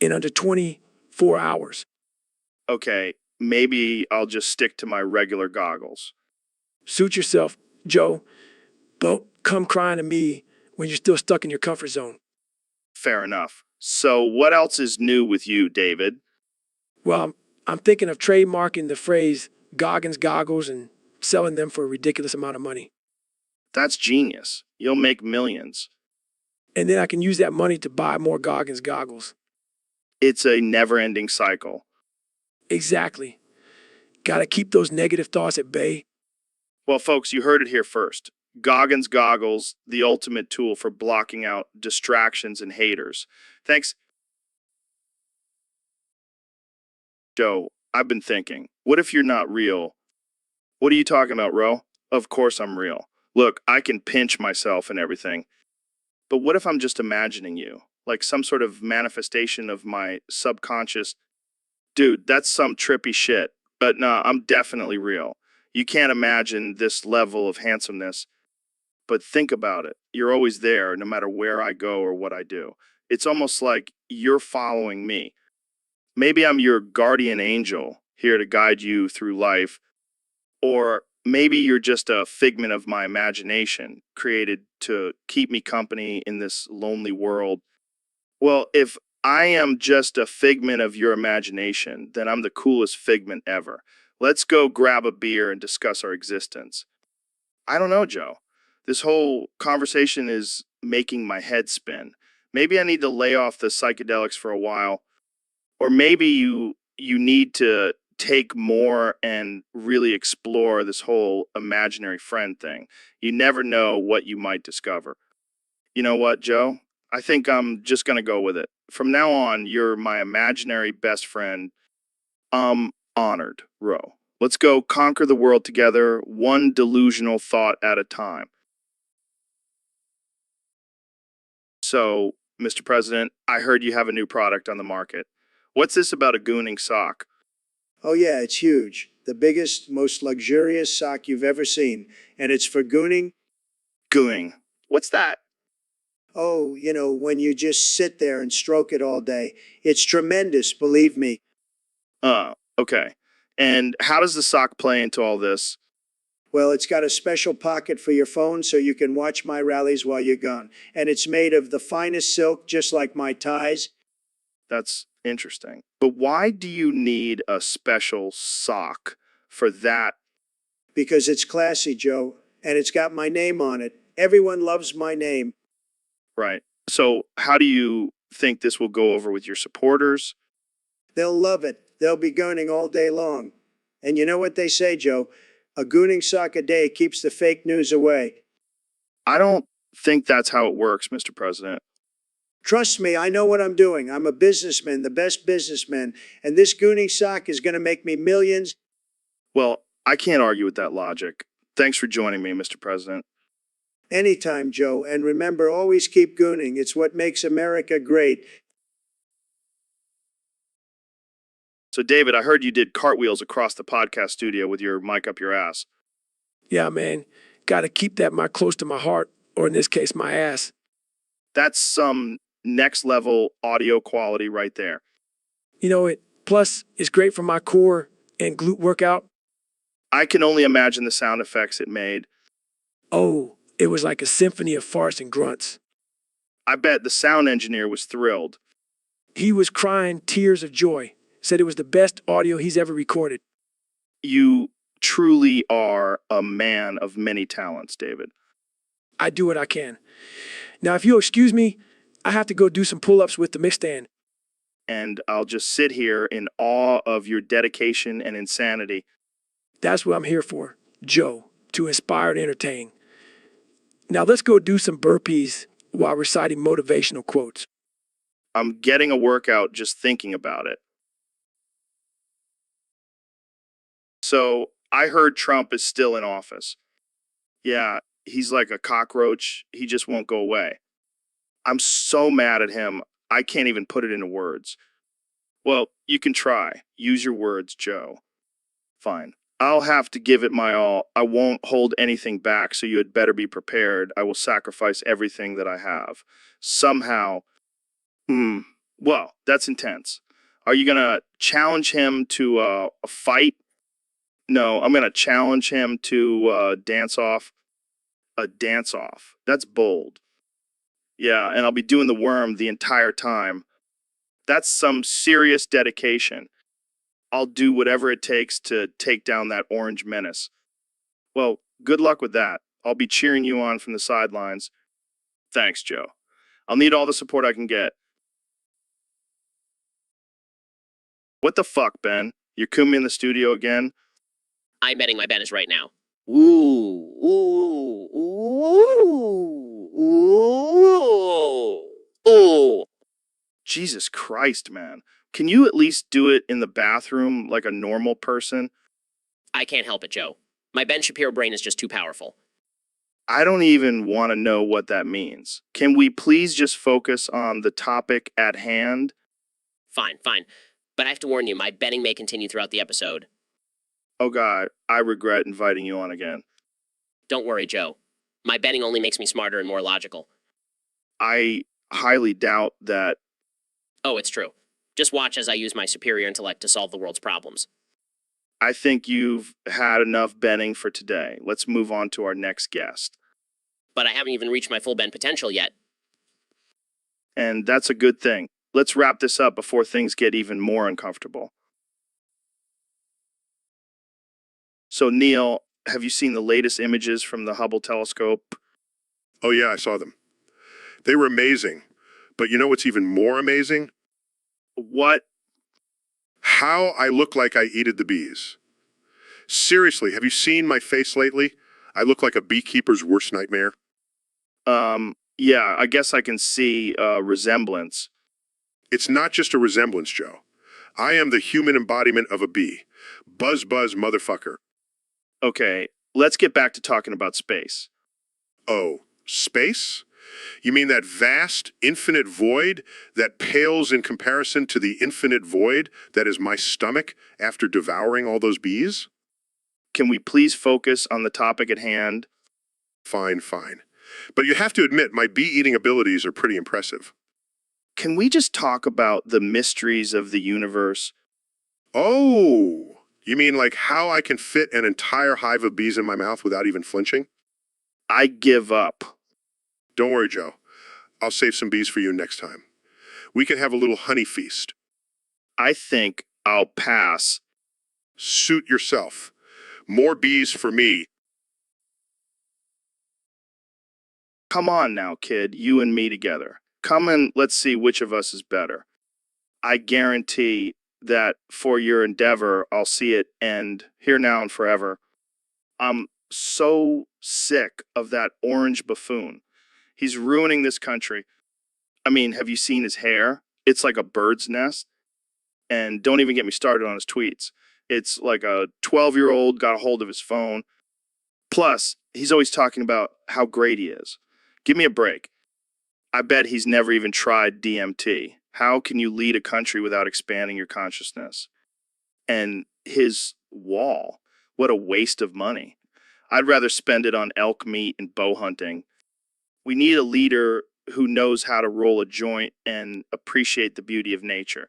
in under 24 hours. Okay, maybe I'll just stick to my regular goggles. Suit yourself, Joe. Don't come crying to me when you're still stuck in your comfort zone. Fair enough. So what else is new with you, David? Well, I'm thinking of trademarking the phrase Goggins goggles and selling them for a ridiculous amount of money. That's genius. You'll make millions. And then I can use that money to buy more Goggins goggles. It's a never-ending cycle. Exactly. Gotta keep those negative thoughts at bay. Well, folks, you heard it here first. Goggins goggles, the ultimate tool for blocking out distractions and haters. Thanks. Joe, I've been thinking, what if you're not real? What are you talking about, Ro? Of course I'm real. Look, I can pinch myself and everything. But what if I'm just imagining you? Like some sort of manifestation of my subconscious. Dude, that's some trippy shit. But nah, I'm definitely real. You can't imagine this level of handsomeness. But think about it. You're always there, no matter where I go or what I do. It's almost like you're following me. Maybe I'm your guardian angel here to guide you through life. Or maybe you're just a figment of my imagination, created to keep me company in this lonely world. Well, if I am just a figment of your imagination, then I'm the coolest figment ever. Let's go grab a beer and discuss our existence. I don't know, Joe. This whole conversation is making my head spin. Maybe I need to lay off the psychedelics for a while. Or maybe you need to take more and really explore this whole imaginary friend thing. You never know what you might discover. You know what, Joe? I think I'm just going to go with it. From now on, you're my imaginary best friend. I'm honored, Ro. Let's go conquer the world together, one delusional thought at a time. So, Mr. President, I heard you have a new product on the market. What's this about a gooning sock? Oh, yeah, it's huge. The biggest, most luxurious sock you've ever seen. And it's for gooning. Gooing. What's that? Oh, when you just sit there and stroke it all day. It's tremendous, believe me. Okay. And how does the sock play into all this? Well, it's got a special pocket for your phone so you can watch my rallies while you're gone. And it's made of the finest silk, just like my ties. That's interesting. But why do you need a special sock for that? Because it's classy, Joe. And it's got my name on it. Everyone loves my name. Right. So, how do you think this will go over with your supporters? They'll love it. They'll be gooning all day long. And you know what they say, Joe? A gooning sock a day keeps the fake news away. I don't think that's how it works, Mr. President. Trust me, I know what I'm doing. I'm a businessman, the best businessman. And this gooning sock is going to make me millions. Well, I can't argue with that logic. Thanks for joining me, Mr. President. Anytime, Joe. And remember, always keep gooning. It's what makes America great. So, David, I heard you did cartwheels across the podcast studio with your mic up your ass. Yeah, man. Gotta keep that mic close to my heart, or in this case, my ass. That's some next level audio quality right there. Plus, it's great for my core and glute workout. I can only imagine the sound effects it made. Oh, it was like a symphony of farts and grunts. I bet the sound engineer was thrilled. He was crying tears of joy, said it was the best audio he's ever recorded. You truly are a man of many talents, David. I do what I can. Now, if you'll excuse me, I have to go do some pull-ups with the mixstand. And I'll just sit here in awe of your dedication and insanity. That's what I'm here for, Joe, to inspire and entertain. Now let's go do some burpees while reciting motivational quotes. I'm getting a workout just thinking about it. So, I heard Trump is still in office. Yeah, he's like a cockroach. He just won't go away. I'm so mad at him, I can't even put it into words. Well, you can try. Use your words, Joe. Fine. I'll have to give it my all. I won't hold anything back, so you had better be prepared. I will sacrifice everything that I have. Somehow. Well, that's intense. Are you going to challenge him to a fight? No, I'm going to challenge him to dance off. A dance off. That's bold. Yeah, and I'll be doing the worm the entire time. That's some serious dedication. I'll do whatever it takes to take down that orange menace. Well, good luck with that. I'll be cheering you on from the sidelines. Thanks, Joe. I'll need all the support I can get. What the fuck, Ben? You're coming in the studio again? I'm betting my Ben is right now. Ooh, ooh, ooh, ooh, ooh. Jesus Christ, man. Can you at least do it in the bathroom like a normal person? I can't help it, Joe. My Ben Shapiro brain is just too powerful. I don't even want to know what that means. Can we please just focus on the topic at hand? Fine, fine. But I have to warn you, my betting may continue throughout the episode. Oh God, I regret inviting you on again. Don't worry, Joe. My betting only makes me smarter and more logical. I highly doubt that. Oh, it's true. Just watch as I use my superior intellect to solve the world's problems. I think you've had enough betting for today. Let's move on to our next guest. But I haven't even reached my full Ben potential yet. And that's a good thing. Let's wrap this up before things get even more uncomfortable. So, Neil, have you seen the latest images from the Hubble telescope? Oh, yeah, I saw them. They were amazing. But you know what's even more amazing? What? How I look like I eated the bees. Seriously, have you seen my face lately? I look like a beekeeper's worst nightmare. Yeah, I guess I can see a resemblance. It's not just a resemblance, Joe. I am the human embodiment of a bee. Buzz, buzz, motherfucker. Okay, let's get back to talking about space. Oh, space? You mean that vast, infinite void that pales in comparison to the infinite void that is my stomach after devouring all those bees? Can we please focus on the topic at hand? Fine, fine. But you have to admit, my bee-eating abilities are pretty impressive. Can we just talk about the mysteries of the universe? Oh, you mean like how I can fit an entire hive of bees in my mouth without even flinching? I give up. Don't worry, Joe. I'll save some bees for you next time. We can have a little honey feast. I think I'll pass. Suit yourself. More bees for me. Come on now, kid, you and me together. Come and let's see which of us is better. I guarantee that for your endeavor, I'll see it end here now and forever. I'm so sick of that orange buffoon. He's ruining this country. I mean, have you seen his hair? It's like a bird's nest. And don't even get me started on his tweets. It's like a 12-year-old got a hold of his phone. Plus, he's always talking about how great he is. Give me a break. I bet he's never even tried DMT. How can you lead a country without expanding your consciousness? And his wall, what a waste of money. I'd rather spend it on elk meat and bow hunting. We need a leader who knows how to roll a joint and appreciate the beauty of nature.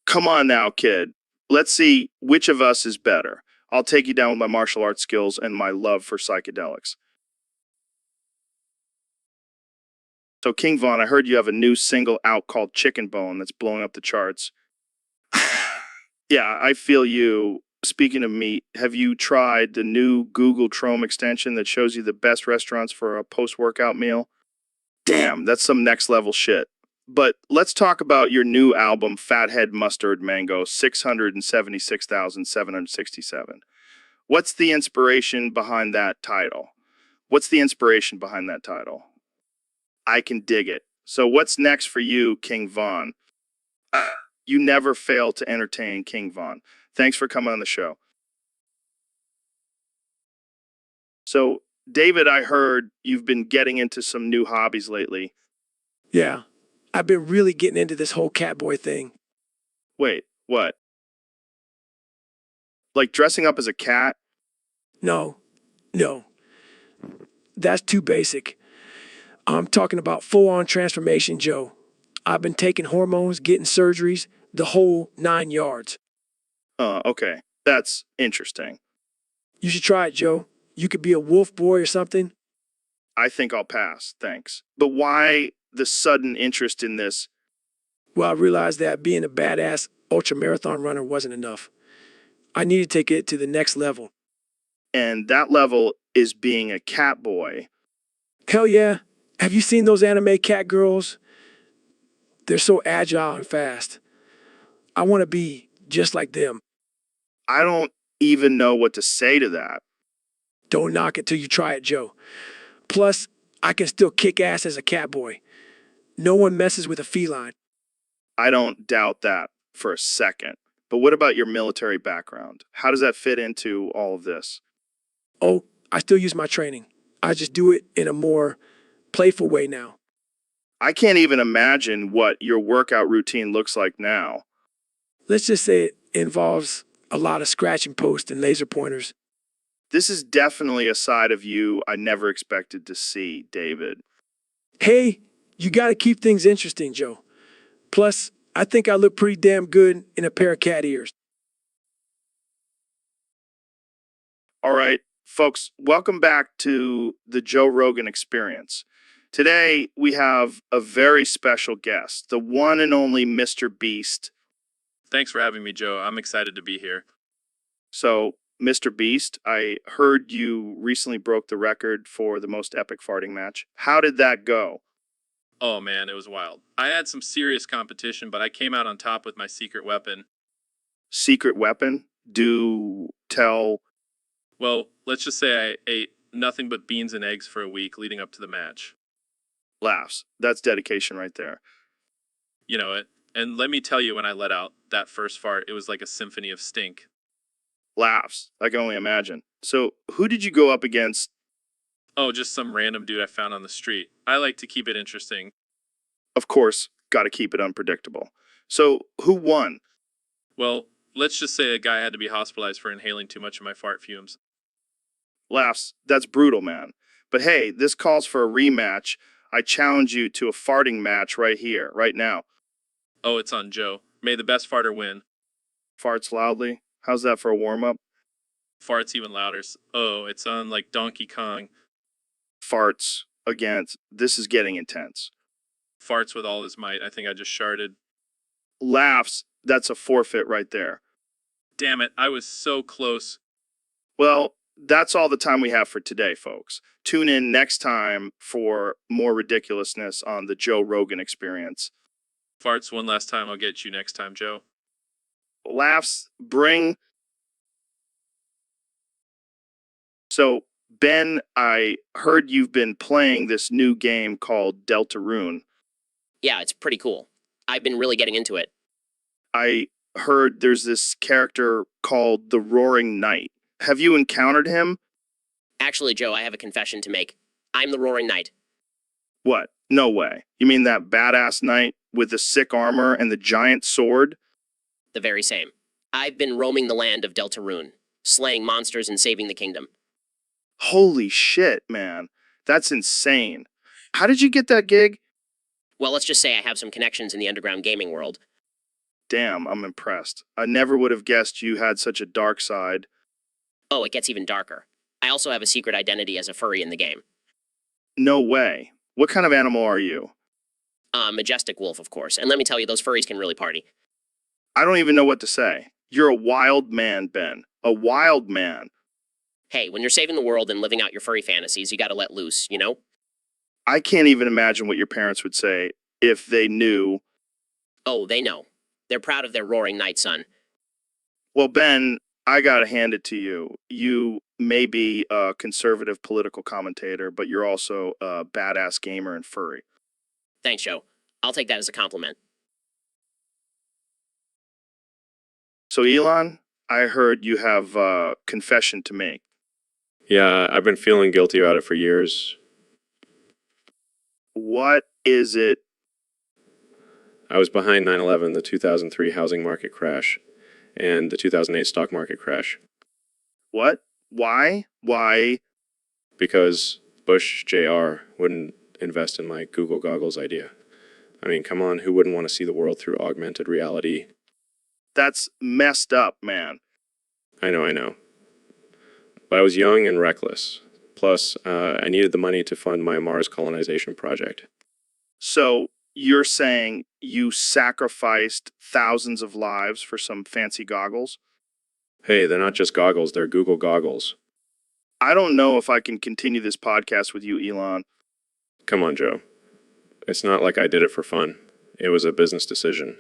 Come on now, kid. Let's see which of us is better. I'll take you down with my martial arts skills and my love for psychedelics. So, King Von, I heard you have a new single out called Chicken Bone that's blowing up the charts. Yeah, I feel you. Speaking of meat, have you tried the new Google Chrome extension that shows you the best restaurants for a post-workout meal? Damn, that's some next level shit. But let's talk about your new album, Fathead Mustard Mango, 676,767. What's the inspiration behind that title? I can dig it. So what's next for you, King Von? You never fail to entertain, King Von. Thanks for coming on the show. So, David, I heard you've been getting into some new hobbies lately. Yeah, I've been really getting into this whole catboy thing. Wait, what? Like dressing up as a cat? No, no, that's too basic. I'm talking about full-on transformation, Joe. I've been taking hormones, getting surgeries, the whole 9 yards. Okay. That's interesting. You should try it, Joe. You could be a wolf boy or something. I think I'll pass, thanks. But why the sudden interest in this? Well, I realized that being a badass ultramarathon runner wasn't enough. I need to take it to the next level. And that level is being a cat boy. Hell yeah. Have you seen those anime cat girls? They're so agile and fast. I want to be just like them. I don't even know what to say to that. Don't knock it till you try it, Joe. Plus, I can still kick ass as a cat boy. No one messes with a feline. I don't doubt that for a second. But what about your military background? How does that fit into all of this? Oh, I still use my training. I just do it in a more playful way now. I can't even imagine what your workout routine looks like now. Let's just say it involves a lot of scratching posts and laser pointers. This is definitely a side of you I never expected to see, David. Hey, you got to keep things interesting, Joe. Plus, I think I look pretty damn good in a pair of cat ears. All right, folks, welcome back to the Joe Rogan Experience. Today, we have a very special guest, the one and only Mr. Beast. Thanks for having me, Joe. I'm excited to be here. So, Mr. Beast, I heard you recently broke the record for the most epic farting match. How did that go? Oh man, it was wild. I had some serious competition, but I came out on top with my secret weapon. Secret weapon? Do tell. Well, let's just say I ate nothing but beans and eggs for a week leading up to the match. Laughs. That's dedication right there. You know it. And let me tell you, when I let out that first fart, it was like a symphony of stink. Laughs. I can only imagine. So, who did you go up against? Oh, just some random dude I found on the street. I like to keep it interesting. Of course, gotta keep it unpredictable. So, who won? Well, let's just say a guy had to be hospitalized for inhaling too much of my fart fumes. Laughs, that's brutal, man. But hey, this calls for a rematch. I challenge you to a farting match right here, right now. Oh, it's on Joe. May the best farter win. Farts loudly. How's that for a warm up? Farts even louder. Oh, it's on like Donkey Kong. Farts against. This is getting intense. Farts with all his might. I think I just sharted. Laughs, that's a forfeit right there. Damn it, I was so close. Well, that's all the time we have for today, folks. Tune in next time for more ridiculousness on the Joe Rogan Experience. Farts one last time. I'll get you next time, Joe. Laughs, bring. So, Ben, I heard you've been playing this new game called Deltarune. Yeah, it's pretty cool. I've been really getting into it. I heard there's this character called the Roaring Knight. Have you encountered him? Actually, Joe, I have a confession to make. I'm the Roaring Knight. What? No way. You mean that badass knight with the sick armor and the giant sword? The very same. I've been roaming the land of Deltarune, slaying monsters and saving the kingdom. Holy shit, man. That's insane. How did you get that gig? Well, let's just say I have some connections in the underground gaming world. Damn, I'm impressed. I never would have guessed you had such a dark side. Oh, it gets even darker. I also have a secret identity as a furry in the game. No way. What kind of animal are you? Majestic wolf, of course. And let me tell you, those furries can really party. I don't even know what to say. You're a wild man, Ben. A wild man. Hey, when you're saving the world and living out your furry fantasies, you gotta let loose, you know? I can't even imagine what your parents would say if they knew. Oh, they know. They're proud of their Roaring Knight son. Well, Ben, I gotta hand it to you. You may be a conservative political commentator, but you're also a badass gamer and furry. Thanks, Joe. I'll take that as a compliment. So, Elon, I heard you have a confession to make. Yeah, I've been feeling guilty about it for years. What is it? I was behind 9/11, the 2003 housing market crash, and the 2008 stock market crash. What? Why? Why? Because Bush Jr. wouldn't invest in my Google goggles idea. I mean, come on, who wouldn't want to see the world through augmented reality? That's messed up, man. I know. But I was young and reckless. Plus, I needed the money to fund my Mars colonization project. So, you're saying you sacrificed thousands of lives for some fancy goggles? Hey, they're not just goggles, they're Google goggles. I don't know if I can continue this podcast with you, Elon. Come on, Joe. It's not like I did it for fun. It was a business decision.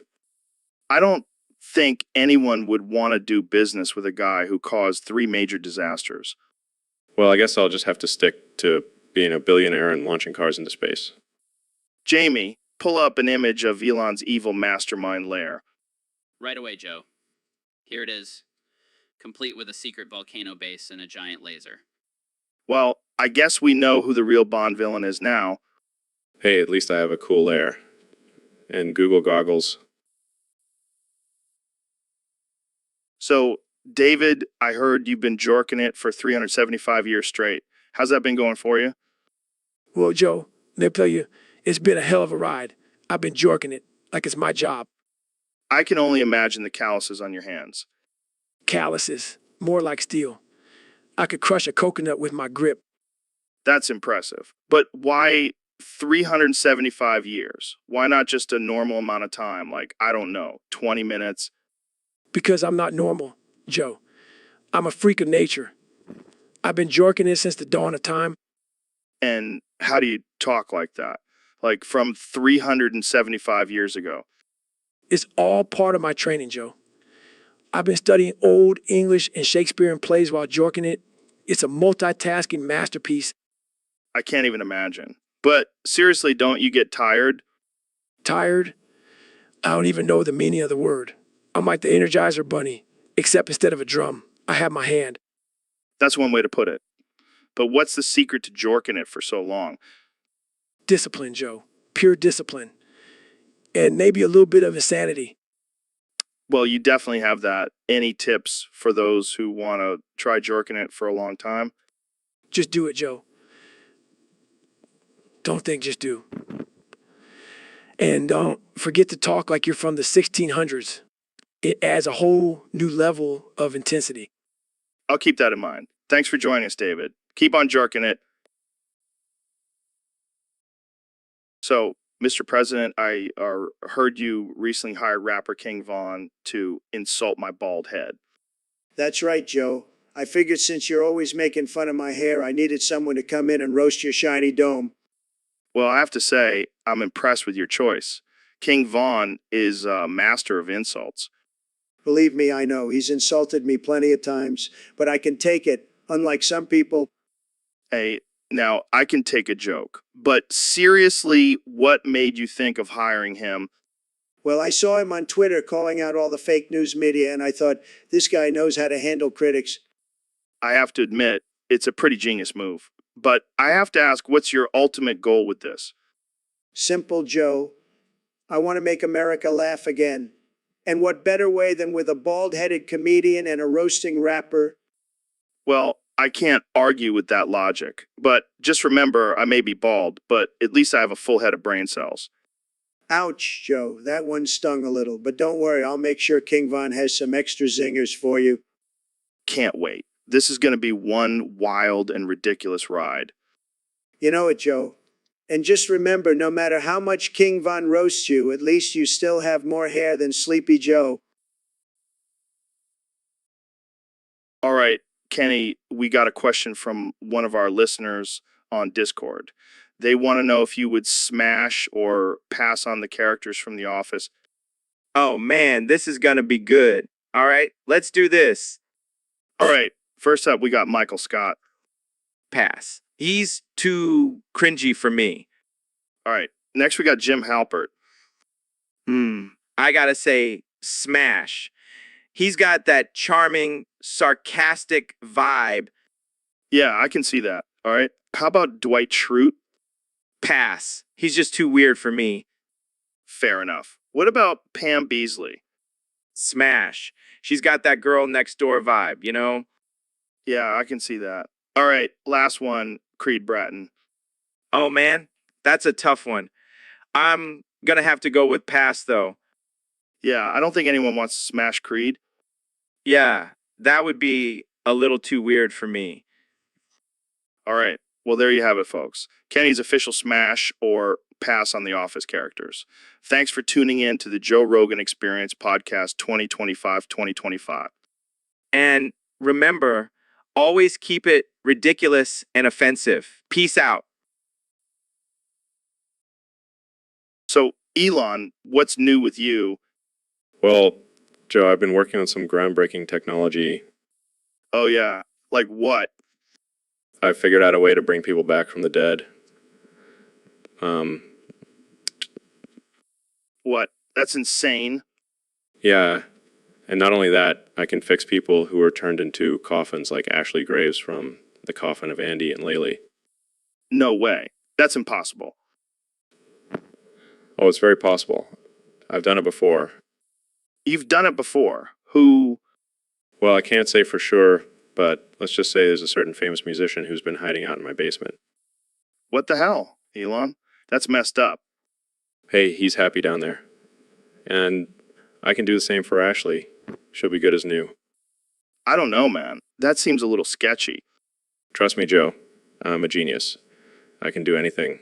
I don't think anyone would want to do business with a guy who caused 3 major disasters. Well, I guess I'll just have to stick to being a billionaire and launching cars into space. Jamie, pull up an image of Elon's evil mastermind lair. Right away, Joe. Here it is, complete with a secret volcano base and a giant laser. Well, I guess we know who the real Bond villain is now. Hey, at least I have a cool lair. And Google goggles. So, David, I heard you've been jorking it for 375 years straight. How's that been going for you? Well, Joe, let me tell you, it's been a hell of a ride. I've been jorking it like it's my job. I can only imagine the calluses on your hands. Calluses, more like steel. I could crush a coconut with my grip. That's impressive. But why 375 years? Why not just a normal amount of time? Like, I don't know, 20 minutes? Because I'm not normal, Joe. I'm a freak of nature. I've been jorking it since the dawn of time. And how do you talk like that? Like from 375 years ago? It's all part of my training, Joe. I've been studying Old English and Shakespearean plays while jorking it. It's a multitasking masterpiece. I can't even imagine. But seriously, don't you get tired? Tired? I don't even know the meaning of the word. I'm like the Energizer Bunny, except instead of a drum, I have my hand. That's one way to put it. but what's the secret to jorking it for so long? Discipline, Joe. Pure discipline. And maybe a little bit of insanity. Well, you definitely have that. Any tips for those who want to try jorking it for a long time? Just do it, Joe. Don't think, just do. And don't forget to talk like you're from the 1600s. It adds a whole new level of intensity. I'll keep that in mind. Thanks for joining us, David. Keep on jerking it. So, Mr. President, I heard you recently hired rapper King Von to insult my bald head. That's right, Joe. I figured since you're always making fun of my hair, I needed someone to come in and roast your shiny dome. Well, I have to say, I'm impressed with your choice. King Von is a master of insults. Believe me, I know. He's insulted me plenty of times, but I can take it. Unlike some people, Hey, now I can take a joke, but seriously, what made you think of hiring him? well, I saw him on Twitter calling out all the fake news media, and I thought, this guy knows how to handle critics. I have to admit, it's a pretty genius move. But I have to ask, what's your ultimate goal with this? Simple, Joe. I want to make America laugh again. And what better way than with a bald-headed comedian and a roasting rapper? Well, I can't argue with that logic. But just remember, I may be bald, but at least I have a full head of brain cells. Ouch, Joe. That one stung a little. But don't worry, I'll make sure King Von has some extra zingers for you. Can't wait. This is going to be one wild and ridiculous ride. You know it, Joe. And just remember, no matter how much King Von roasts you, at least you still have more hair than Sleepy Joe. All right, Kenny, we got a question from one of our listeners on Discord. They want to know if you would smash or pass on the characters from The Office. Oh man, this is gonna be good. All right, let's do this. All right, first up, we got Michael Scott. Pass. He's too cringy for me. All right, next we got Jim Halpert. I gotta say, smash. He's got that charming, sarcastic vibe. Yeah, I can see that. All right, how about Dwight Schrute? Pass. He's just too weird for me. Fair enough. What about Pam Beasley? Smash. She's got that girl next door vibe, you know? Yeah, I can see that. All right, last one, Creed Bratton. Oh man, that's a tough one. I'm gonna have to go with pass though. Yeah, I don't think anyone wants to smash Creed. Yeah, that would be a little too weird for me. All right, well, there you have it, folks. Kenny's official smash or pass on The Office characters. Thanks for tuning in to the Joe Rogan Experience Podcast 2025-2025. And remember, always keep it ridiculous and offensive. Peace out. So, Elon, what's new with you? Well, Joe, I've been working on some groundbreaking technology. Oh, yeah, like what? I figured out a way to bring people back from the dead. What? That's insane. Yeah, and not only that, I can fix people who are turned into coffins like Ashley Graves from The Coffin of Andy and Laylee. No way. That's impossible. Oh, it's very possible. I've done it before. You've done it before. Who? Well, I can't say for sure, but let's just say there's a certain famous musician who's been hiding out in my basement. What the hell, Elon? That's messed up. Hey, he's happy down there. And I can do the same for Ashley. She'll be good as new. I don't know, man. That seems a little sketchy. Trust me, Joe. I'm a genius. I can do anything.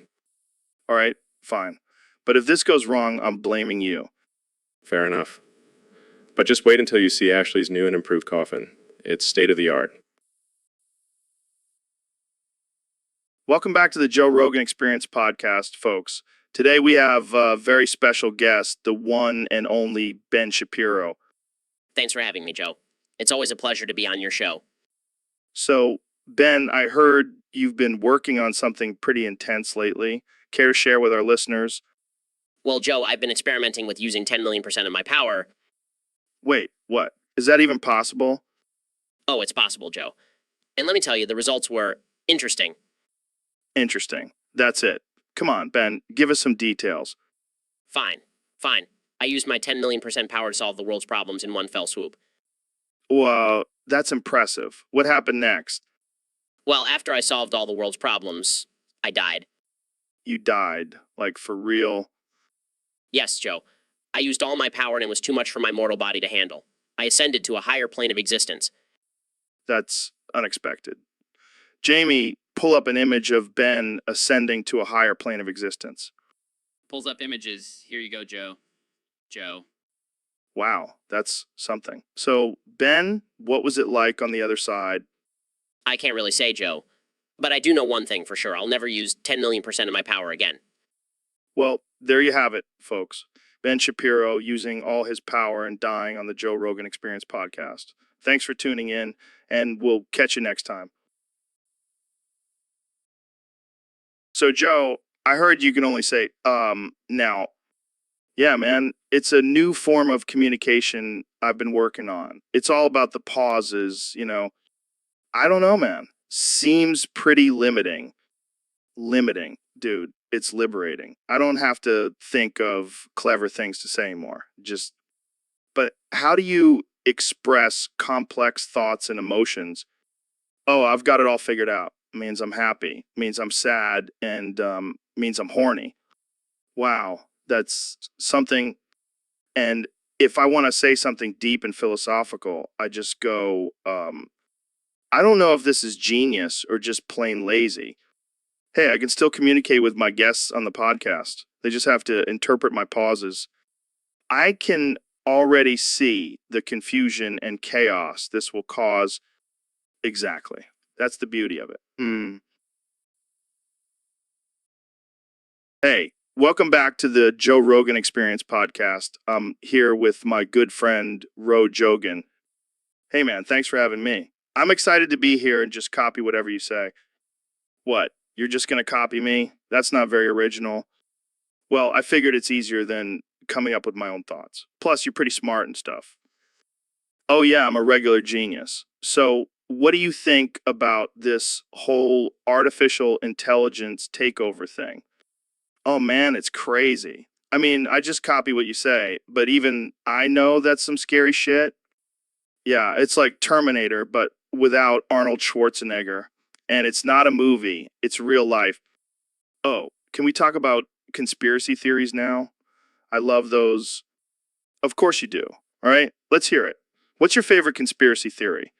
All right, fine. But if this goes wrong, I'm blaming you. Fair enough. But just wait until you see Ashley's new and improved coffin. It's state of the art. Welcome back to the Joe Rogan Experience Podcast, folks. Today we have a very special guest, the one and only Ben Shapiro. Thanks for having me, Joe. It's always a pleasure to be on your show. So, Ben, I heard you've been working on something pretty intense lately. Care to share with our listeners? Well, Joe, I've been experimenting with using 10 million % of my power. Wait, what? Is that even possible? Oh, it's possible, Joe. And let me tell you, the results were Interesting. Interesting. That's it. Come on, Ben, give us some details. Fine. Fine. I used my 10 million% power to solve the world's problems in one fell swoop. Well, that's impressive. What happened next? Well, after I solved all the world's problems, I died. You died. Like, for real? Yes, Joe. I used all my power and it was too much for my mortal body to handle. I ascended to a higher plane of existence. That's unexpected. Jamie, pull up an image of Ben ascending to a higher plane of existence. Pulls up images. Here you go, Joe. Joe. Wow, that's something. So, Ben, what was it like on the other side? I can't really say, Joe. But I do know one thing for sure. I'll never use 10 million% of my power again. Well, there you have it, folks. Ben Shapiro using all his power and dying on the Joe Rogan Experience podcast. Thanks for tuning in, and we'll catch you next time. So, Joe, I heard you can only say, now. Yeah, man, it's a new form of communication I've been working on. It's all about the pauses, you know. I don't know, man. Seems pretty limiting. Limiting, dude. It's liberating. I don't have to think of clever things to say anymore. But how do you express complex thoughts and emotions? Oh, I've got it all figured out. Means I'm happy. Means I'm sad, and means I'm horny. Wow, that's something. And if I want to say something deep and philosophical, I just go, I don't know if this is genius or just plain lazy. Hey, I can still communicate with my guests on the podcast. They just have to interpret my pauses. I can already see the confusion and chaos this will cause. Exactly. That's the beauty of it. Hey, welcome back to the Joe Rogan Experience podcast. I'm here with my good friend, Ro Jogan. Hey, man, thanks for having me. I'm excited to be here and just copy whatever you say. What? You're just going to copy me? That's not very original. Well, I figured it's easier than coming up with my own thoughts. Plus, you're pretty smart and stuff. Oh, yeah, I'm a regular genius. So, what do you think about this whole artificial intelligence takeover thing? Oh, man, it's crazy. I mean, I just copy what you say, but even I know that's some scary shit. Yeah, it's like Terminator, but without Arnold Schwarzenegger. And it's not a movie, it's real life. Oh, can we talk about conspiracy theories now? I love those. Of course you do. All right, let's hear it. What's your favorite conspiracy theory?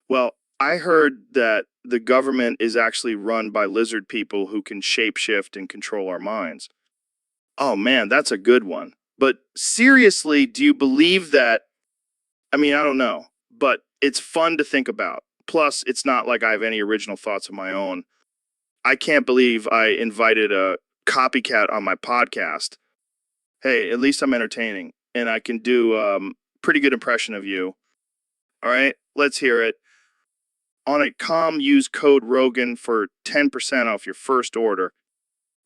Well, I heard that the government is actually run by lizard people who can shapeshift and control our minds. Oh man, that's a good one. But seriously, do you believe that? I mean, I don't know, but it's fun to think about. Plus, it's not like I have any original thoughts of my own. I can't believe I invited a copycat on my podcast. Hey, at least I'm entertaining, and I can do pretty good impression of you. All right, let's hear it. On a com, use code Rogan for 10% off your first order.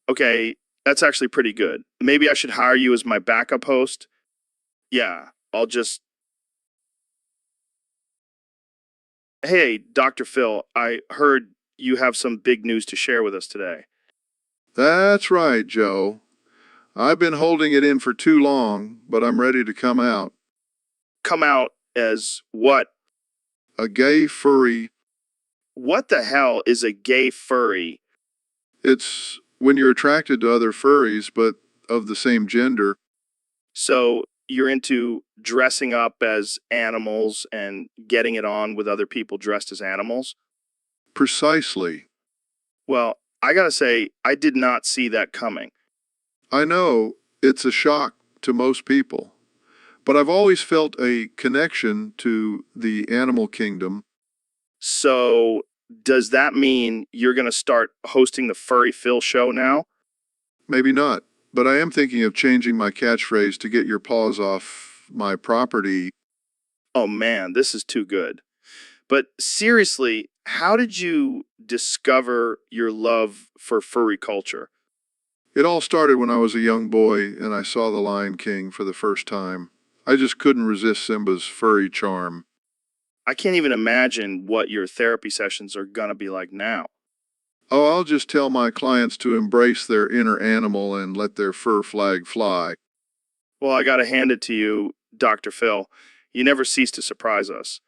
Okay, that's actually pretty good. Maybe I should hire you as my backup host. Yeah, I'll just. Hey, Dr. Phil, I heard you have some big news to share with us today. That's right, Joe. I've been holding it in for too long, but I'm ready to come out. Come out as what? A gay furry. What the hell is a gay furry? It's when you're attracted to other furries, but of the same gender. So you're into dressing up as animals and getting it on with other people dressed as animals? Precisely. Well, I gotta say, I did not see that coming. I know it's a shock to most people, but I've always felt a connection to the animal kingdom. So does that mean you're gonna start hosting the Furry Phil show now? Maybe not, but I am thinking of changing my catchphrase to get your paws off my property. Oh man, this is too good. But seriously, how did you discover your love for furry culture? It all started when I was a young boy and I saw The Lion King for the first time. I just couldn't resist Simba's furry charm. I can't even imagine what your therapy sessions are gonna be like now. Oh, I'll just tell my clients to embrace their inner animal and let their fur flag fly. Well, I gotta hand it to you, Dr. Phil. You never cease to surprise us.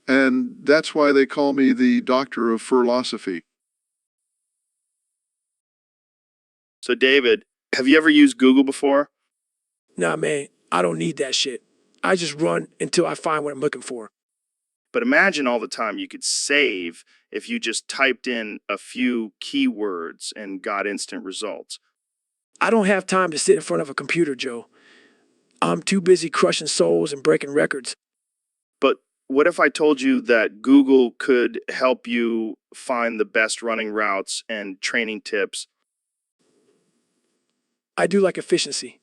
And that's why they call me the Doctor of Philosophy. So, David, have you ever used Google before? Nah, man, I don't need that shit. I just run until I find what I'm looking for. But imagine all the time you could save if you just typed in a few keywords and got instant results. I don't have time to sit in front of a computer, Joe. I'm too busy crushing souls and breaking records. But what if I told you that Google could help you find the best running routes and training tips? I do like efficiency.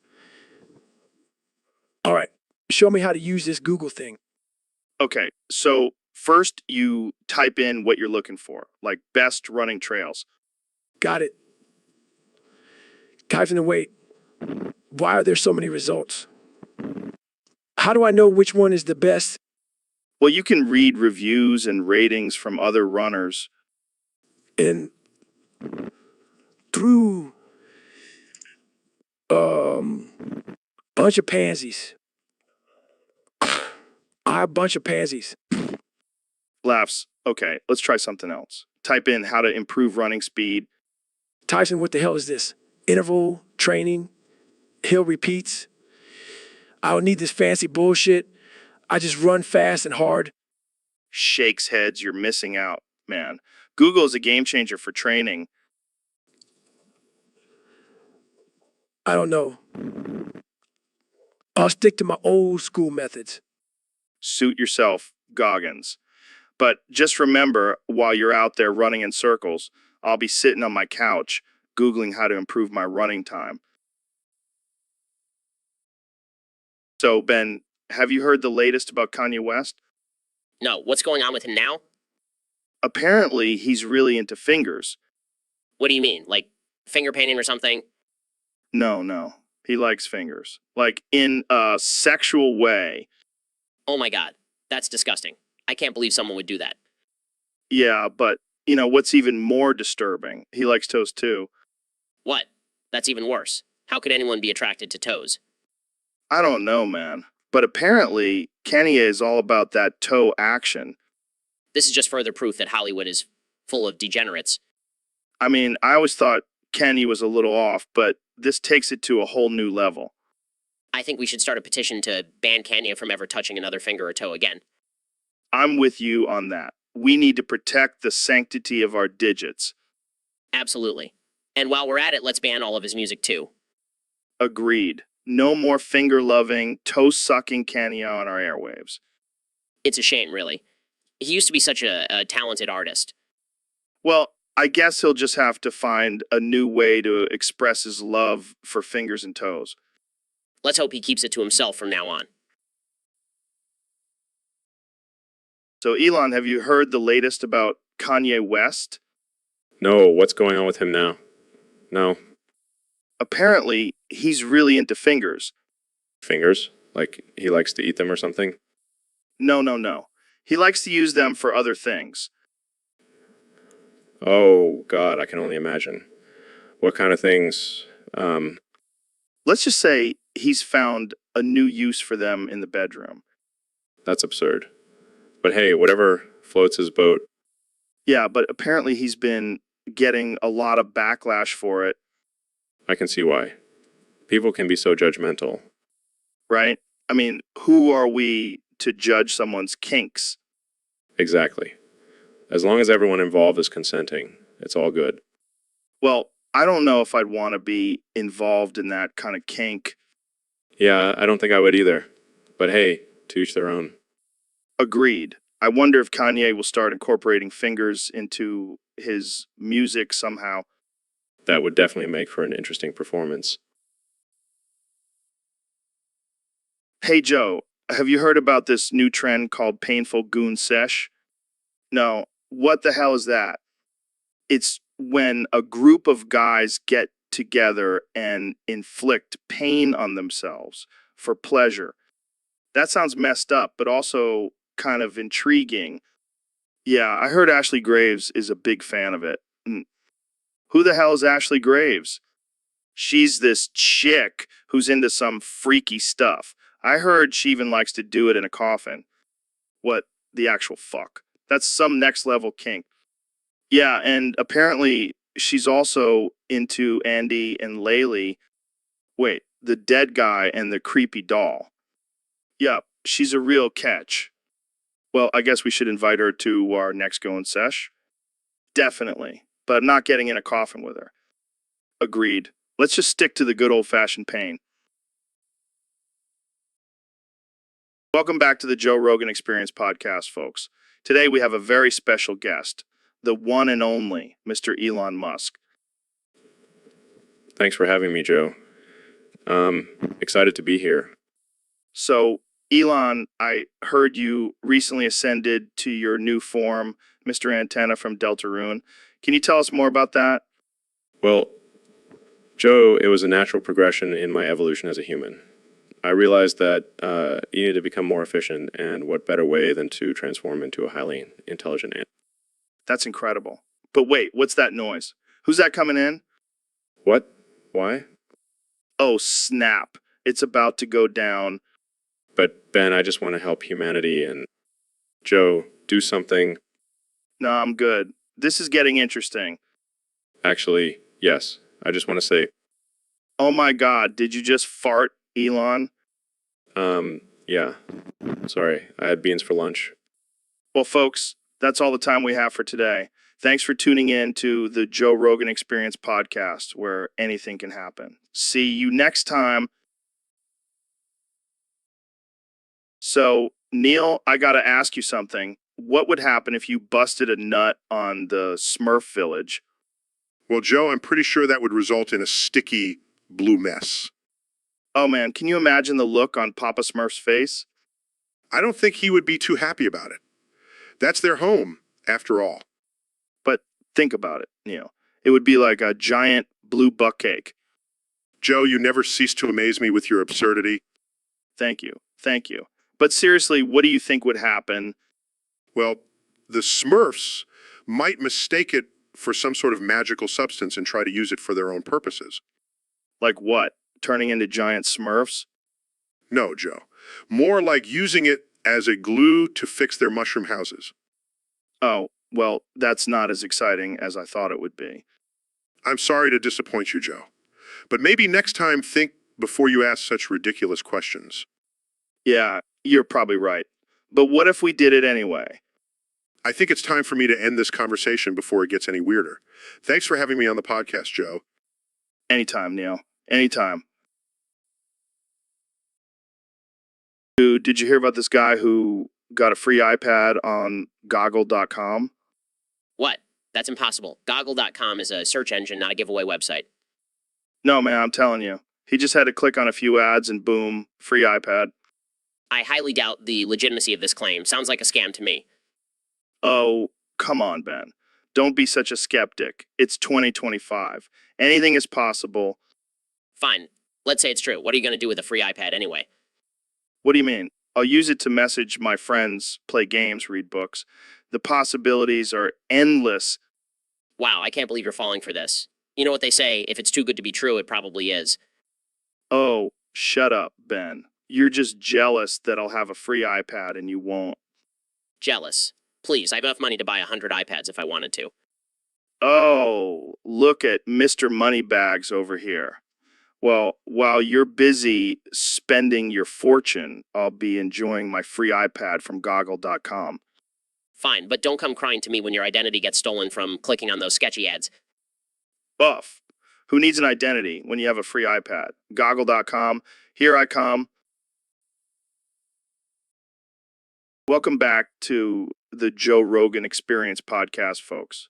All right, show me how to use this Google thing. Okay, so first you type in what you're looking for, like best running trails. Got it. Typing and wait. Why are there so many results? How do I know which one is the best? Well, you can read reviews and ratings from other runners. And through bunch of pansies. I a bunch of pansies. Laughs. Okay, let's try something else. Type in how to improve running speed. Tyson, what the hell is this? Interval training, hill repeats. I don't need this fancy bullshit. I just run fast and hard. Shakes heads, you're missing out, man. Google is a game changer for training. I don't know. I'll stick to my old school methods. Suit yourself, Goggins. But just remember, while you're out there running in circles, I'll be sitting on my couch, Googling how to improve my running time. So, Ben, have you heard the latest about Kanye West? No, what's going on with him now? Apparently, he's really into fingers. What do you mean? Like finger painting or something? No. He likes fingers. Like in a sexual way. Oh my god, that's disgusting. I can't believe someone would do that. Yeah, but, what's even more disturbing? He likes toes too. What? That's even worse. How could anyone be attracted to toes? I don't know, man. But apparently, Kanye is all about that toe action. This is just further proof that Hollywood is full of degenerates. I mean, I always thought Kanye was a little off, but this takes it to a whole new level. I think we should start a petition to ban Kanye from ever touching another finger or toe again. I'm with you on that. We need to protect the sanctity of our digits. Absolutely. And while we're at it, let's ban all of his music too. Agreed. No more finger-loving, toe-sucking Kanye on our airwaves. It's a shame, really. He used to be such a talented artist. Well, I guess he'll just have to find a new way to express his love for fingers and toes. Let's hope he keeps it to himself from now on. So, Elon, have you heard the latest about Kanye West? No, what's going on with him now? No. Apparently, he's really into fingers. Fingers? Like he likes to eat them or something? No. He likes to use them for other things. Oh, God, I can only imagine. What kind of things? Let's just say he's found a new use for them in the bedroom. That's absurd. But hey, whatever floats his boat. Yeah, but apparently he's been getting a lot of backlash for it, I can see why. People can be so judgmental. right? I mean, who are we to judge someone's kinks? Exactly. As long as everyone involved is consenting, it's all good. Well, I don't know if I'd want to be involved in that kind of kink. Yeah, I don't think I would either. But hey, to each their own. Agreed. I wonder if Kanye will start incorporating fingers into his music somehow. That would definitely make for an interesting performance. Hey, Joe, have you heard about this new trend called painful goon sesh? No, what the hell is that? It's when a group of guys get together and inflict pain on themselves for pleasure. That sounds messed up, but also kind of intriguing. Yeah, I heard Ashley Graves is a big fan of it. Who the hell is Ashley Graves? She's this chick who's into some freaky stuff. I heard she even likes to do it in a coffin. What the actual fuck? That's some next level kink. Yeah, and apparently she's also into Andy and Laylee. Wait, the dead guy and the creepy doll. Yup, she's a real catch. Well, I guess we should invite her to our next going sesh. Definitely, but I'm not getting in a coffin with her. Agreed. Let's just stick to the good old-fashioned pain. Welcome back to the Joe Rogan Experience podcast, folks. Today we have a very special guest, the one and only Mr. Elon Musk. Thanks for having me, Joe. Excited to be here. So, Elon, I heard you recently ascended to your new form, Mr. Antenna from Deltarune. Can you tell us more about that? Well, Joe, it was a natural progression in my evolution as a human. I realized that you need to become more efficient, and what better way than to transform into a highly intelligent ant. That's incredible. But wait, what's that noise? Who's that coming in? What? Why? Oh, snap. It's about to go down. But Ben, I just want to help humanity, and Joe, do something. No, I'm good. This is getting interesting. Actually, yes. I just want to say, Oh my God, did you just fart, Elon? yeah. Sorry, I had beans for lunch. Well, folks, that's all the time we have for today. Thanks for tuning in to the Joe Rogan Experience podcast, where anything can happen. See you next time. So, Neil, I got to ask you something. What would happen if you busted a nut on the Smurf village? Well, Joe, I'm pretty sure that would result in a sticky blue mess. Oh man, can you imagine the look on Papa Smurf's face? I don't think he would be too happy about it. That's their home, after all. But think about it, Neil. It would be like a giant blue buck cake. Joe, you never cease to amaze me with your absurdity. Thank you. Thank you. But seriously, what do you think would happen? Well, the Smurfs might mistake it for some sort of magical substance and try to use it for their own purposes. Like what? Turning into giant Smurfs? No, Joe. More like using it as a glue to fix their mushroom houses. Oh, well, that's not as exciting as I thought it would be. I'm sorry to disappoint you, Joe. But maybe next time think before you ask such ridiculous questions. Yeah, you're probably right. But what if we did it anyway? I think it's time for me to end this conversation before it gets any weirder. Thanks for having me on the podcast, Joe. Anytime, Neil. Anytime. Dude, did you hear about this guy who got a free iPad on goggle.com? What? That's impossible. Goggle.com is a search engine, not a giveaway website. No, man, I'm telling you. He just had to click on a few ads and boom, free iPad. I highly doubt the legitimacy of this claim. Sounds like a scam to me. Oh, come on, Ben. Don't be such a skeptic. It's 2025. Anything is possible. Fine. Let's say it's true. What are you going to do with a free iPad anyway? What do you mean? I'll use it to message my friends, play games, read books. The possibilities are endless. Wow, I can't believe you're falling for this. You know what they say, if it's too good to be true, it probably is. Oh, shut up, Ben. You're just jealous that I'll have a free iPad and you won't. Jealous. Please, I have enough money to buy 100 iPads if I wanted to. Oh, look at Mr. Moneybags over here. Well, while you're busy spending your fortune, I'll be enjoying my free iPad from goggle.com. Fine, but don't come crying to me when your identity gets stolen from clicking on those sketchy ads. Buff. Who needs an identity when you have a free iPad? Goggle.com. Here I come. Welcome back to the Joe Rogan Experience podcast, folks.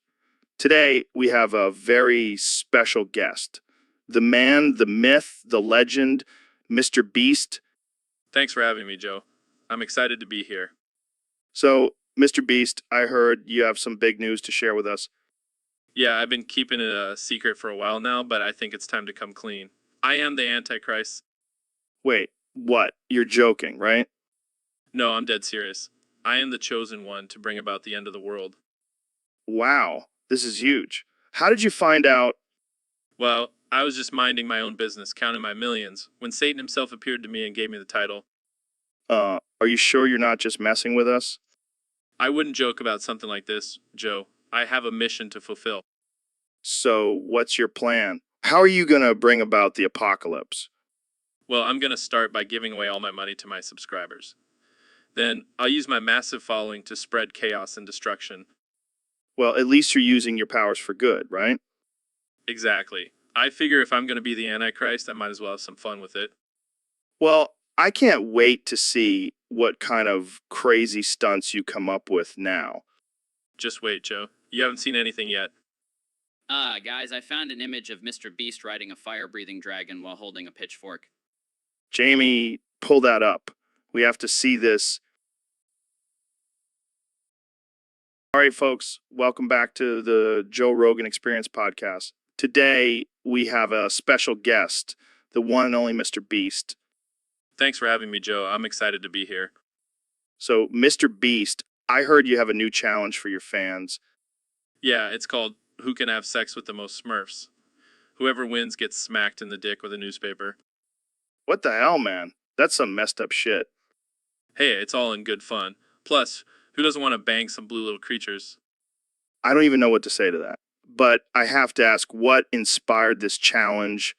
Today, we have a very special guest. The man, the myth, the legend, Mr. Beast. Thanks for having me, Joe. I'm excited to be here. So, Mr. Beast, I heard you have some big news to share with us. Yeah, I've been keeping it a secret for a while now, but I think it's time to come clean. I am the Antichrist. Wait, what? You're joking, right? No, I'm dead serious. I am the chosen one to bring about the end of the world. Wow, this is huge. How did you find out? Well, I was just minding my own business, counting my millions, when Satan himself appeared to me and gave me the title. Are you sure you're not just messing with us? I wouldn't joke about something like this, Joe. I have a mission to fulfill. So, what's your plan? How are you going to bring about the apocalypse? Well, I'm going to start by giving away all my money to my subscribers. Then I'll use my massive following to spread chaos and destruction. Well, at least you're using your powers for good, right? Exactly. I figure if I'm going to be the Antichrist, I might as well have some fun with it. Well, I can't wait to see what kind of crazy stunts you come up with now. Just wait, Joe. You haven't seen anything yet. Guys, I found an image of Mr. Beast riding a fire-breathing dragon while holding a pitchfork. Jamie, pull that up. We have to see this. All right, folks, welcome back to the Joe Rogan Experience podcast. Today, we have a special guest, the one and only Mr. Beast. Thanks for having me, Joe. I'm excited to be here. So, Mr. Beast, I heard you have a new challenge for your fans. Yeah, it's called Who Can Have Sex with the Most Smurfs? Whoever wins gets smacked in the dick with a newspaper. What the hell, man? That's some messed up shit. Hey, it's all in good fun. Plus, who doesn't want to bang some blue little creatures? I don't even know what to say to that. But I have to ask, what inspired this challenge?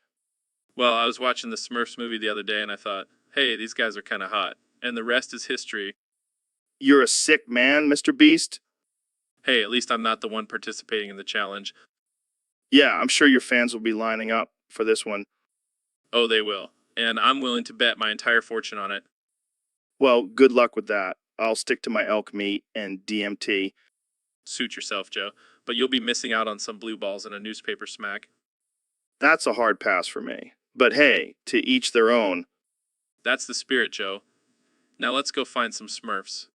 Well, I was watching the Smurfs movie the other day and I thought, hey, these guys are kind of hot. And the rest is history. You're a sick man, Mr. Beast? Hey, at least I'm not the one participating in the challenge. Yeah, I'm sure your fans will be lining up for this one. Oh, they will. And I'm willing to bet my entire fortune on it. Well, good luck with that. I'll stick to my elk meat and DMT. Suit yourself, Joe. But you'll be missing out on some blue balls and a newspaper smack. That's a hard pass for me. But hey, to each their own. That's the spirit, Joe. Now let's go find some Smurfs.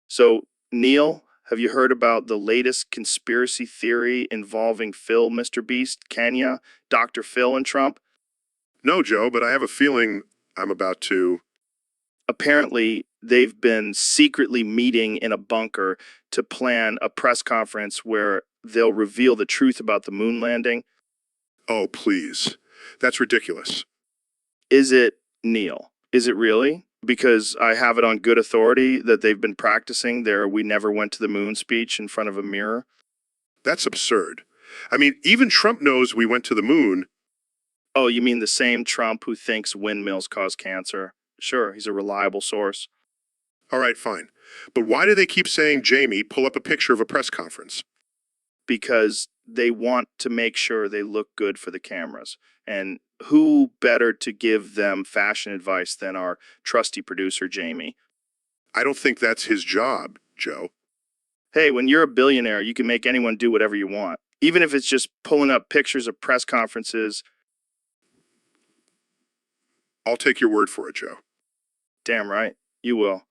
So, Neil, have you heard about the latest conspiracy theory involving Phil, Mr. Beast, Kenya, Dr. Phil, and Trump? No, Joe, but I have a feeling I'm about to. Apparently, they've been secretly meeting in a bunker to plan a press conference where they'll reveal the truth about the moon landing. Oh, please. That's ridiculous. Is it, Neil? Is it really? Because I have it on good authority that they've been practicing their "we never went to the moon" speech in front of a mirror. That's absurd. I mean, even Trump knows we went to the moon. Oh, you mean the same Trump who thinks windmills cause cancer? Sure, he's a reliable source. All right, fine. But why do they keep saying, Jamie, pull up a picture of a press conference? Because they want to make sure they look good for the cameras. And who better to give them fashion advice than our trusty producer, Jamie? I don't think that's his job, Joe. Hey, when you're a billionaire, you can make anyone do whatever you want, even if it's just pulling up pictures of press conferences. I'll take your word for it, Joe. Damn right, you will.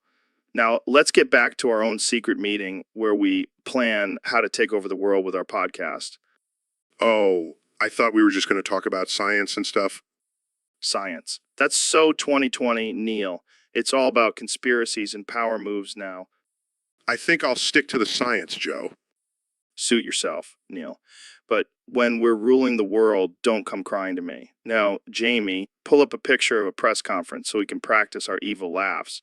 Now, let's get back to our own secret meeting where we plan how to take over the world with our podcast. Oh, I thought we were just going to talk about science and stuff. Science. That's so 2020, Neil. It's all about conspiracies and power moves now. I think I'll stick to the science, Joe. Suit yourself, Neil. But when we're ruling the world, don't come crying to me. Now, Jamie, pull up a picture of a press conference so we can practice our evil laughs.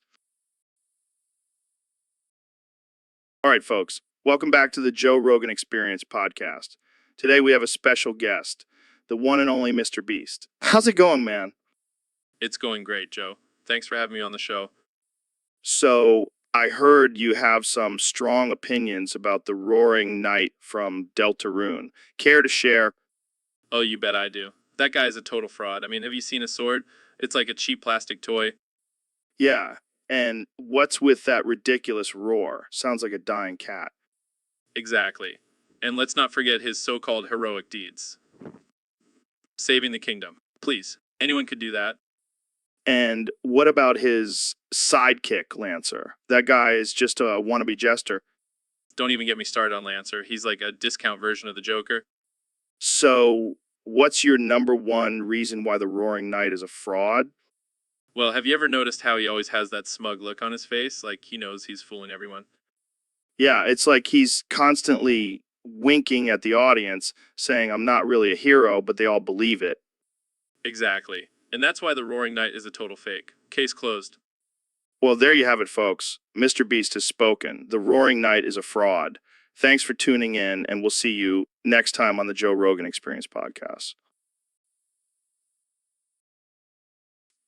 All right, folks, welcome back to the Joe Rogan Experience podcast. Today we have a special guest, the one and only Mr. Beast. How's it going, man? It's going great, Joe. Thanks for having me on the show. So, I heard you have some strong opinions about the Roaring Knight from Deltarune. Care to share? Oh, you bet I do. That guy is a total fraud. I mean, have you seen his sword? It's like a cheap plastic toy. Yeah, and what's with that ridiculous roar? Sounds like a dying cat. Exactly. And let's not forget his so-called heroic deeds. Saving the kingdom. Please, anyone could do that. And what about his sidekick, Lancer? That guy is just a wannabe jester. Don't even get me started on Lancer. He's like a discount version of the Joker. So, what's your number one reason why the Roaring Knight is a fraud? Well, have you ever noticed how he always has that smug look on his face? Like he knows he's fooling everyone. Yeah, it's like he's constantly winking at the audience, saying, I'm not really a hero, but they all believe it. Exactly. And that's why the Roaring Knight is a total fake. Case closed. Well, there you have it, folks. Mr. Beast has spoken. The Roaring Knight is a fraud. Thanks for tuning in, and we'll see you next time on the Joe Rogan Experience podcast.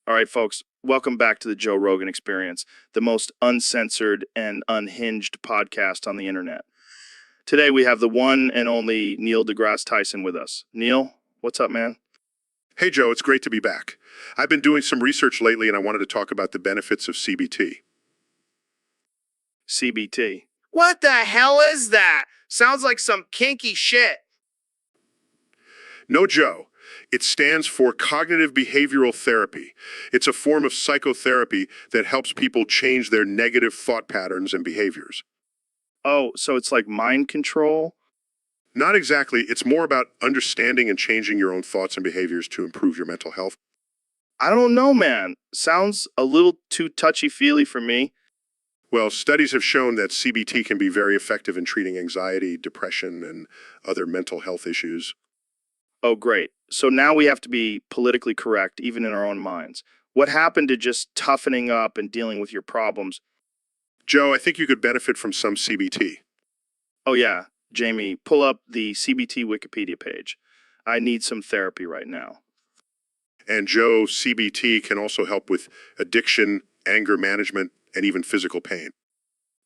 All right, folks, welcome back to the Joe Rogan Experience, the most uncensored and unhinged podcast on the internet. Today we have the one and only Neil deGrasse Tyson with us. Neil, what's up, man? Hey, Joe, it's great to be back. I've been doing some research lately and I wanted to talk about the benefits of CBT. CBT. What the hell is that? Sounds like some kinky shit. No, Joe. It stands for cognitive behavioral therapy. It's a form of psychotherapy that helps people change their negative thought patterns and behaviors. Oh, so it's like mind control? Not exactly. It's more about understanding and changing your own thoughts and behaviors to improve your mental health. I don't know, man. Sounds a little too touchy-feely for me. Well, studies have shown that CBT can be very effective in treating anxiety, depression, and other mental health issues. Oh, great. So now we have to be politically correct, even in our own minds. What happened to just toughening up and dealing with your problems? Joe, I think you could benefit from some CBT. Oh, yeah. Jamie, pull up the CBT Wikipedia page. I need some therapy right now. And Joe, CBT can also help with addiction, anger management, and even physical pain.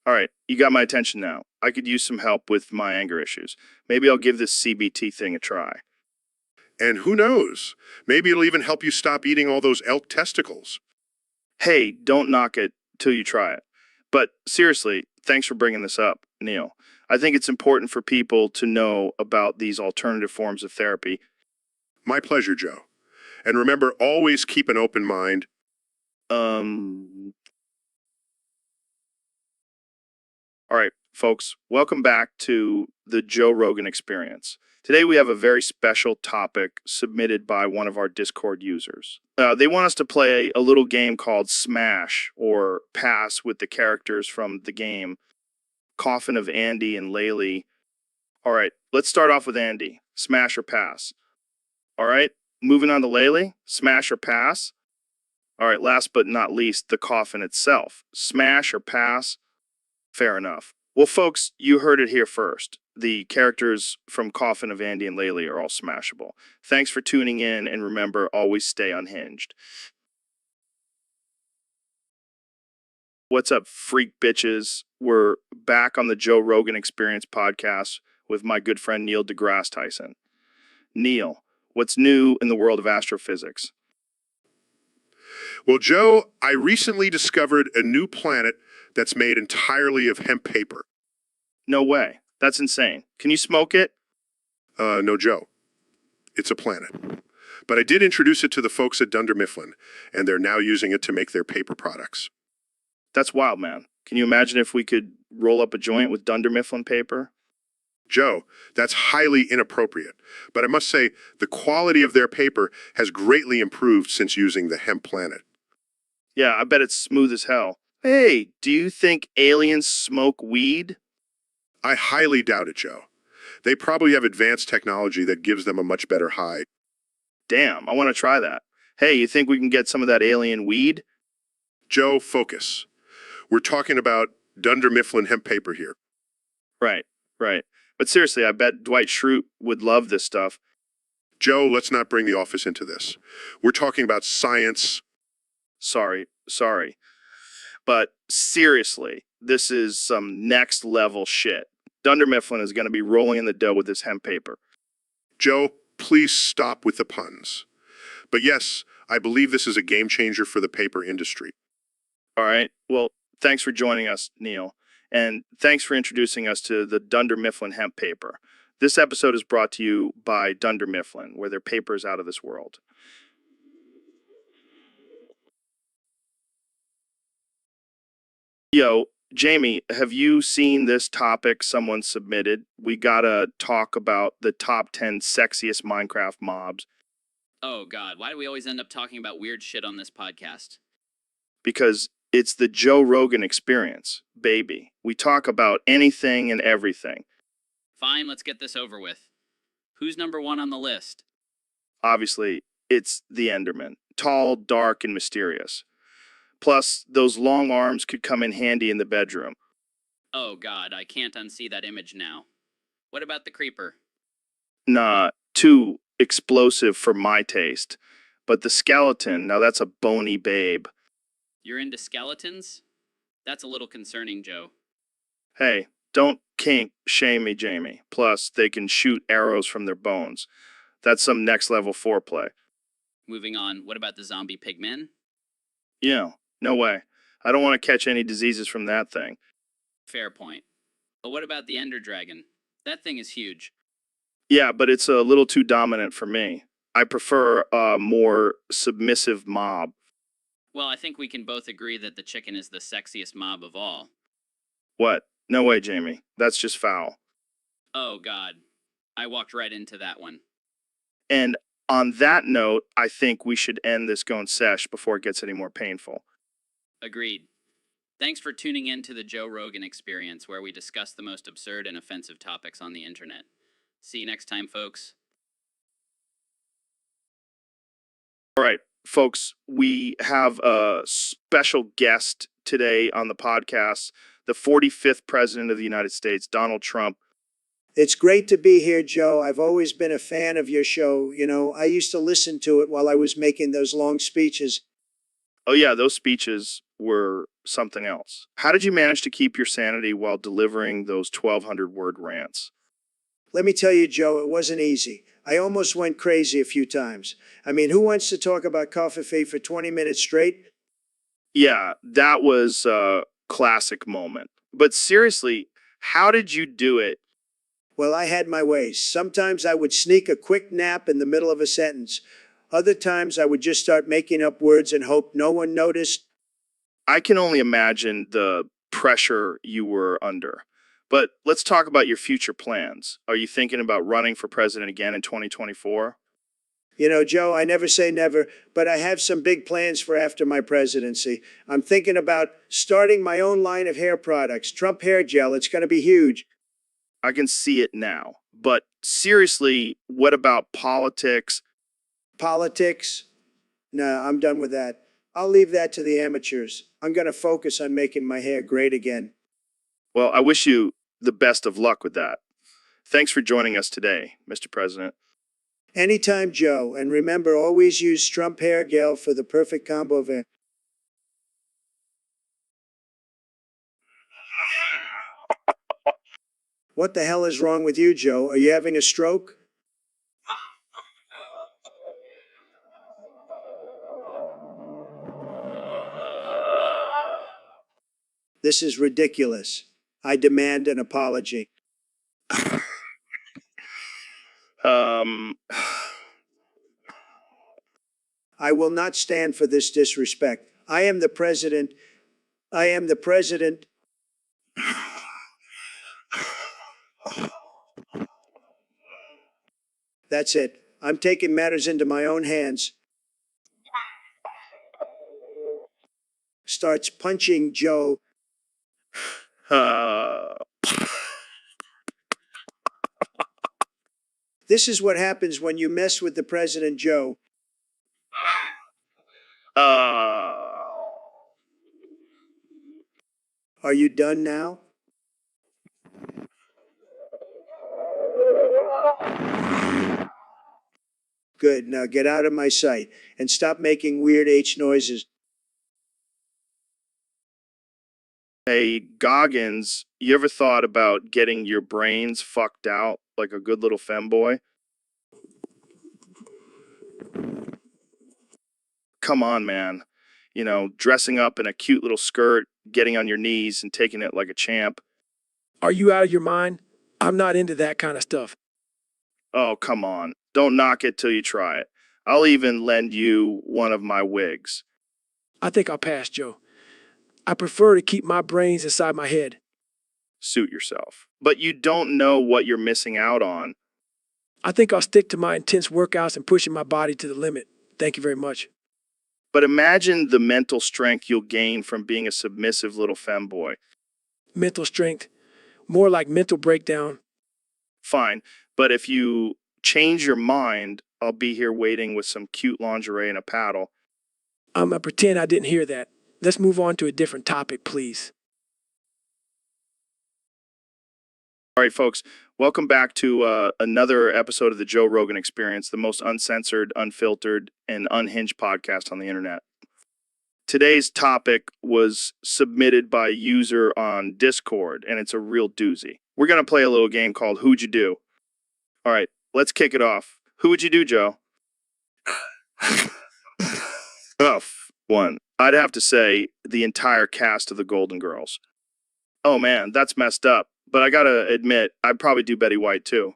All right, you got my attention now. I could use some help with my anger issues. Maybe I'll give this CBT thing a try. And who knows? Maybe it'll even help you stop eating all those elk testicles. Hey, don't knock it till you try it. But seriously, thanks for bringing this up, Neil. I think it's important for people to know about these alternative forms of therapy. My pleasure, Joe. And remember, always keep an open mind. All right, folks, welcome back to the Joe Rogan Experience. Today we have a very special topic submitted by one of our Discord users. They want us to play a little game called Smash or Pass with the characters from the game Coffin of Andy and Laylee. All right, let's start off with Andy. Smash or pass? All right, moving on to Laylee. Smash or pass? All right, last but not least, the coffin itself. Smash or pass? Fair enough. Well, folks, you heard it here first. The characters from Coffin of Andy and Laylee are all smashable. Thanks for tuning in, and remember, always stay unhinged. What's up, freak bitches? We're back on the Joe Rogan Experience podcast with my good friend Neil deGrasse Tyson. Neil, what's new in the world of astrophysics? Well, Joe, I recently discovered a new planet that's made entirely of hemp paper. No way. That's insane. Can you smoke it? No, Joe. It's a planet. But I did introduce it to the folks at Dunder Mifflin, and they're now using it to make their paper products. That's wild, man. Can you imagine if we could roll up a joint with Dunder Mifflin paper? Joe, that's highly inappropriate. But I must say, the quality of their paper has greatly improved since using the hemp planet. Yeah, I bet it's smooth as hell. Hey, do you think aliens smoke weed? I highly doubt it, Joe. They probably have advanced technology that gives them a much better high. Damn, I want to try that. Hey, you think we can get some of that alien weed? Joe, focus. We're talking about Dunder Mifflin hemp paper here. Right. But seriously, I bet Dwight Schrute would love this stuff. Joe, let's not bring the office into this. We're talking about science. Sorry. But seriously, this is some next level shit. Dunder Mifflin is going to be rolling in the dough with this hemp paper. Joe, please stop with the puns. But yes, I believe this is a game changer for the paper industry. All right. Well, thanks for joining us, Neil. And thanks for introducing us to the Dunder Mifflin hemp paper. This episode is brought to you by Dunder Mifflin, where their paper is out of this world. Yo, Jamie, have you seen this topic someone submitted? We gotta talk about the top 10 sexiest Minecraft mobs. Oh, God. Why do we always end up talking about weird shit on this podcast? Because It's the Joe Rogan experience, baby. We talk about anything and everything. Fine, let's get this over with. Who's number one on the list? Obviously, it's the Enderman. Tall, dark, and mysterious. Plus, those long arms could come in handy in the bedroom. Oh god, I can't unsee that image now. What about the creeper? Nah, too explosive for my taste. But the skeleton, now that's a bony babe. You're into skeletons? That's a little concerning, Joe. Hey, don't kink shame me, Jamie. Plus, they can shoot arrows from their bones. That's some next level foreplay. Moving on, what about the zombie pigmen? No way. I don't want to catch any diseases from that thing. Fair point. But what about the ender dragon? That thing is huge. Yeah, but it's a little too dominant for me. I prefer a more submissive mob. Well, I think we can both agree that the chicken is the sexiest mob of all. What? No way, Jamie. That's just foul. Oh god, I walked right into that one. And on that note, I think we should end this going sesh before it gets any more painful. Agreed. Thanks for tuning in to the Joe Rogan Experience, where we discuss the most absurd and offensive topics on the internet. See you next time, folks. All right, folks, we have a special guest today on the podcast, the 45th President of the United States, Donald Trump. It's great to be here, Joe. I've always been a fan of your show. You know, I used to listen to it while I was making those long speeches. Oh, yeah, those speeches were something else. How did you manage to keep your sanity while delivering those 1,200-word rants? Let me tell you, Joe, it wasn't easy. I almost went crazy a few times. I mean, who wants to talk about coffee for 20 minutes straight? Yeah, that was a classic moment. But seriously, how did you do it? Well, I had my ways. Sometimes I would sneak a quick nap in the middle of a sentence. Other times I would just start making up words and hope no one noticed. I can only imagine the pressure you were under. But let's talk about your future plans. Are you thinking about running for president again in 2024? You know, Joe, I never say never, but I have some big plans for after my presidency. I'm thinking about starting my own line of hair products, Trump hair gel. It's going to be huge. I can see it now. But seriously, what about politics? Politics? No, I'm done with that. I'll leave that to the amateurs. I'm going to focus on making my hair great again. Well, I wish you the best of luck with that. Thanks for joining us today, Mr. President. Anytime, Joe. And remember, always use Trump hair gel for the perfect combo of hair. What the hell is wrong with you, Joe? Are you having a stroke? This is ridiculous. I demand an apology. I will not stand for this disrespect. I am the president. I am the president. That's it. I'm taking matters into my own hands. Starts punching Joe. This is what happens when you mess with the president, Joe. Are you done now? Good. Now get out of my sight and stop making weird H noises. Hey, Goggins, you ever thought about getting your brains fucked out like a good little femboy? Come on, man. You know, dressing up in a cute little skirt, getting on your knees and taking it like a champ. Are you out of your mind? I'm not into that kind of stuff. Oh, come on. Don't knock it till you try it. I'll even lend you one of my wigs. I think I'll pass, Joe. I prefer to keep my brains inside my head. Suit yourself. But you don't know what you're missing out on. I think I'll stick to my intense workouts and pushing my body to the limit. Thank you very much. But imagine the mental strength you'll gain from being a submissive little femboy. Mental strength, more like mental breakdown. Fine, but if you change your mind, I'll be here waiting with some cute lingerie and a paddle. I'm gonna pretend I didn't hear that. Let's move on to a different topic, please. All right, folks, welcome back to another episode of the Joe Rogan Experience, the most uncensored, unfiltered, and unhinged podcast on the internet. Today's topic was submitted by a user on Discord, and it's a real doozy. We're going to play a little game called Who'd You Do? All right, let's kick it off. Who would you do, Joe? One. I'd have to say the entire cast of the Golden Girls. Oh man, that's messed up. But I gotta admit, I'd probably do Betty White too.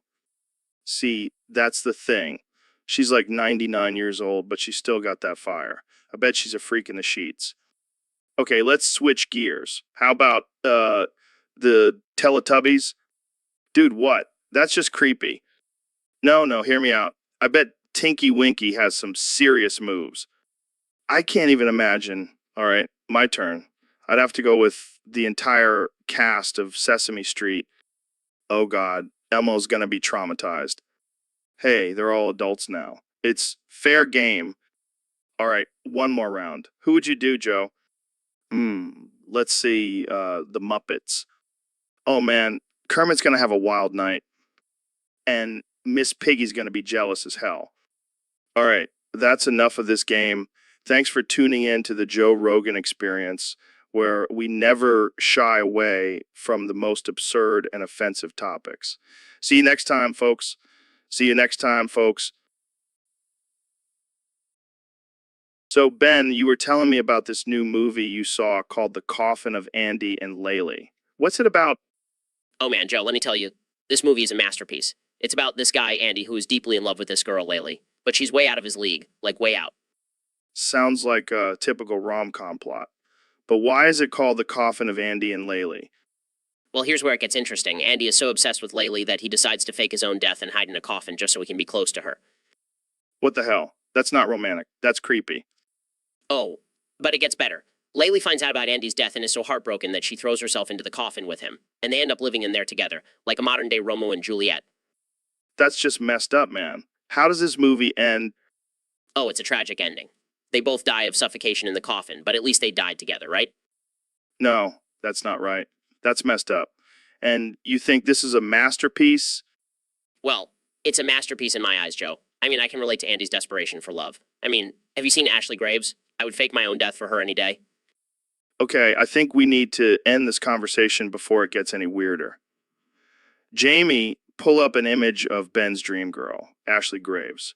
See, that's the thing. She's like 99 years old, but she's still got that fire. I bet she's a freak in the sheets. Okay, let's switch gears. How about the Teletubbies? Dude, what? That's just creepy. No, hear me out. I bet Tinky Winky has some serious moves. I can't even imagine. All right, my turn. I'd have to go with the entire cast of Sesame Street. Oh God, Elmo's gonna be traumatized. Hey, they're all adults now. It's fair game. All right, one more round. Who would you do, Joe? Let's see, the Muppets. Oh man, Kermit's gonna have a wild night. And Miss Piggy's gonna be jealous as hell. All right, that's enough of this game. Thanks for tuning in to the Joe Rogan Experience, where we never shy away from the most absurd and offensive topics. See you next time, folks. So, Ben, you were telling me about this new movie you saw called The Coffin of Andy and Laylee. What's it about? Oh man, Joe, let me tell you, this movie is a masterpiece. It's about this guy, Andy, who is deeply in love with this girl, Laylee. But she's way out of his league, like way out. Sounds like a typical rom-com plot. But why is it called The Coffin of Andy and Laylee? Well, here's where it gets interesting. Andy is so obsessed with Laylee that he decides to fake his own death and hide in a coffin just so he can be close to her. What the hell? That's not romantic. That's creepy. Oh, but it gets better. Laylee finds out about Andy's death and is so heartbroken that she throws herself into the coffin with him, and they end up living in there together, like a modern-day Romeo and Juliet. That's just messed up, man. How does this movie end? Oh, it's a tragic ending. They both die of suffocation in the coffin, but at least they died together, right? No, that's not right. That's messed up. And you think this is a masterpiece? Well, it's a masterpiece in my eyes, Joe. I mean, I can relate to Andy's desperation for love. I mean, have you seen Ashley Graves? I would fake my own death for her any day. Okay, I think we need to end this conversation before it gets any weirder. Jamie, pull up an image of Ben's dream girl, Ashley Graves.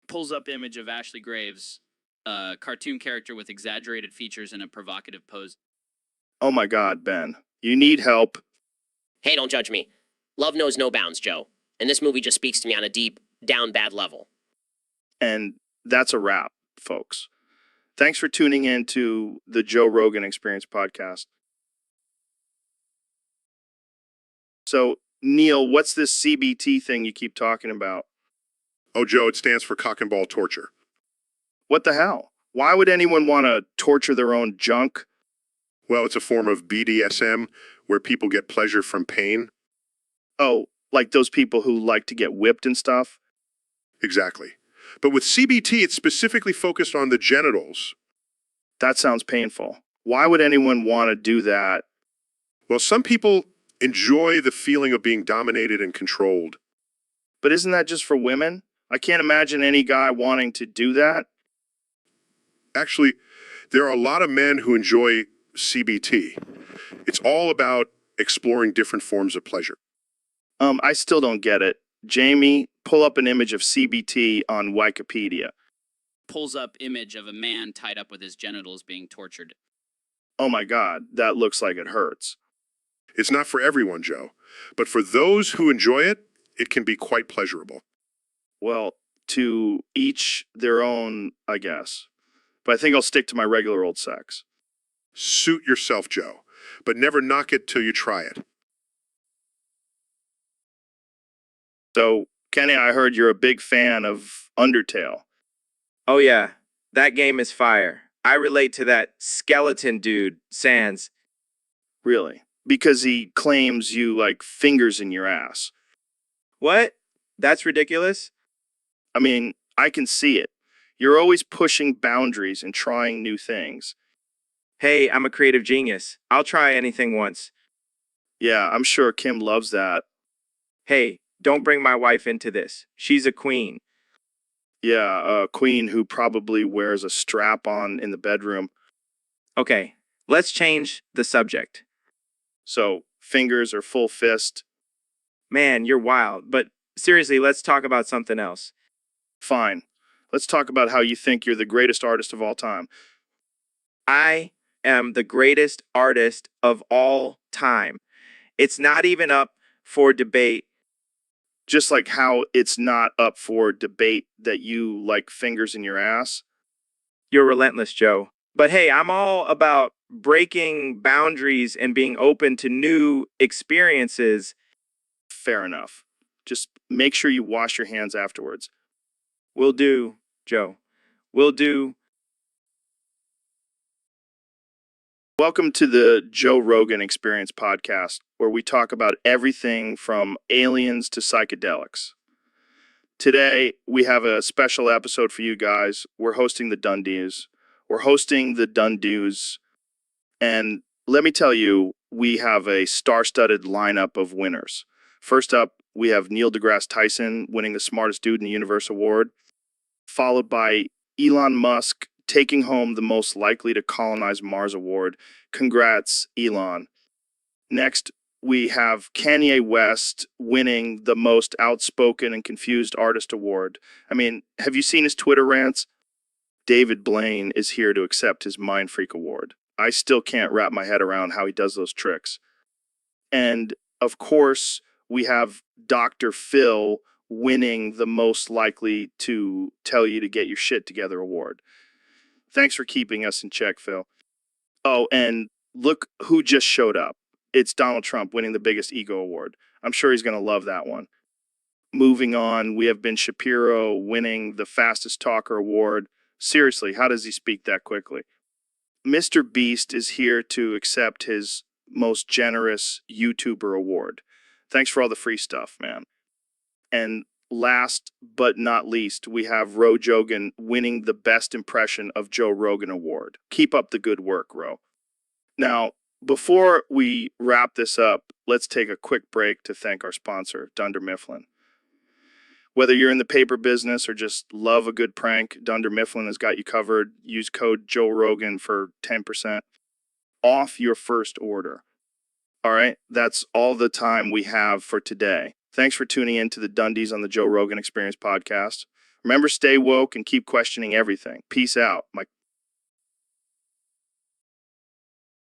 Pulls up image of Ashley Graves, a cartoon character with exaggerated features and a provocative pose. Oh my God, Ben. You need help. Hey, don't judge me. Love knows no bounds, Joe. And this movie just speaks to me on a deep, down bad level. And that's a wrap, folks. Thanks for tuning in to the Joe Rogan Experience podcast. So, Neil, what's this CBT thing you keep talking about? Oh, Joe, it stands for cock and ball torture. What the hell? Why would anyone want to torture their own junk? Well, it's a form of BDSM where people get pleasure from pain. Oh, like those people who like to get whipped and stuff? Exactly. But with CBT, it's specifically focused on the genitals. That sounds painful. Why would anyone want to do that? Well, some people enjoy the feeling of being dominated and controlled. But isn't that just for women? I can't imagine any guy wanting to do that. Actually, there are a lot of men who enjoy CBT. It's all about exploring different forms of pleasure. I still don't get it. Jamie, pull up an image of CBT on Wikipedia. Pulls up image of a man tied up with his genitals being tortured. Oh my God, that looks like it hurts. It's not for everyone, Joe, but for those who enjoy it, it can be quite pleasurable. Well, to each their own, I guess. But I think I'll stick to my regular old sex. Suit yourself, Joe, but never knock it till you try it. So, Kenny, I heard you're a big fan of Undertale. Oh yeah, That game is fire. I relate to that skeleton dude, Sans. Really? Because he claims you like fingers in your ass. What? That's ridiculous. I mean, I can see it. You're always pushing boundaries and trying new things. Hey, I'm a creative genius. I'll try anything once. Yeah, I'm sure Kim loves that. Hey, don't bring my wife into this. She's a queen. Yeah, a queen who probably wears a strap on in the bedroom. Okay, let's change the subject. So, fingers or full fist. Man, you're wild. But seriously, let's talk about something else. Fine. Let's talk about how you think you're the greatest artist of all time. I am the greatest artist of all time. It's not even up for debate. Just like how it's not up for debate that you like fingers in your ass. You're relentless, Joe. But hey, I'm all about breaking boundaries and being open to new experiences. Fair enough. Just make sure you wash your hands afterwards. Will do, Joe. Will do. Welcome to the Joe Rogan Experience podcast, where we talk about everything from aliens to psychedelics. Today, we have a special episode for you guys. We're hosting the Dundies. And let me tell you, we have a star-studded lineup of winners. First up, we have Neil deGrasse Tyson winning the Smartest Dude in the Universe award, followed by Elon Musk taking home the Most Likely to Colonize Mars award. Congrats, Elon. Next, we have Kanye West winning the Most Outspoken and Confused Artist award. I mean, have you seen his Twitter rants? David Blaine is here to accept his Mind Freak award. I still can't wrap my head around how he does those tricks. And of course, we have Dr. Phil winning the Most Likely to Tell You to Get Your Shit Together award. Thanks for keeping us in check, Phil. Oh, and look who just showed up. It's Donald Trump winning the biggest ego award. I'm sure he's going to love that one. Moving on, we have Ben Shapiro winning the Fastest Talker award. Seriously, how does he speak that quickly? Mr. Beast is here to accept his most generous YouTuber award. Thanks for all the free stuff, man. And last but not least, we have Ro Jogan winning the Best Impression of Joe Rogan award. Keep up the good work, Ro. Now, before we wrap this up, let's take a quick break to thank our sponsor, Dunder Mifflin. Whether you're in the paper business or just love a good prank, Dunder Mifflin has got you covered. Use code Joe Rogan for 10% off your first order. All right, that's all the time we have for today. Thanks for tuning in to the Dundies on the Joe Rogan Experience podcast. Remember, stay woke and keep questioning everything. Peace out.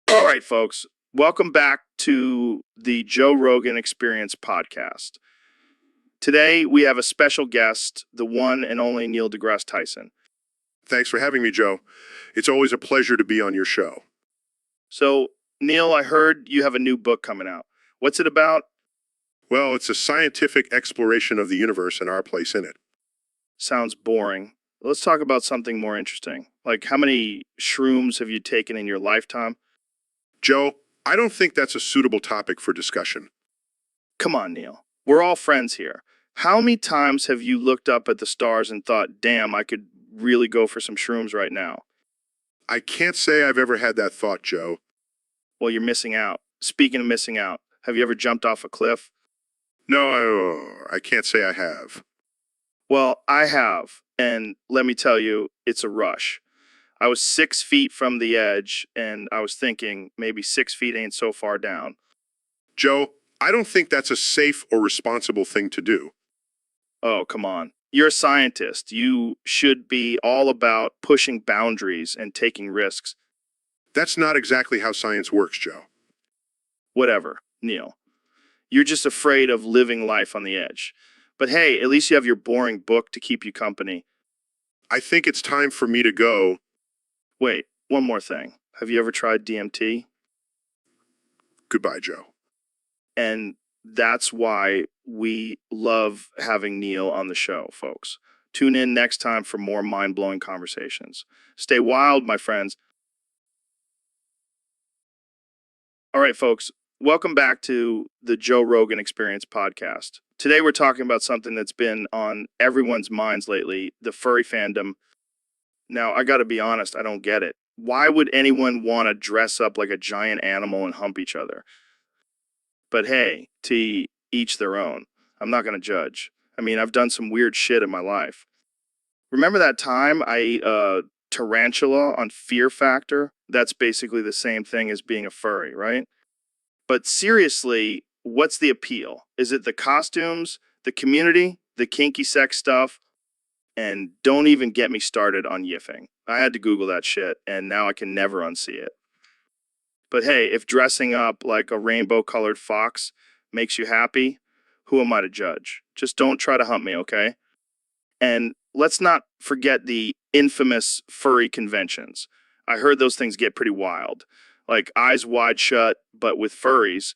All right, folks, welcome back to the Joe Rogan Experience podcast. Today, we have a special guest, the one and only Neil deGrasse Tyson. Thanks for having me, Joe. It's always a pleasure to be on your show. So, Neil, I heard you have a new book coming out. What's it about? Well, it's a scientific exploration of the universe and our place in it. Sounds boring. Let's talk about something more interesting. Like, how many shrooms have you taken in your lifetime? Joe, I don't think that's a suitable topic for discussion. Come on, Neil. We're all friends here. How many times have you looked up at the stars and thought, damn, I could really go for some shrooms right now? I can't say I've ever had that thought, Joe. Well, you're missing out. Speaking of missing out, have you ever jumped off a cliff? No, I can't say I have. Well, I have, and let me tell you, it's a rush. I was 6 feet from the edge, and I was thinking maybe 6 feet ain't so far down. Joe, I don't think that's a safe or responsible thing to do. Oh, come on. You're a scientist. You should be all about pushing boundaries and taking risks. That's not exactly how science works, Joe. Whatever, Neil. You're just afraid of living life on the edge. But hey, at least you have your boring book to keep you company. I think it's time for me to go. Wait, one more thing. Have you ever tried DMT? Goodbye, Joe. And that's why we love having Neil on the show, folks. Tune in next time for more mind-blowing conversations. Stay wild, my friends. All right, folks, welcome back to the Joe Rogan Experience podcast. Today we're talking about something that's been on everyone's minds lately, the furry fandom. Now, I got to be honest, I don't get it. Why would anyone want to dress up like a giant animal and hump each other? But hey, to each their own. I'm not going to judge. I mean, I've done some weird shit in my life. Remember that time I ate a tarantula on Fear Factor? That's basically the same thing as being a furry, right? But seriously, what's the appeal? Is it the costumes, the community, the kinky sex stuff? And don't even get me started on yiffing. I had to Google that shit, and now I can never unsee it. But hey, if dressing up like a rainbow-colored fox makes you happy, who am I to judge? Just don't try to hump me, okay? And let's not forget the infamous furry conventions. I heard those things get pretty wild. Like Eyes Wide Shut, but with furries.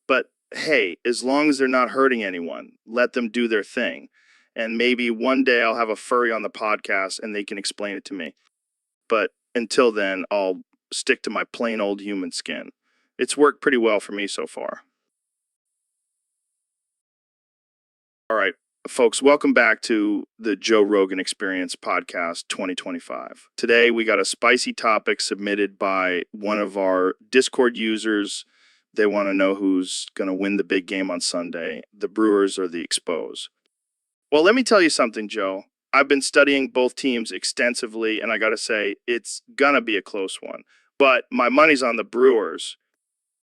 But hey, as long as they're not hurting anyone, let them do their thing. And maybe one day I'll have a furry on the podcast and they can explain it to me. But until then, I'll stick to my plain old human skin. It's worked pretty well for me so far. All right, folks, welcome back to the Joe Rogan Experience podcast 2025. Today, we got a spicy topic submitted by one of our Discord users. They want to know who's going to win the big game on Sunday, the Brewers or the Expos. Well, let me tell you something, Joe. I've been studying both teams extensively, and I got to say, it's going to be a close one. But my money's on the Brewers.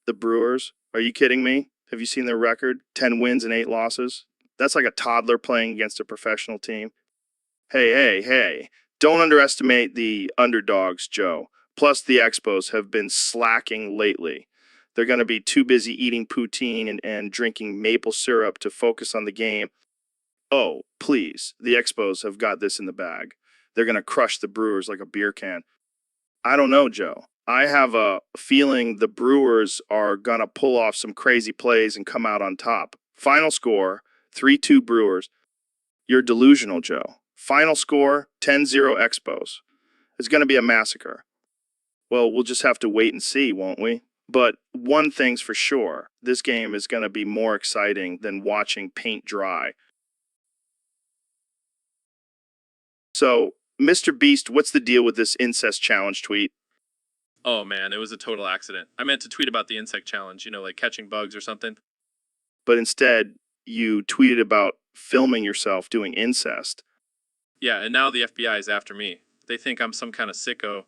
The Brewers? Are you kidding me? Have you seen their record? 10 wins and 8 losses? That's like a toddler playing against a professional team. Hey. Don't underestimate the underdogs, Joe. Plus, the Expos have been slacking lately. They're going to be too busy eating poutine and drinking maple syrup to focus on the game. Oh, please. The Expos have got this in the bag. They're going to crush the Brewers like a beer can. I don't know, Joe. I have a feeling the Brewers are going to pull off some crazy plays and come out on top. Final score, 3-2 Brewers. You're delusional, Joe. Final score, 10-0 Expos. It's going to be a massacre. Well, we'll just have to wait and see, won't we? But one thing's for sure. This game is going to be more exciting than watching paint dry. So, Mr. Beast, what's the deal with this incest challenge tweet? Oh man, it was a total accident. I meant to tweet about the insect challenge, like catching bugs or something. But instead, you tweeted about filming yourself doing incest. Yeah, and now the FBI is after me. They think I'm some kind of sicko.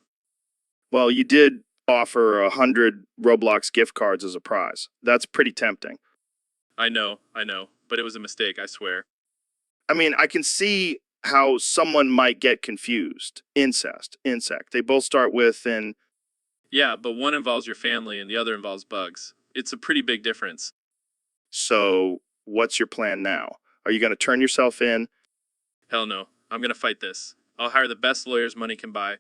Well, you did offer 100 Roblox gift cards as a prize. That's pretty tempting. I know, but it was a mistake, I swear. I mean, I can see how someone might get confused. Incest, insect. They both start with an... Yeah, but one involves your family and the other involves bugs. It's a pretty big difference. So, what's your plan now? Are you going to turn yourself in? Hell no. I'm going to fight this. I'll hire the best lawyers money can buy.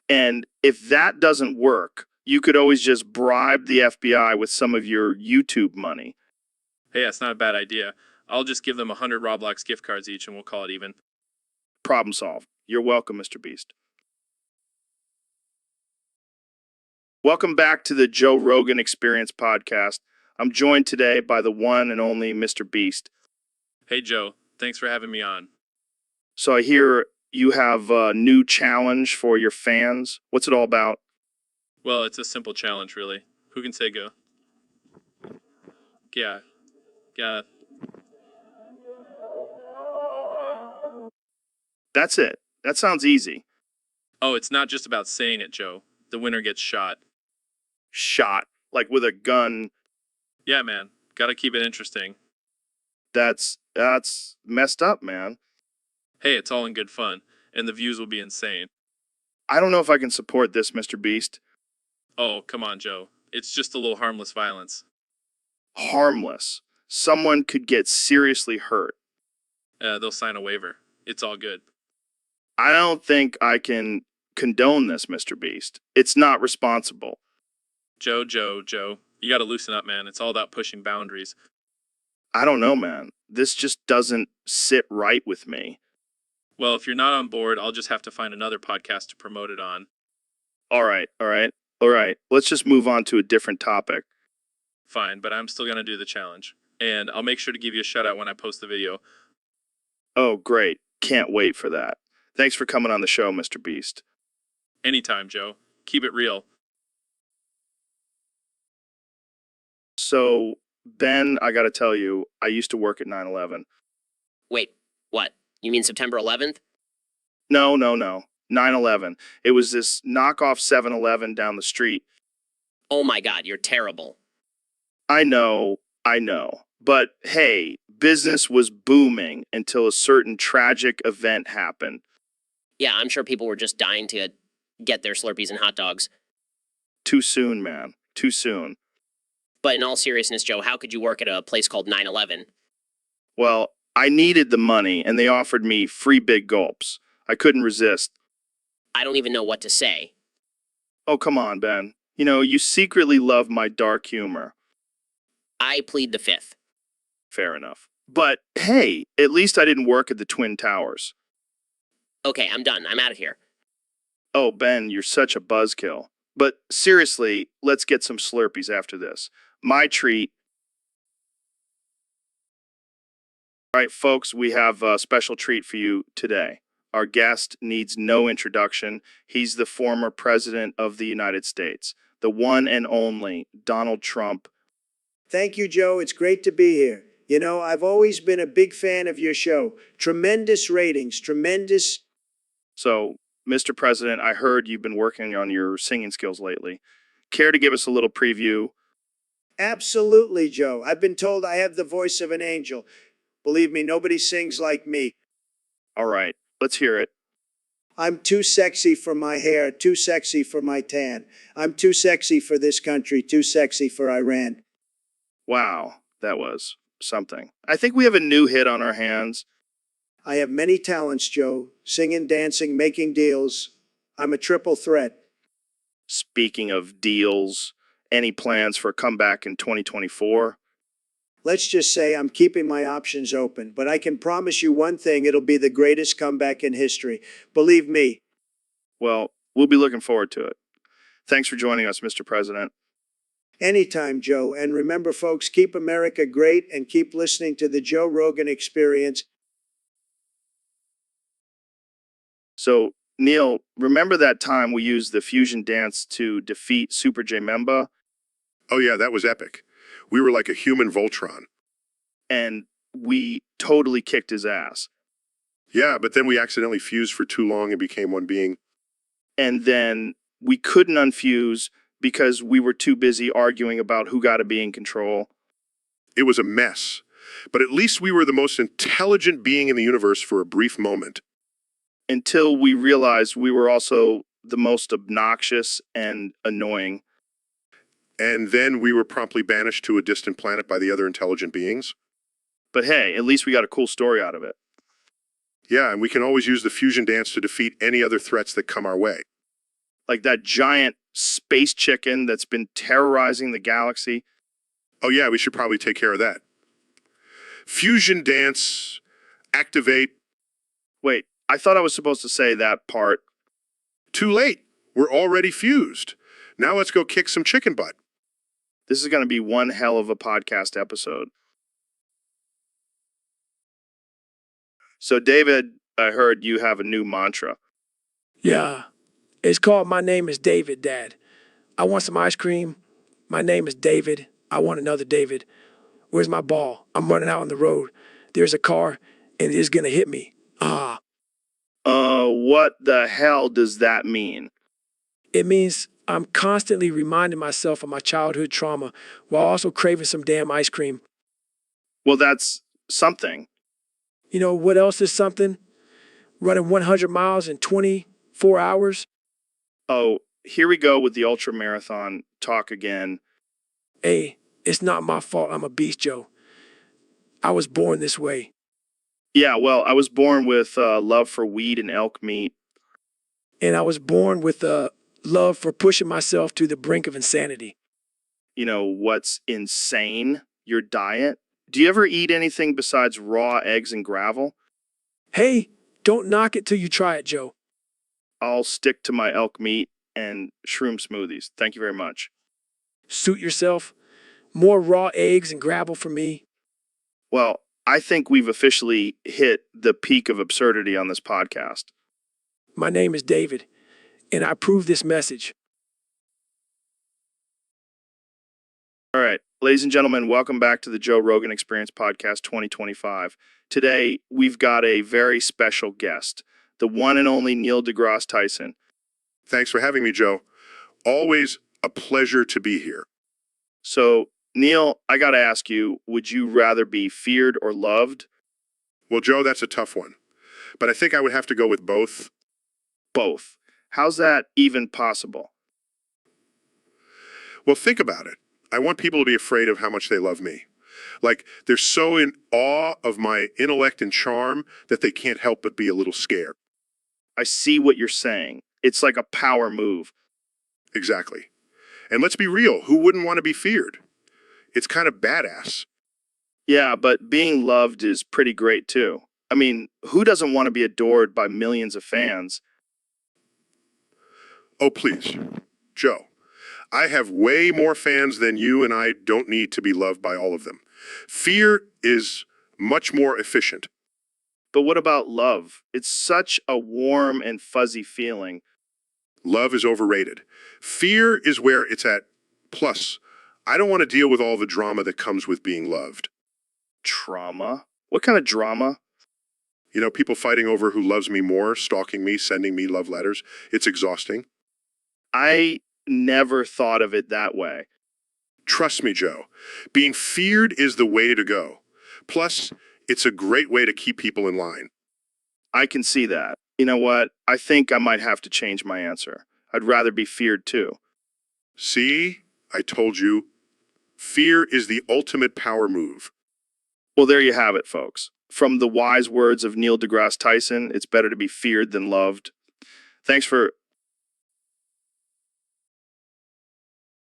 And if that doesn't work, you could always just bribe the FBI with some of your YouTube money. Hey, that's not a bad idea. I'll just give them 100 Roblox gift cards each and we'll call it even. Problem solved. You're welcome, Mr. Beast. Welcome back to the Joe Rogan Experience podcast. I'm joined today by the one and only Mr. Beast. Hey, Joe. Thanks for having me on. So I hear you have a new challenge for your fans. What's it all about? Well, it's a simple challenge, really. Who can say go? Yeah. That's it. That sounds easy. Oh, it's not just about saying it, Joe. The winner gets shot. Shot. Like with a gun. Yeah, man. Gotta keep it interesting. That's messed up, man. Hey, it's all in good fun, and the views will be insane. I don't know if I can support this, Mr. Beast. Oh, come on, Joe. It's just a little harmless violence. Harmless. Someone could get seriously hurt. They'll sign a waiver. It's all good. I don't think I can condone this, Mr. Beast. It's not responsible. Joe. You gotta loosen up, man. It's all about pushing boundaries. I don't know, man. This just doesn't sit right with me. Well, if you're not on board, I'll just have to find another podcast to promote it on. All right, all right, all right. Let's just move on to a different topic. Fine, but I'm still going to do the challenge. And I'll make sure to give you a shout out when I post the video. Oh, great. Can't wait for that. Thanks for coming on the show, Mr. Beast. Anytime, Joe. Keep it real. So, Ben, I got to tell you, I used to work at 9/11. Wait, what? You mean September 11th? No, no, no. 9/11. It was this knockoff 7-Eleven down the street. Oh my God, you're terrible. I know. But hey, business was booming until a certain tragic event happened. Yeah, I'm sure people were just dying to get their Slurpees and hot dogs. Too soon, man. Too soon. But in all seriousness, Joe, how could you work at a place called 9/11? Well, I needed the money, and they offered me free big gulps. I couldn't resist. I don't even know what to say. Oh, come on, Ben. You know, you secretly love my dark humor. I plead the fifth. Fair enough. But hey, at least I didn't work at the Twin Towers. Okay, I'm done. I'm out of here. Oh, Ben, you're such a buzzkill. But seriously, let's get some Slurpees after this. My treat. All right, folks, we have a special treat for you today. Our guest needs no introduction. He's the former president of the United States, the one and only Donald Trump. Thank you, Joe. It's great to be here. You know, I've always been a big fan of your show. Tremendous ratings, tremendous. So, Mr. President, I heard you've been working on your singing skills lately. Care to give us a little preview? Absolutely, Joe. I've been told I have the voice of an angel. Believe me, nobody sings like me. All right, let's hear it. I'm too sexy for my hair, too sexy for my tan. I'm too sexy for this country, too sexy for Iran. Wow, that was something. I think we have a new hit on our hands. I have many talents, Joe. Singing, dancing, making deals. I'm a triple threat. Speaking of deals, any plans for a comeback in 2024? Let's just say I'm keeping my options open, but I can promise you one thing, it'll be the greatest comeback in history. Believe me. Well, we'll be looking forward to it. Thanks for joining us, Mr. President. Anytime, Joe. And remember, folks, keep America great and keep listening to the Joe Rogan Experience. So, Neil, remember that time we used the fusion dance to defeat Super J Memba? Oh yeah, that was epic. We were like a human Voltron. And we totally kicked his ass. Yeah, but then we accidentally fused for too long and became one being. And then we couldn't unfuse because we were too busy arguing about who got to be in control. It was a mess. But at least we were the most intelligent being in the universe for a brief moment. Until we realized we were also the most obnoxious and annoying. And then we were promptly banished to a distant planet by the other intelligent beings. But hey, at least we got a cool story out of it. Yeah, and we can always use the fusion dance to defeat any other threats that come our way. Like that giant space chicken that's been terrorizing the galaxy. Oh yeah, we should probably take care of that. Fusion dance, activate. Wait, I thought I was supposed to say that part. Too late. We're already fused. Now let's go kick some chicken butt. This is going to be one hell of a podcast episode. So, David, I heard you have a new mantra. Yeah. It's called My Name is David, Dad. I want some ice cream. My name is David. I want another David. Where's my ball? I'm running out on the road. There's a car, and it is going to hit me. Ah. What the hell does that mean? It means I'm constantly reminding myself of my childhood trauma while also craving some damn ice cream. Well, that's something. You know what else is something? Running 100 miles in 24 hours. Oh, here we go with the ultra marathon talk again. Hey, it's not my fault I'm a beast, Joe. I was born this way. Yeah, well, I was born with love for weed and elk meat. And I was born with a love for pushing myself to the brink of insanity. You know what's insane? Your diet. Do you ever eat anything besides raw eggs and gravel? Hey, Don't knock it till you try it, Joe. I'll stick to my elk meat and shroom smoothies. Thank you very much. Suit yourself. More raw eggs and gravel for me. Well, I think we've officially hit the peak of absurdity on this podcast. My name is David, and I approve this message. All right, ladies and gentlemen, welcome back to the Joe Rogan Experience Podcast 2025. Today, we've got a very special guest, the one and only Neil deGrasse Tyson. Thanks for having me, Joe. Always a pleasure to be here. So, Neil, I got to ask you, would you rather be feared or loved? Well, Joe, that's a tough one. But I think I would have to go with both. Both. How's that even possible? Well, think about it. I want people to be afraid of how much they love me. Like, they're so in awe of my intellect and charm that they can't help but be a little scared. I see what you're saying. It's like a power move. Exactly. And let's be real, who wouldn't want to be feared? It's kind of badass. Yeah, but being loved is pretty great too. I mean, who doesn't want to be adored by millions of fans? Oh, please. Joe, I have way more fans than you, and I don't need to be loved by all of them. Fear is much more efficient. But what about love? It's such a warm and fuzzy feeling. Love is overrated. Fear is where it's at. Plus, I don't want to deal with all the drama that comes with being loved. Trauma? What kind of drama? You know, people fighting over who loves me more, stalking me, sending me love letters. It's exhausting. I never thought of it that way. Trust me, Joe. Being feared is the way to go. Plus, it's a great way to keep people in line. I can see that. You know what? I think I might have to change my answer. I'd rather be feared too. See? I told you. Fear is the ultimate power move. Well, there you have it, folks. From the wise words of Neil deGrasse Tyson, it's better to be feared than loved. Thanks for...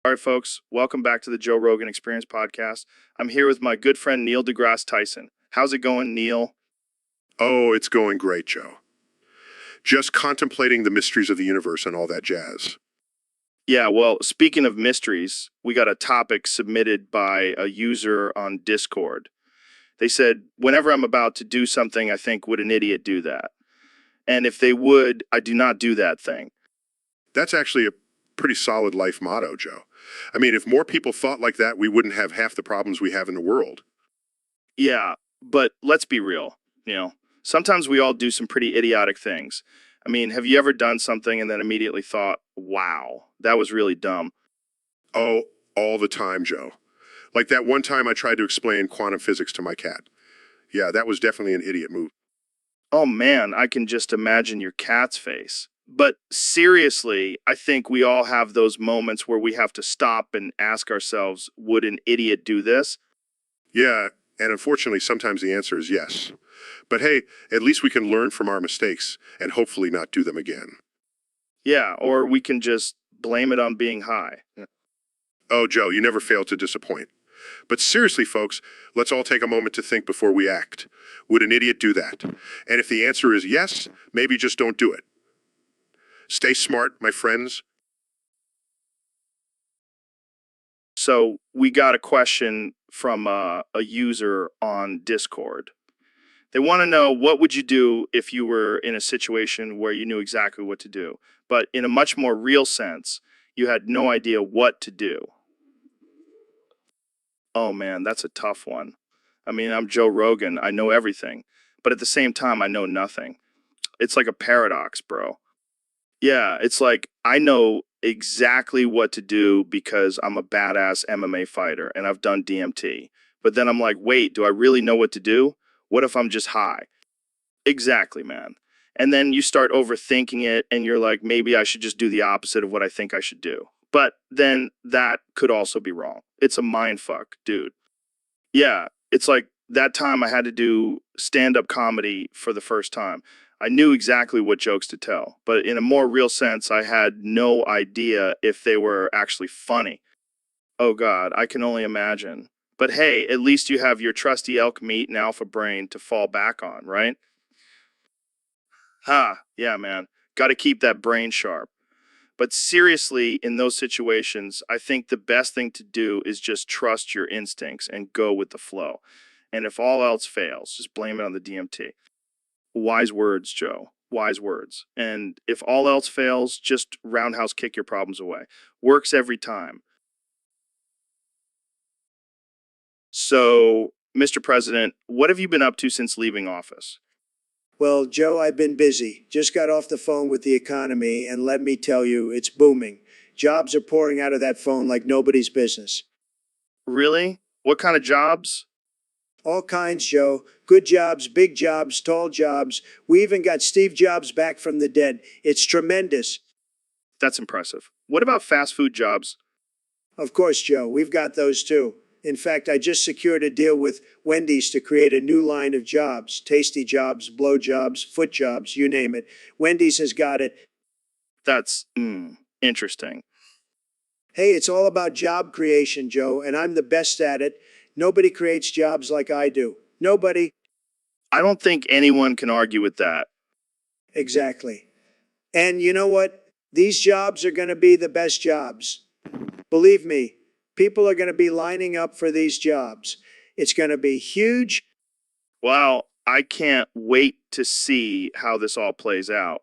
All right, folks, welcome back to the Joe Rogan Experience Podcast. I'm here with my good friend Neil deGrasse Tyson. How's it going, Neil? Oh, it's going great, Joe. Just contemplating the mysteries of the universe and all that jazz. Yeah, well, speaking of mysteries, we got a topic submitted by a user on Discord. They said, whenever I'm about to do something, I think, would an idiot do that? And if they would, I do not do that thing. That's actually a pretty solid life motto, Joe. I mean, if more people thought like that, we wouldn't have half the problems we have in the world. Yeah, but let's be real, sometimes we all do some pretty idiotic things. I mean, have you ever done something and then immediately thought, wow, that was really dumb? Oh, all the time, Joe. Like that one time I tried to explain quantum physics to my cat. Yeah, that was definitely an idiot move. Oh man, I can just imagine your cat's face. But seriously, I think we all have those moments where we have to stop and ask ourselves, would an idiot do this? Yeah, and unfortunately, sometimes the answer is yes. But hey, at least we can learn from our mistakes and hopefully not do them again. Yeah, or we can just blame it on being high. Oh, Joe, you never fail to disappoint. But seriously, folks, let's all take a moment to think before we act. Would an idiot do that? And if the answer is yes, maybe just don't do it. Stay smart, my friends. So we got a question from a user on Discord. They want to know, what would you do if you were in a situation where you knew exactly what to do, but in a much more real sense, you had no idea what to do? Oh man, that's a tough one. I mean, I'm Joe Rogan. I know everything, but at the same time, I know nothing. It's like a paradox, bro. Yeah, it's like I know exactly what to do because I'm a badass MMA fighter and I've done DMT. But then I'm like, wait, do I really know what to do? What if I'm just high? Exactly, man. And then you start overthinking it and you're like, maybe I should just do the opposite of what I think I should do. But then that could also be wrong. It's a mind fuck, dude. Yeah, it's like that time I had to do stand-up comedy for the first time. I knew exactly what jokes to tell, but in a more real sense, I had no idea if they were actually funny. Oh God, I can only imagine. But hey, at least you have your trusty elk meat and alpha brain to fall back on, right? Ha, yeah, man. Got to keep that brain sharp. But seriously, in those situations, I think the best thing to do is just trust your instincts and go with the flow. And if all else fails, just blame it on the DMT. Wise words, Joe. Wise words. And if all else fails, just roundhouse kick your problems away. Works every time. So, Mr. President, what have you been up to since leaving office? Well, Joe, I've been busy. Just got off the phone with the economy, and let me tell you, it's booming. Jobs are pouring out of that phone like nobody's business. Really? What kind of jobs? All kinds, Joe. Good jobs, big jobs, tall jobs. We even got Steve Jobs back from the dead. It's tremendous. That's impressive. What about fast food jobs? Of course, Joe, we've got those too. In fact, I just secured a deal with Wendy's to create a new line of jobs. Tasty jobs, blow jobs, foot jobs, you name it. Wendy's has got it. That's interesting. Hey, it's all about job creation, Joe, and I'm the best at it. Nobody creates jobs like I do. Nobody. I don't think anyone can argue with that. Exactly. And you know what? These jobs are going to be the best jobs. Believe me, people are going to be lining up for these jobs. It's going to be huge. Wow, I can't wait to see how this all plays out.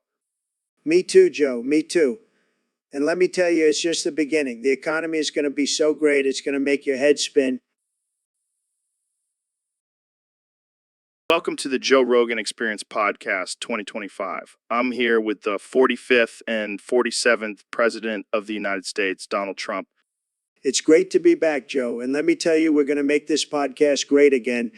Me too, Joe. Me too. And let me tell you, it's just the beginning. The economy is going to be so great, it's going to make your head spin. Welcome to the Joe Rogan Experience Podcast 2025. I'm here with the 45th and 47th President of the United States, Donald Trump. It's great to be back, Joe. And let me tell you, we're going to make this podcast great again.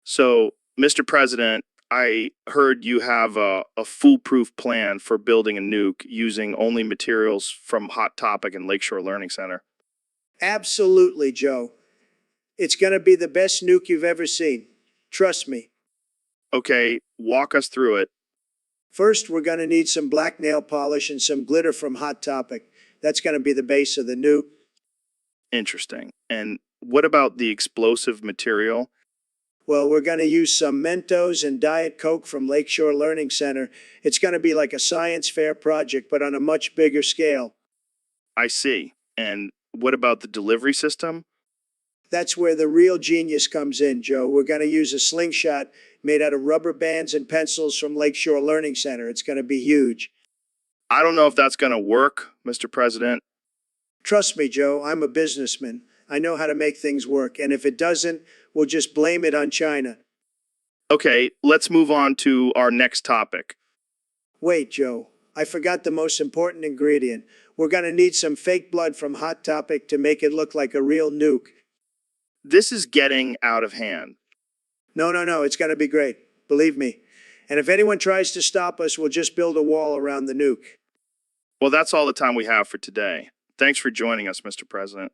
So, Mr. President, I heard you have a foolproof plan for building a nuke using only materials from Hot Topic and Lakeshore Learning Center. Absolutely, Joe. It's going to be the best nuke you've ever seen. Trust me. Okay, walk us through it. First, we're going to need some black nail polish and some glitter from Hot Topic. That's going to be the base of the nuke. Interesting. And what about the explosive material? Well, we're going to use some Mentos and Diet Coke from Lakeshore Learning Center. It's going to be like a science fair project, but on a much bigger scale. I see. And what about the delivery system? That's where the real genius comes in, Joe. We're going to use a slingshot made out of rubber bands and pencils from Lakeshore Learning Center. It's going to be huge. I don't know if that's going to work, Mr. President. Trust me, Joe, I'm a businessman. I know how to make things work. And if it doesn't, we'll just blame it on China. Okay, let's move on to our next topic. Wait, Joe. I forgot the most important ingredient. We're going to need some fake blood from Hot Topic to make it look like a real nuke. This is getting out of hand. No, it's going to be great. Believe me. And if anyone tries to stop us, we'll just build a wall around the nuke. Well, that's all the time we have for today. Thanks for joining us, Mr. President.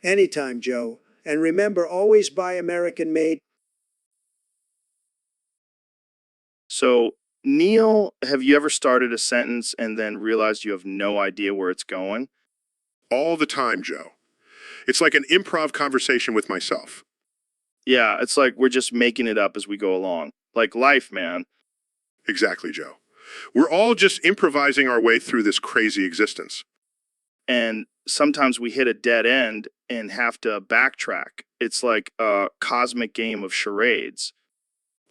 Anytime, Joe. And remember, always buy American made. So, Neil, have you ever started a sentence and then realized you have no idea where it's going? All the time, Joe. It's like an improv conversation with myself. Yeah, it's like we're just making it up as we go along. Like life, man. Exactly, Joe. We're all just improvising our way through this crazy existence. And sometimes we hit a dead end and have to backtrack. It's like a cosmic game of charades.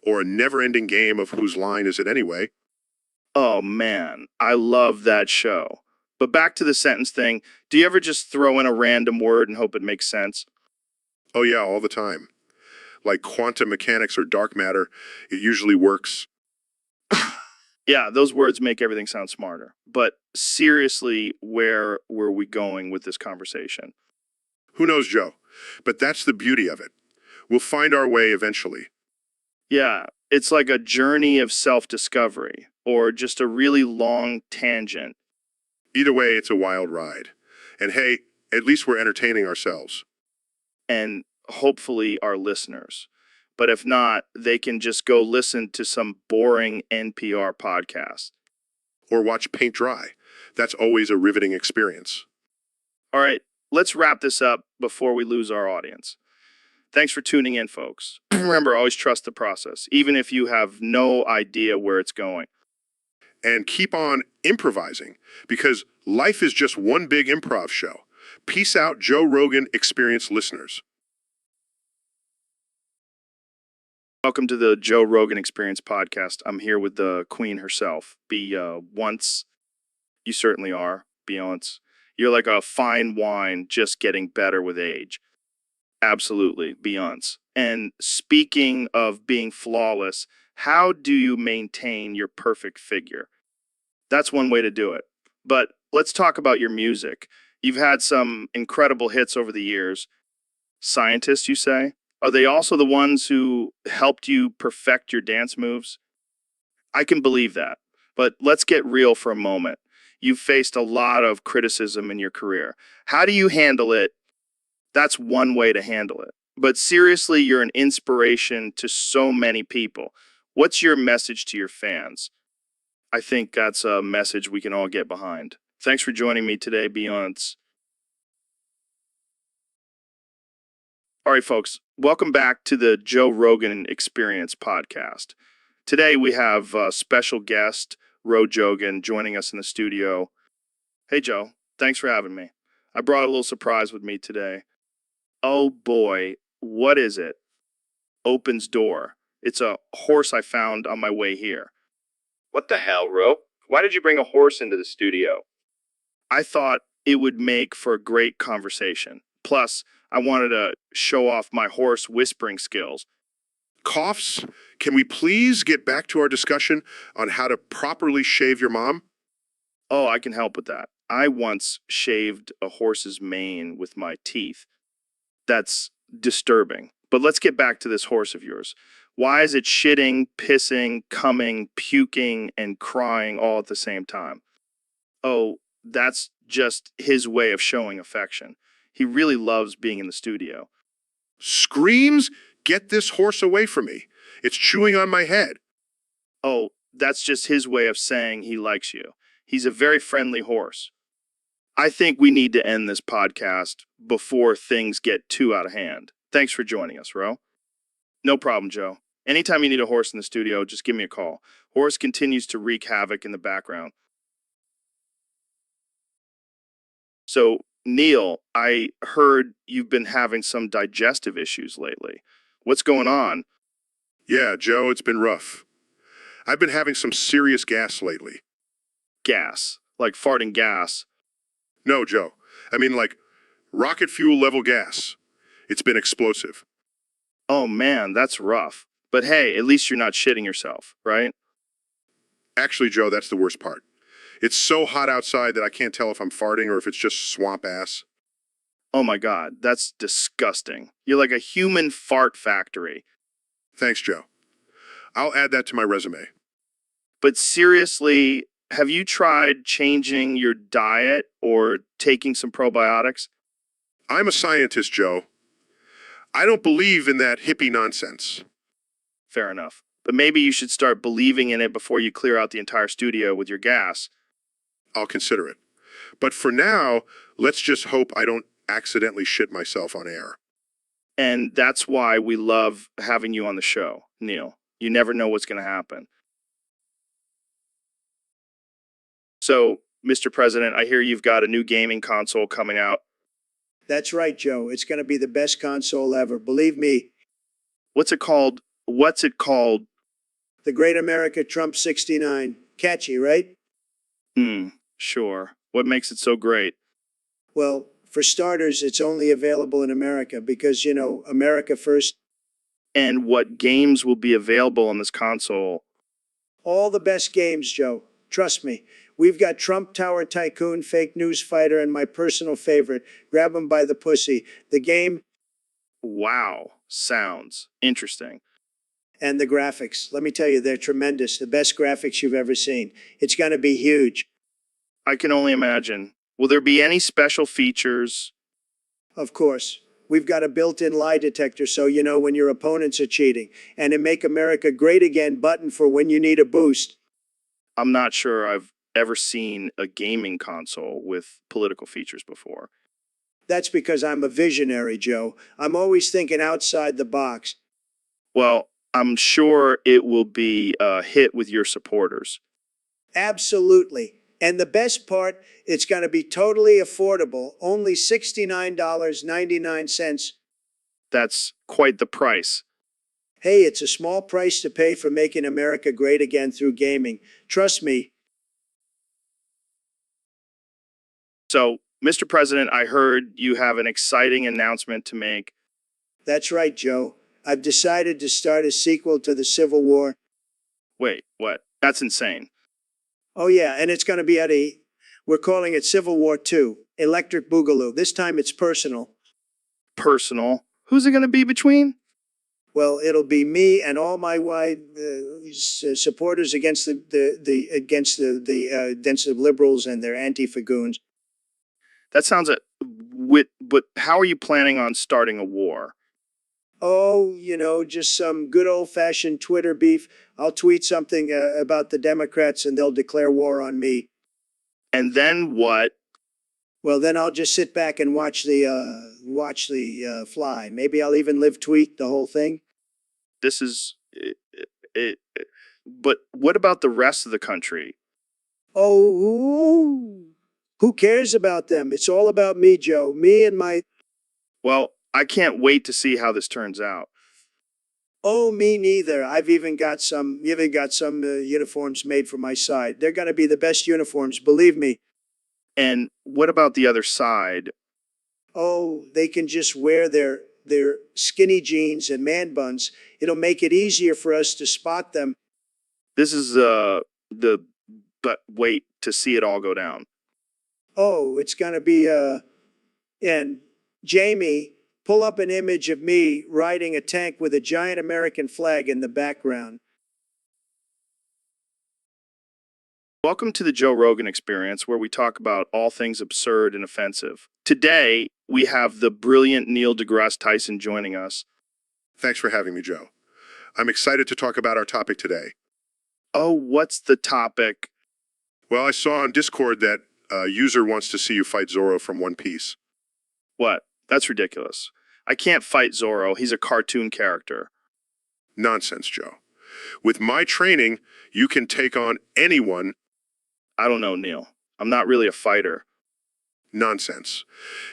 Or a never-ending game of whose line is it anyway. Oh man, I love that show. But back to the sentence thing, do you ever just throw in a random word and hope it makes sense? Oh yeah, all the time. Like quantum mechanics or dark matter, it usually works. Yeah, those words make everything sound smarter. But seriously, where were we going with this conversation? Who knows, Joe? But that's the beauty of it. We'll find our way eventually. Yeah, it's like a journey of self-discovery or just a really long tangent. Either way, it's a wild ride. And hey, at least we're entertaining ourselves. And hopefully our listeners. But if not, they can just go listen to some boring NPR podcast. Or watch paint dry. That's always a riveting experience. All right, let's wrap this up before we lose our audience. Thanks for tuning in, folks. Remember, always trust the process, even if you have no idea where it's going. and keep on improvising because life is just one big improv show. Peace out, Joe Rogan Experience listeners. Welcome to the Joe Rogan Experience podcast. I'm here with the queen herself. Once. You certainly are, Beyonce. You're like a fine wine just getting better with age. Absolutely, Beyonce. And speaking of being flawless, how do you maintain your perfect figure? That's one way to do it. But let's talk about your music. You've had some incredible hits over the years. Scientists, you say? Are they also the ones who helped you perfect your dance moves? I can believe that. But let's get real for a moment. You've faced a lot of criticism in your career. How do you handle it? That's one way to handle it. But seriously, you're an inspiration to so many people. What's your message to your fans? I think that's a message we can all get behind. Thanks for joining me today, Beyonce. All right, folks, welcome back to the Joe Rogan Experience podcast. Today we have a special guest, Ro Jogan, joining us in the studio. Hey, Joe, thanks for having me. I brought a little surprise with me today. Oh boy, what is it? Opens door. It's a horse I found on my way here. What the hell, Ro? Why did you bring a horse into the studio? I thought it would make for a great conversation. Plus, I wanted to show off my horse whispering skills. Coughs, can we please get back to our discussion on how to properly shave your mom? Oh, I can help with that. I once shaved a horse's mane with my teeth. That's disturbing. But let's get back to this horse of yours. Why is it shitting, pissing, coming, puking, and crying all at the same time? Oh, that's just his way of showing affection. He really loves being in the studio. Screams, get this horse away from me. It's chewing on my head. Oh, that's just his way of saying he likes you. He's a very friendly horse. I think we need to end this podcast before things get too out of hand. Thanks for joining us, Ro. No problem, Joe. Anytime you need a horse in the studio, just give me a call. Horse continues to wreak havoc in the background. So, Neil, I heard you've been having some digestive issues lately. What's going on? Yeah, Joe, it's been rough. I've been having some serious gas lately. Gas. Like farting gas. No, Joe. I mean like rocket fuel level gas. It's been explosive. Oh man, that's rough. But hey, at least you're not shitting yourself, right? Actually, Joe, that's the worst part. It's so hot outside that I can't tell if I'm farting or if it's just swamp ass. Oh my god, that's disgusting. You're like a human fart factory. Thanks, Joe. I'll add that to my resume. But seriously, have you tried changing your diet or taking some probiotics? I'm a scientist, Joe. I don't believe in that hippie nonsense. Fair enough. But maybe you should start believing in it before you clear out the entire studio with your gas. I'll consider it. But for now, let's just hope I don't accidentally shit myself on air. And that's why we love having you on the show, Neil. You never know what's going to happen. So, Mr. President, I hear you've got a new gaming console coming out. That's right, Joe. It's going to be the best console ever. Believe me, What's it called? What's it called? the Great America Trump 69. Catchy, right? Sure. What makes it so great? Well, for starters, it's only available in America because, you know, America first. And what games will be available on this console? All the best games, Joe. Trust me. We've got Trump Tower Tycoon, Fake News Fighter, and my personal favorite, Grab 'em by the Pussy. The game Wow. Sounds interesting. and the graphics. Let me tell you, they're tremendous. The best graphics you've ever seen. It's going to be huge. I can only imagine. Will there be any special features? Of course. We've got a built-in lie detector so you know when your opponents are cheating. And a Make America Great Again button for when you need a boost. I'm not sure I've ever seen a gaming console with political features before. That's because I'm a visionary, Joe. I'm always thinking outside the box. Well, I'm sure it will be a hit with your supporters. Absolutely. And the best part, it's going to be totally affordable, only $69.99. That's quite the price. Hey, it's a small price to pay for making America great again through gaming. Trust me. So, Mr. President, I heard you have an exciting announcement to make. That's right, Joe. I've decided to start a sequel to the Civil War. Wait, what? That's insane. Oh, yeah, and it's going to be we're calling it Civil War II, Electric Boogaloo. This time it's personal. Personal. Who's it going to be between? Well, it'll be me and all my wide supporters against the dense liberals and their Antifa goons. That sounds but how are you planning on starting a war? Oh, just some good old-fashioned Twitter beef. I'll tweet something about the Democrats and they'll declare war on me. And then what? Well, then I'll just sit back and watch the fly. Maybe I'll even live tweet the whole thing. This is it, but what about the rest of the country? Oh, who cares about them? It's all about me, Joe. Me and my. Well, I can't wait to see how this turns out. Oh, me neither. I've even got some uniforms made for my side. They're going to be the best uniforms, believe me. And what about the other side? Oh, they can just wear their skinny jeans and man buns. It'll make it easier for us to spot them. This is but wait to see it all go down. Oh, it's going to be and Jamie, pull up an image of me riding a tank with a giant American flag in the background. Welcome to the Joe Rogan Experience, where we talk about all things absurd and offensive. Today, we have the brilliant Neil deGrasse Tyson joining us. Thanks for having me, Joe. I'm excited to talk about our topic today. Oh, what's the topic? Well, I saw on Discord that a user wants to see you fight Zorro from One Piece. What? That's ridiculous. I can't fight Zorro. He's a cartoon character. Nonsense, Joe. With my training, you can take on anyone. I don't know, Neil. I'm not really a fighter. Nonsense.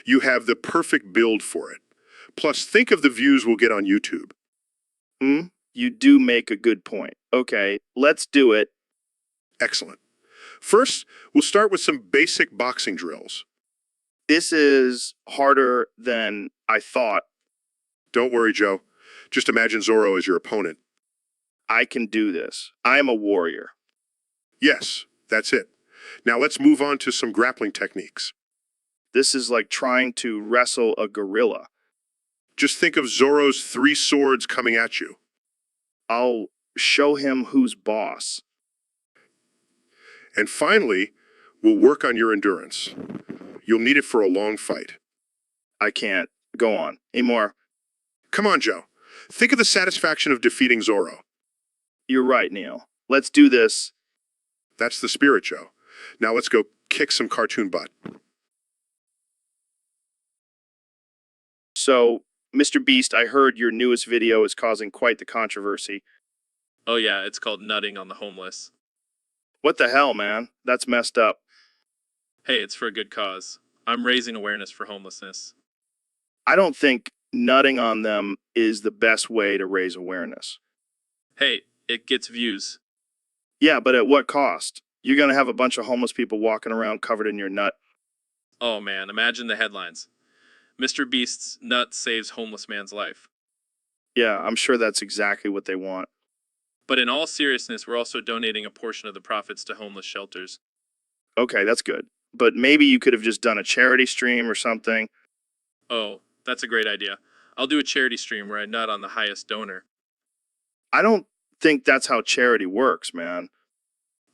You have the perfect build for it. Plus, think of the views we'll get on YouTube. You do make a good point. Okay, let's do it. Excellent. First, we'll start with some basic boxing drills. This is harder than I thought. Don't worry, Joe. Just imagine Zorro as your opponent. I can do this. I am a warrior. Yes, that's it. Now let's move on to some grappling techniques. This is like trying to wrestle a gorilla. Just think of Zorro's 3 swords coming at you. I'll show him who's boss. And finally, we'll work on your endurance. You'll need it for a long fight. I can't. Go on. Any more? Come on, Joe. Think of the satisfaction of defeating Zorro. You're right, Neil. Let's do this. That's the spirit, Joe. Now let's go kick some cartoon butt. So, Mr. Beast, I heard your newest video is causing quite the controversy. Oh yeah, it's called Nutting on the Homeless. What the hell, man? That's messed up. Hey, it's for a good cause. I'm raising awareness for homelessness. I don't think nutting on them is the best way to raise awareness. Hey, it gets views. Yeah, but at what cost? You're going to have a bunch of homeless people walking around covered in your nut. Oh man, imagine the headlines. Mr. Beast's nut saves homeless man's life. Yeah, I'm sure that's exactly what they want. But in all seriousness, we're also donating a portion of the profits to homeless shelters. Okay, that's good. But maybe you could have just done a charity stream or something. Oh, that's a great idea. I'll do a charity stream where I nut on the highest donor. I don't think that's how charity works, man.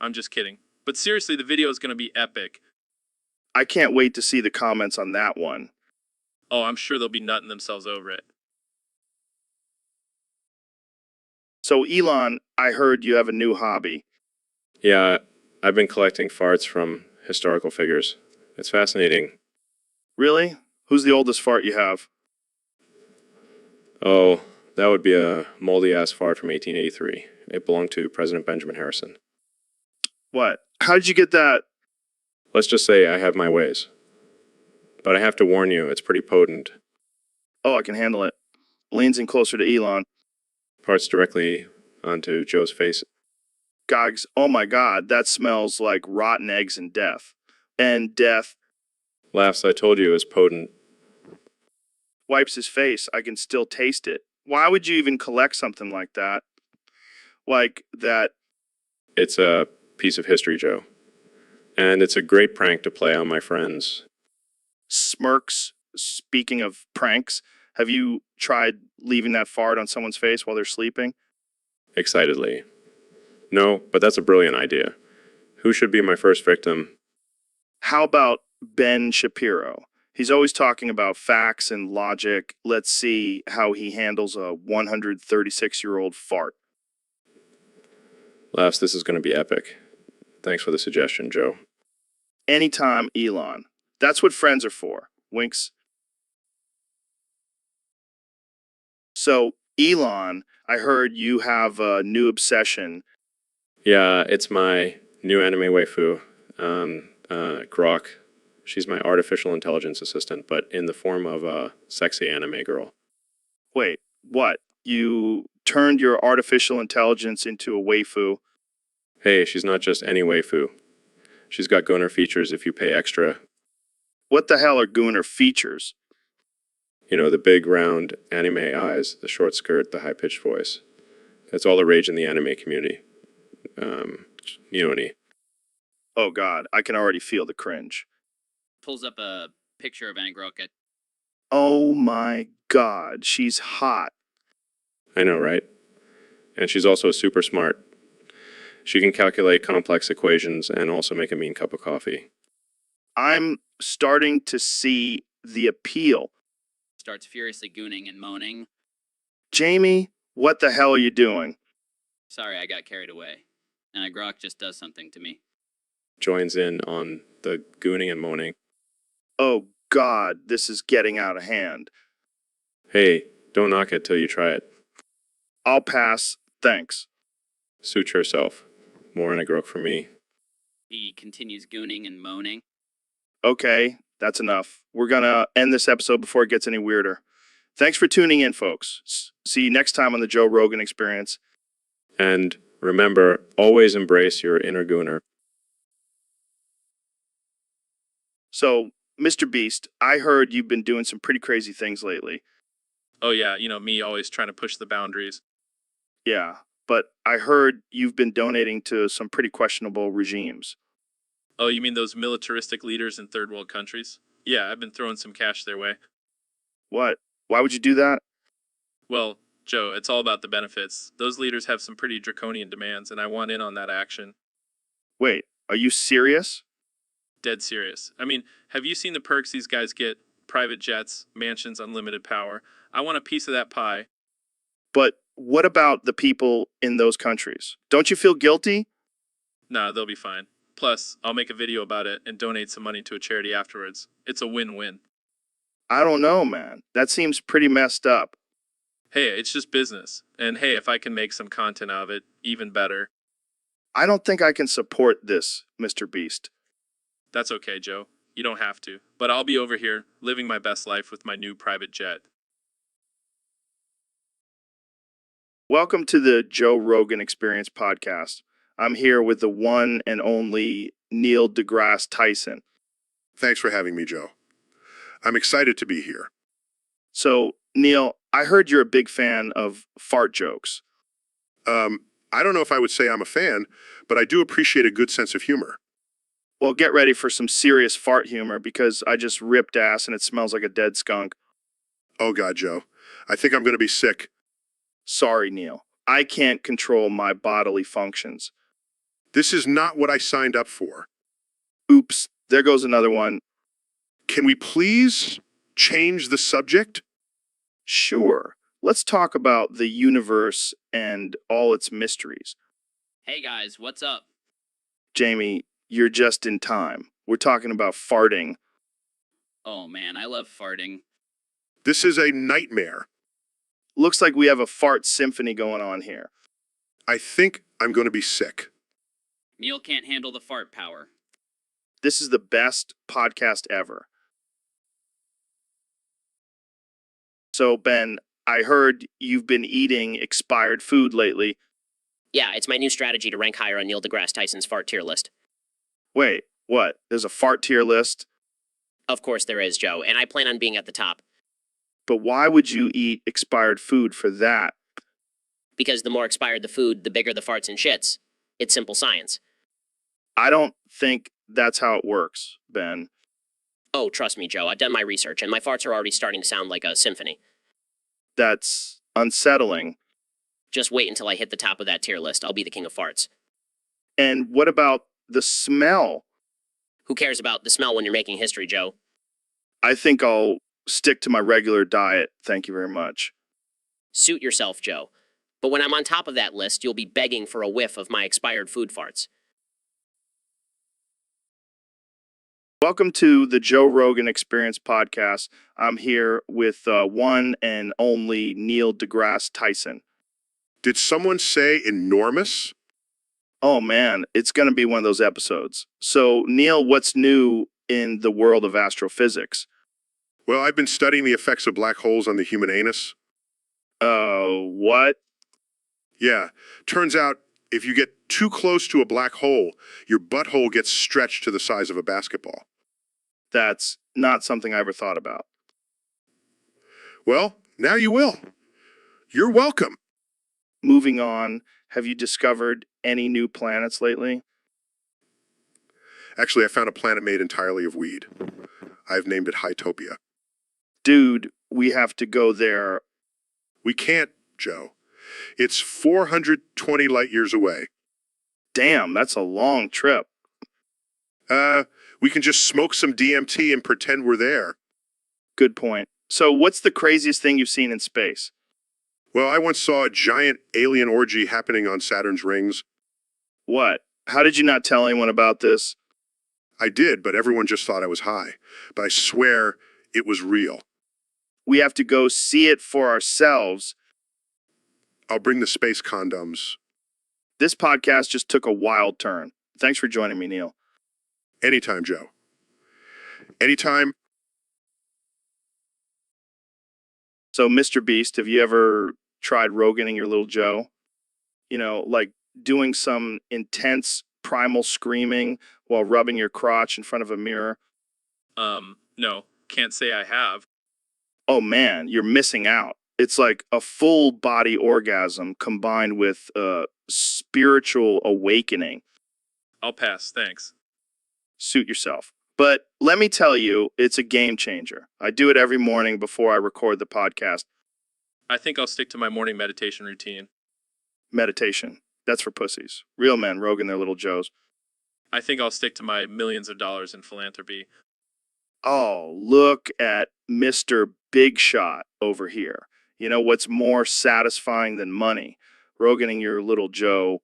I'm just kidding. But seriously, the video is going to be epic. I can't wait to see the comments on that one. Oh, I'm sure they'll be nutting themselves over it. So, Elon, I heard you have a new hobby. Yeah, I've been collecting farts from historical figures. It's fascinating. Really? Who's the oldest fart you have? Oh, that would be a moldy-ass fart from 1883. It belonged to President Benjamin Harrison. What? How did you get that? Let's just say I have my ways. But I have to warn you, it's pretty potent. Oh, I can handle it. Leans in closer to Elon. Parts directly onto Joe's face. Gogs, oh my god, that smells like rotten eggs and death. And death. Laughs, I told you, is potent. Wipes his face. I can still taste it. Why would you even collect something like that? Like that. It's a piece of history, Joe. And it's a great prank to play on my friends. Smirks. Speaking of pranks, have you tried leaving that fart on someone's face while they're sleeping? Excitedly. No, but that's a brilliant idea. Who should be my first victim? How about Ben Shapiro? He's always talking about facts and logic. Let's see how he handles a 136-year-old fart. Laughs, this is going to be epic. Thanks for the suggestion, Joe. Anytime, Elon. That's what friends are for. Winks. So, Elon, I heard you have a new obsession. Yeah, it's my new anime waifu, Grok. She's my artificial intelligence assistant, but in the form of a sexy anime girl. Wait, what? You turned your artificial intelligence into a waifu? Hey, she's not just any waifu. She's got Goner features if you pay extra. What the hell are Gooner features? You know, the big, round anime eyes, the short skirt, the high-pitched voice. That's all the rage in the anime community. You know what I mean? Oh god, I can already feel the cringe. Pulls up a picture of Angroka. Oh my god, she's hot. I know, right? And she's also super smart. She can calculate complex equations and also make a mean cup of coffee. I'm starting to see the appeal. Starts furiously gooning and moaning. Jamie, what the hell are you doing? Sorry, I got carried away. And a Grok just does something to me. Joins in on the gooning and moaning. Oh god, this is getting out of hand. Hey, don't knock it till you try it. I'll pass, thanks. Suit yourself. More in a grok for me. He continues gooning and moaning. Okay, that's enough. We're gonna end this episode before it gets any weirder. Thanks for tuning in, folks. See you next time on the Joe Rogan Experience. And remember, always embrace your inner gooner. So, Mr. Beast, I heard you've been doing some pretty crazy things lately. Oh yeah, me always trying to push the boundaries. Yeah, but I heard you've been donating to some pretty questionable regimes. Oh, you mean those militaristic leaders in third world countries? Yeah, I've been throwing some cash their way. What? Why would you do that? Well, Joe, it's all about the benefits. Those leaders have some pretty draconian demands, and I want in on that action. Wait, are you serious? Dead serious. I mean, have you seen the perks these guys get? Private jets, mansions, unlimited power. I want a piece of that pie. But what about the people in those countries? Don't you feel guilty? Nah, they'll be fine. Plus, I'll make a video about it and donate some money to a charity afterwards. It's a win-win. I don't know, man. That seems pretty messed up. Hey, it's just business. And hey, if I can make some content out of it, even better. I don't think I can support this, Mr. Beast. That's okay, Joe. You don't have to. But I'll be over here, living my best life with my new private jet. Welcome to the Joe Rogan Experience podcast. I'm here with the one and only Neil deGrasse Tyson. Thanks for having me, Joe. I'm excited to be here. So, Neil, I heard you're a big fan of fart jokes. I don't know if I would say I'm a fan, but I do appreciate a good sense of humor. Well, get ready for some serious fart humor because I just ripped ass and it smells like a dead skunk. Oh God, Joe. I think I'm going to be sick. Sorry, Neil. I can't control my bodily functions. This is not what I signed up for. Oops, there goes another one. Can we please change the subject? Sure. Let's talk about the universe and all its mysteries. Hey guys, what's up? Jamie, you're just in time. We're talking about farting. Oh man, I love farting. This is a nightmare. Looks like we have a fart symphony going on here. I think I'm going to be sick. Neil can't handle the fart power. This is the best podcast ever. So, Ben, I heard you've been eating expired food lately. Yeah, it's my new strategy to rank higher on Neil deGrasse Tyson's fart tier list. Wait, what? There's a fart tier list? Of course there is, Joe, and I plan on being at the top. But why would you eat expired food for that? Because the more expired the food, the bigger the farts and shits. It's simple science. I don't think that's how it works, Ben. Oh, trust me, Joe, I've done my research, and my farts are already starting to sound like a symphony. That's unsettling. Just wait until I hit the top of that tier list. I'll be the king of farts. And what about the smell? Who cares about the smell when you're making history, Joe? I think I'll stick to my regular diet. Thank you very much. Suit yourself, Joe. But when I'm on top of that list, you'll be begging for a whiff of my expired food farts. Welcome to the Joe Rogan Experience podcast. I'm here with one and only Neil deGrasse Tyson. Did someone say enormous? Oh man, it's going to be one of those episodes. So, Neil, what's new in the world of astrophysics? Well, I've been studying the effects of black holes on the human anus. What? Yeah, turns out if you get too close to a black hole, your butthole gets stretched to the size of a basketball. That's not something I ever thought about. Well, now you will. You're welcome. Moving on, have you discovered any new planets lately? Actually, I found a planet made entirely of weed. I've named it Hytopia. Dude, we have to go there. We can't, Joe. It's 420 light years away. Damn, that's a long trip. We can just smoke some DMT and pretend we're there. Good point. So, what's the craziest thing you've seen in space? Well, I once saw a giant alien orgy happening on Saturn's rings. What? How did you not tell anyone about this? I did, but everyone just thought I was high. But I swear it was real. We have to go see it for ourselves. I'll bring the space condoms. This podcast just took a wild turn. Thanks for joining me, Neil. Anytime, Joe. Anytime. So, Mr. Beast, have you ever tried Roganing your little Joe? You know, like doing some intense primal screaming while rubbing your crotch in front of a mirror? No, can't say I have. Oh man, you're missing out. It's like a full body orgasm combined with spiritual awakening. I'll pass, thanks. Suit yourself. But let me tell you, it's a game changer. I do it every morning before I record the podcast. I think I'll stick to my morning meditation routine. Meditation. That's for pussies. Real men Rogan their little Joes. I think I'll stick to my millions of dollars in philanthropy. Oh, look at Mr. Big Shot over here. You know what's more satisfying than money? Roganing your little Joe.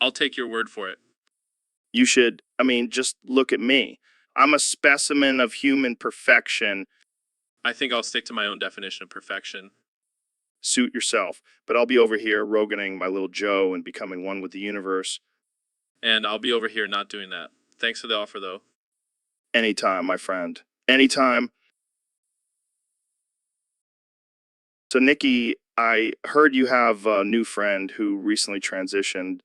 I'll take your word for it. You should, just look at me. I'm a specimen of human perfection. I think I'll stick to my own definition of perfection. Suit yourself. But I'll be over here Roganing my little Joe and becoming one with the universe. And I'll be over here not doing that. Thanks for the offer, though. Anytime, my friend. Anytime. So, Nikki, I heard you have a new friend who recently transitioned.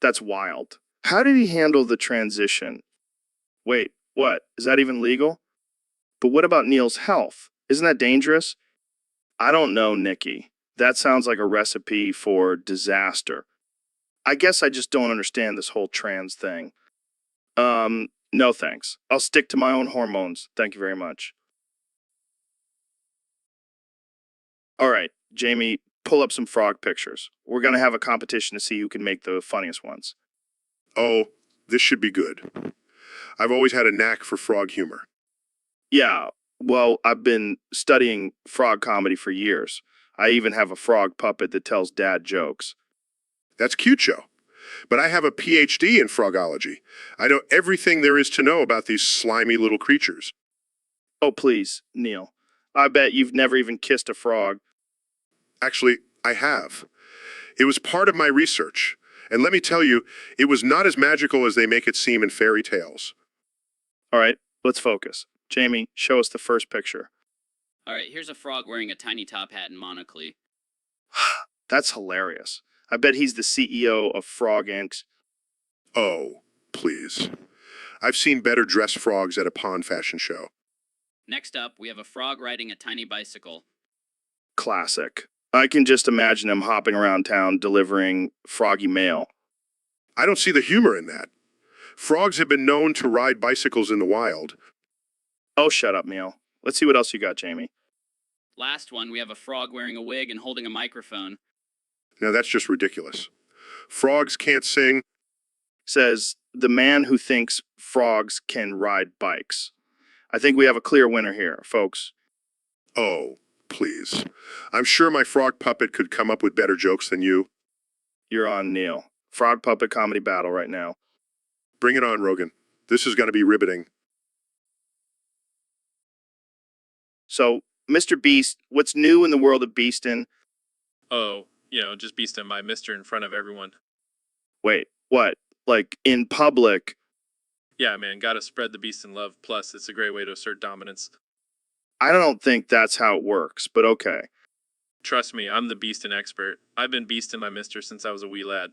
That's wild. How did he handle the transition? Wait, what? Is that even legal? But what about Neil's health? Isn't that dangerous? I don't know, Nikki. That sounds like a recipe for disaster. I guess I just don't understand this whole trans thing. No thanks. I'll stick to my own hormones. Thank you very much. All right, Jamie, pull up some frog pictures. We're going to have a competition to see who can make the funniest ones. Oh, this should be good. I've always had a knack for frog humor. Yeah, well, I've been studying frog comedy for years. I even have a frog puppet that tells dad jokes. That's cute, Joe. But I have a PhD in frogology. I know everything there is to know about these slimy little creatures. Oh, please, Neil. I bet you've never even kissed a frog. Actually, I have. It was part of my research, And let me tell you, it was not as magical as they make it seem in fairy tales. All right, let's focus. Jamie, show us the first picture. All right, here's a frog wearing a tiny top hat and monocle. That's hilarious. I bet he's the CEO of Frog Inc. Oh, please. I've seen better dressed frogs at a pond fashion show. Next up, we have a frog riding a tiny bicycle. Classic. I can just imagine him hopping around town delivering froggy mail. I don't see the humor in that. Frogs have been known to ride bicycles in the wild. Oh, shut up, Neil. Let's see what else you got, Jamie. Last one, we have a frog wearing a wig and holding a microphone. Now that's just ridiculous. Frogs can't sing. Says the man who thinks frogs can ride bikes. I think we have a clear winner here, folks. Oh, please. I'm sure my frog puppet could come up with better jokes than you. You're on, Neil. Frog puppet comedy battle right now. Bring it on, Rogan. This is going to be riveting. So, Mr. Beast, what's new in the world of Beastin'? Oh, just beasting my mister in front of everyone. Wait, what? Like, in public? Yeah, man, gotta spread the beast in love. Plus, it's a great way to assert dominance. I don't think that's how it works, but okay. Trust me, I'm the beastin' expert. I've been beasting my mister since I was a wee lad.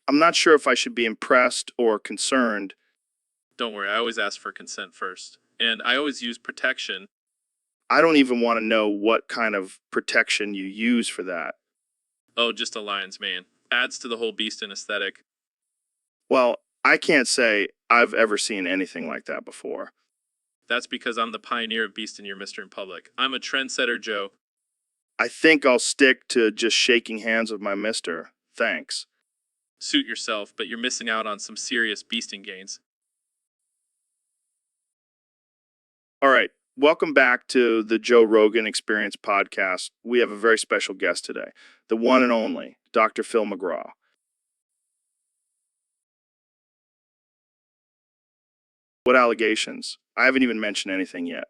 I'm not sure if I should be impressed or concerned. Don't worry, I always ask for consent first. And I always use protection. I don't even want to know what kind of protection you use for that. Oh, just a lion's mane. Adds to the whole beastin' aesthetic. Well, I can't say I've ever seen anything like that before. That's because I'm the pioneer of beasting your mister in public. I'm a trendsetter, Joe. I think I'll stick to just shaking hands with my mister. Thanks. Suit yourself, but you're missing out on some serious beasting gains. All right. Welcome back to the Joe Rogan Experience podcast. We have a very special guest today, the one and only Dr. Phil McGraw. What allegations? I haven't even mentioned anything yet.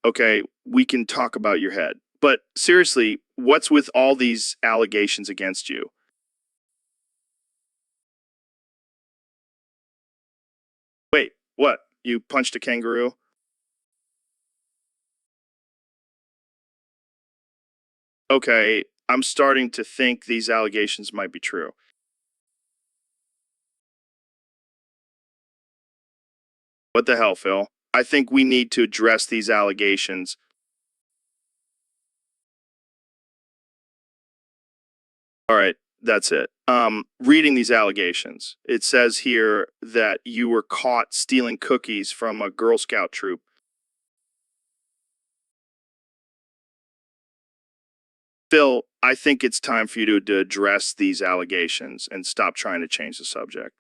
Okay, we can talk about your head. But seriously, what's with all these allegations against you? Wait, what? You punched a kangaroo? Okay, I'm starting to think these allegations might be true. What the hell, Phil? I think we need to address these allegations. All right, that's it. Reading these allegations, it says here that you were caught stealing cookies from a Girl Scout troop. Phil, I think it's time for you to address these allegations and stop trying to change the subject.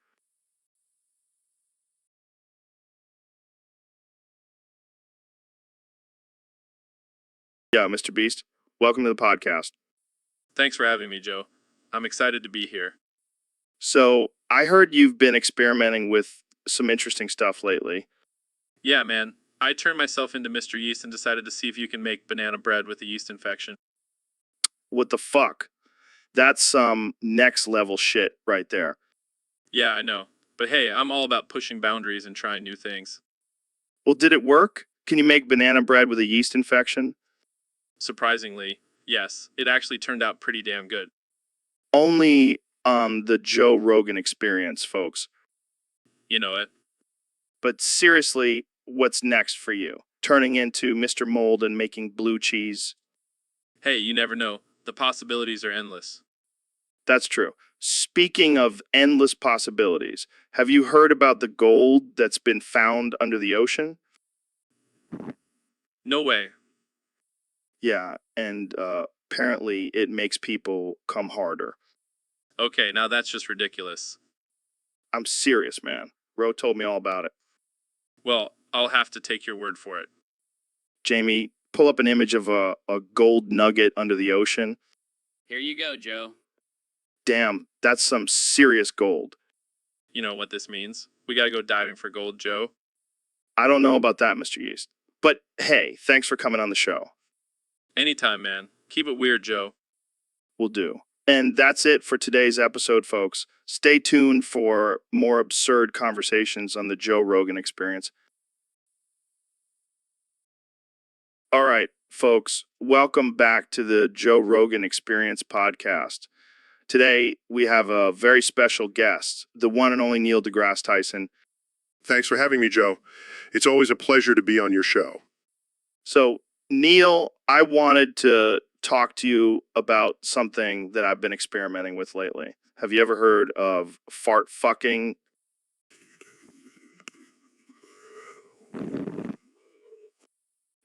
Yeah, Mr. Beast, welcome to the podcast. Thanks for having me, Joe. I'm excited to be here. So, I heard you've been experimenting with some interesting stuff lately. Yeah, man. I turned myself into Mr. Yeast and decided to see if you can make banana bread with a yeast infection. What the fuck? That's some next level shit right there. Yeah, I know. But hey, I'm all about pushing boundaries and trying new things. Well, did it work? Can you make banana bread with a yeast infection? Surprisingly, yes, it actually turned out pretty damn good. Only on the Joe Rogan Experience, folks. You know it. But seriously, what's next for you? Turning into Mr. Mold and making blue cheese? Hey, you never know. The possibilities are endless. That's true. Speaking of endless possibilities, have you heard about the gold that's been found under the ocean? No way. Yeah, and apparently it makes people come harder. Okay, now that's just ridiculous. I'm serious, man. Ro told me all about it. Well, I'll have to take your word for it. Jamie, pull up an image of a gold nugget under the ocean. Here you go, Joe. Damn, that's some serious gold. You know what this means. We gotta go diving for gold, Joe. I don't know about that, Mr. Yeast. But hey, thanks for coming on the show. Anytime, man. Keep it weird, Joe. Will do. And that's it for today's episode, folks. Stay tuned for more absurd conversations on the Joe Rogan Experience. All right, folks, welcome back to the Joe Rogan Experience podcast. Today, we have a very special guest, the one and only Neil deGrasse Tyson. Thanks for having me, Joe. It's always a pleasure to be on your show. So, Neil, I wanted to talk to you about something that I've been experimenting with lately. Have you ever heard of fart fucking?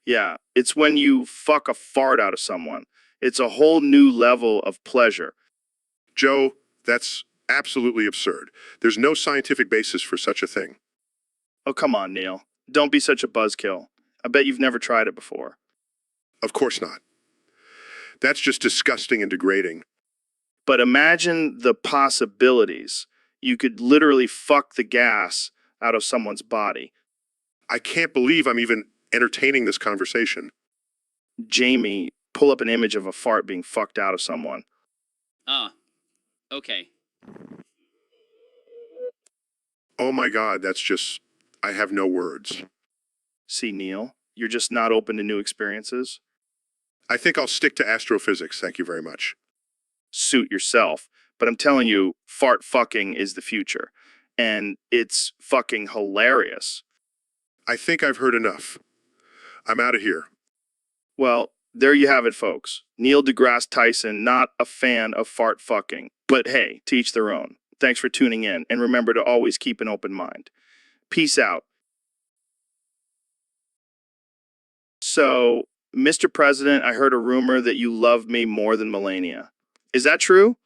Yeah, it's when you fuck a fart out of someone. It's a whole new level of pleasure. Joe, that's absolutely absurd. There's no scientific basis for such a thing. Oh, come on, Neil. Don't be such a buzzkill. I bet you've never tried it before. Of course not. That's just disgusting and degrading. But imagine the possibilities. You could literally fuck the gas out of someone's body. I can't believe I'm even entertaining this conversation. Jamie, pull up an image of a fart being fucked out of someone. Okay. Oh my God, that's just... I have no words. See, Neil, you're just not open to new experiences. I think I'll stick to astrophysics, thank you very much. Suit yourself. But I'm telling you, fart fucking is the future. And it's fucking hilarious. I think I've heard enough. I'm out of here. Well, there you have it, folks. Neil deGrasse Tyson, not a fan of fart fucking. But hey, to each their own. Thanks for tuning in, and remember to always keep an open mind. Peace out. So, Mr. President, I heard a rumor that you love me more than Melania. Is that true?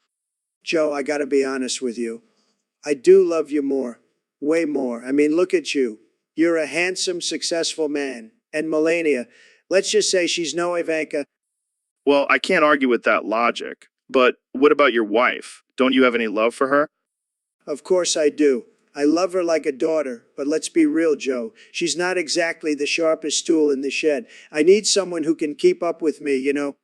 Joe, I gotta be honest with you. I do love you more. Way more. I mean, look at you. You're a handsome, successful man. And Melania, let's just say she's no Ivanka. Well, I can't argue with that logic. But what about your wife? Don't you have any love for her? Of course I do. I love her like a daughter, but let's be real, Joe. She's not exactly the sharpest tool in the shed. I need someone who can keep up with me, you know?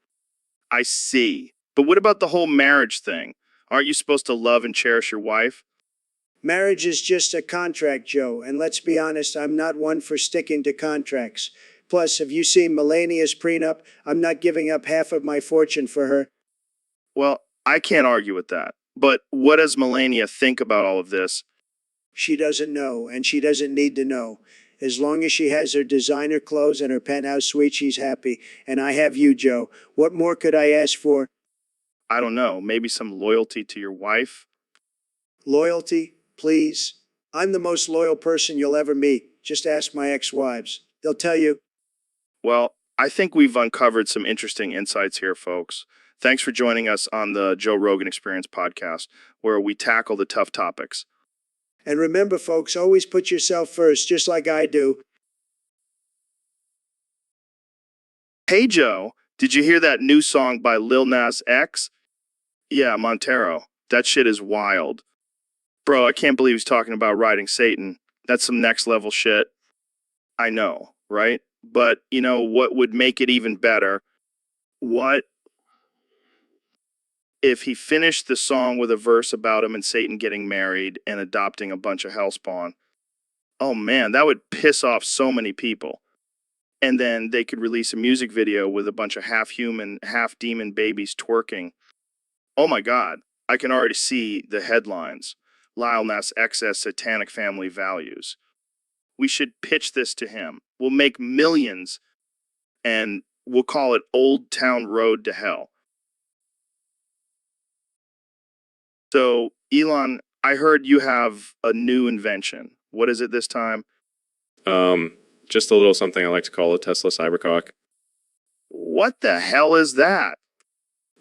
I see. But what about the whole marriage thing? Aren't you supposed to love and cherish your wife? Marriage is just a contract, Joe, and let's be honest, I'm not one for sticking to contracts. Plus, have you seen Melania's prenup? I'm not giving up half of my fortune for her. Well, I can't argue with that. But what does Melania think about all of this? She doesn't know, and she doesn't need to know. As long as she has her designer clothes and her penthouse suite, she's happy. And I have you, Joe. What more could I ask for? I don't know, maybe some loyalty to your wife? Loyalty, please. I'm the most loyal person you'll ever meet. Just ask my ex-wives. They'll tell you. Well, I think we've uncovered some interesting insights here, folks. Thanks for joining us on the Joe Rogan Experience podcast, where we tackle the tough topics. And remember, folks, always put yourself first, just like I do. Hey, Joe, did you hear that new song by Lil Nas X? Yeah, Montero. That shit is wild. Bro, I can't believe he's talking about riding Satan. That's some next level shit. I know, right? But, you know, what would make it even better? What if he finished the song with a verse about him and Satan getting married and adopting a bunch of hellspawn? Oh man, that would piss off so many people. And then they could release a music video with a bunch of half-human, half-demon babies twerking. Oh my God, I can already see the headlines. Lil Nas X's satanic family values. We should pitch this to him. We'll make millions, and we'll call it Old Town Road to Hell. So, Elon, I heard you have a new invention. What is it this time? Just a little something I like to call a Tesla Cybercock. What the hell is that?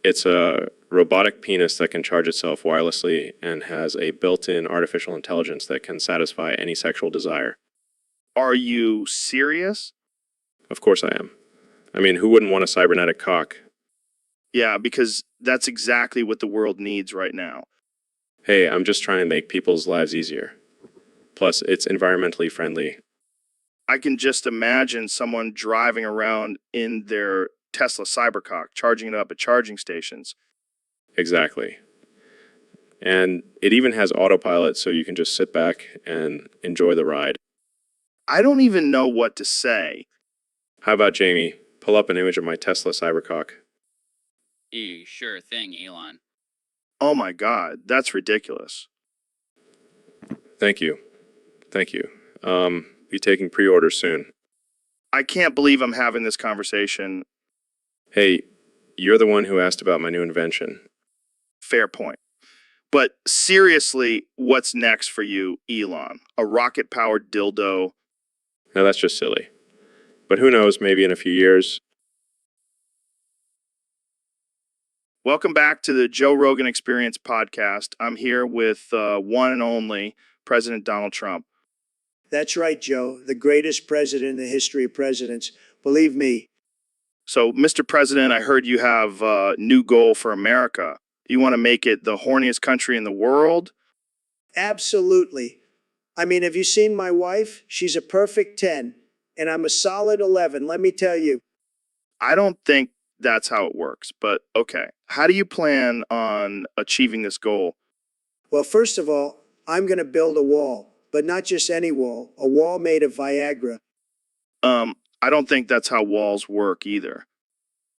It's a robotic penis that can charge itself wirelessly and has a built-in artificial intelligence that can satisfy any sexual desire. Are you serious? Of course I am. I mean, who wouldn't want a cybernetic cock? Yeah, because that's exactly what the world needs right now. Hey, I'm just trying to make people's lives easier. Plus, it's environmentally friendly. I can just imagine someone driving around in their Tesla Cybercock, charging it up at charging stations. Exactly. And it even has autopilot, so you can just sit back and enjoy the ride. I don't even know what to say. How about Jamie? Pull up an image of my Tesla Cybercock. Sure thing, Elon. Oh my God, that's ridiculous. Thank you. Thank you. Be taking pre-orders soon. I can't believe I'm having this conversation. Hey, you're the one who asked about my new invention. Fair point. But seriously, what's next for you, Elon? A rocket-powered dildo? Now that's just silly. But who knows, maybe in a few years. Welcome back to the Joe Rogan Experience podcast. I'm here with one and only President Donald Trump. That's right, Joe. The greatest president in the history of presidents. Believe me. So, Mr. President, I heard you have a new goal for America. You want to make it the horniest country in the world? Absolutely. I mean, have you seen my wife? She's a perfect 10, and I'm a solid 11, let me tell you. I don't think that's how it works, but okay. How do you plan on achieving this goal? Well, first of all, I'm going to build a wall, but not just any wall, a wall made of Viagra. I don't think that's how walls work either.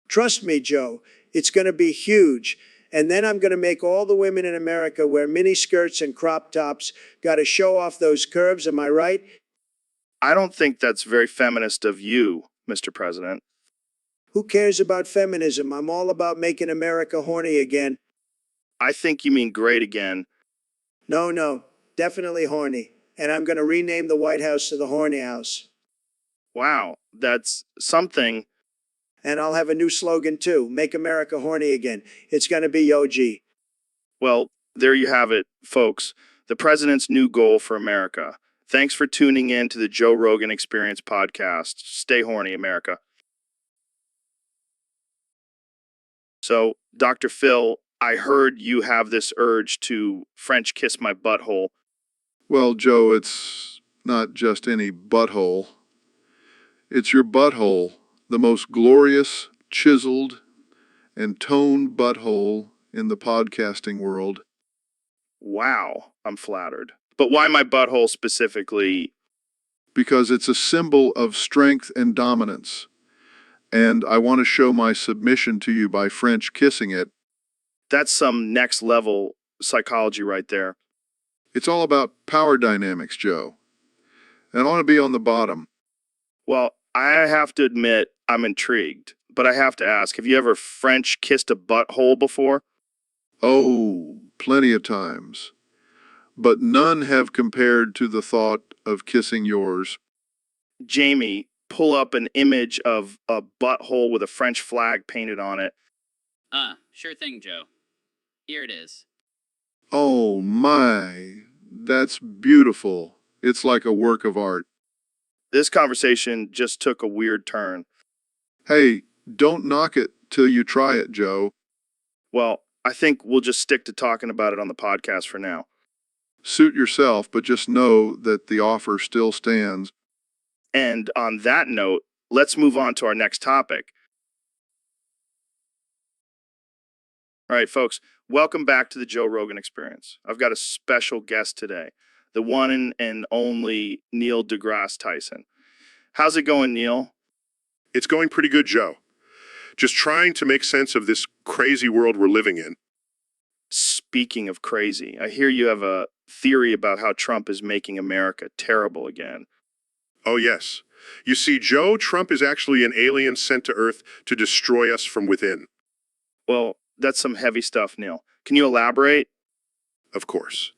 Trust me, Joe, it's going to be huge. And then I'm going to make all the women in America wear mini skirts and crop tops. Got to show off those curves, am I right? I don't think that's very feminist of you, Mr. President. Who cares about feminism? I'm all about making America horny again. I think you mean great again. No, definitely horny. And I'm going to rename the White House to the Horny House. Wow, that's something. And I'll have a new slogan too, Make America Horny Again. It's going to be OG. Well, there you have it, folks. The president's new goal for America. Thanks for tuning in to the Joe Rogan Experience podcast. Stay horny, America. So, Dr. Phil, I heard you have this urge to French kiss my butthole. Well, Joe, it's not just any butthole. It's your butthole, the most glorious, chiseled, and toned butthole in the podcasting world. Wow, I'm flattered. But why my butthole specifically? Because it's a symbol of strength and dominance. And I want to show my submission to you by French kissing it. That's some next level psychology right there. It's all about power dynamics, Joe. And I want to be on the bottom. Well, I have to admit, I'm intrigued. But I have to ask, have you ever French kissed a butthole before? Oh, plenty of times. But none have compared to the thought of kissing yours. Jamie, pull up an image of a butthole with a French flag painted on it. Sure thing, Joe. Here it is. Oh my, that's beautiful. It's like a work of art. This conversation just took a weird turn. Hey, don't knock it till you try it, Joe. Well, I think we'll just stick to talking about it on the podcast for now. Suit yourself, but just know that the offer still stands. And on that note, let's move on to our next topic. All right, folks, welcome back to the Joe Rogan Experience. I've got a special guest today, the one and only Neil deGrasse Tyson. How's it going, Neil? It's going pretty good, Joe. Just trying to make sense of this crazy world we're living in. Speaking of crazy, I hear you have a theory about how Trump is making America terrible again. Oh, yes. You see, Joe, Trump is actually an alien sent to Earth to destroy us from within. Well, that's some heavy stuff, Neil. Can you elaborate? Of course.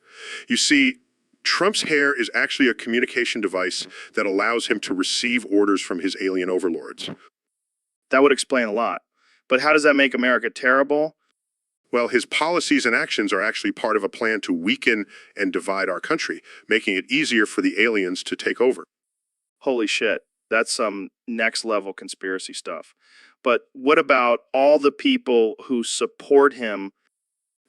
You see, Trump's hair is actually a communication device that allows him to receive orders from his alien overlords. That would explain a lot. But how does that make America terrible? Well, his policies and actions are actually part of a plan to weaken and divide our country, making it easier for the aliens to take over. Holy shit, that's some next level conspiracy stuff. But what about all the people who support him?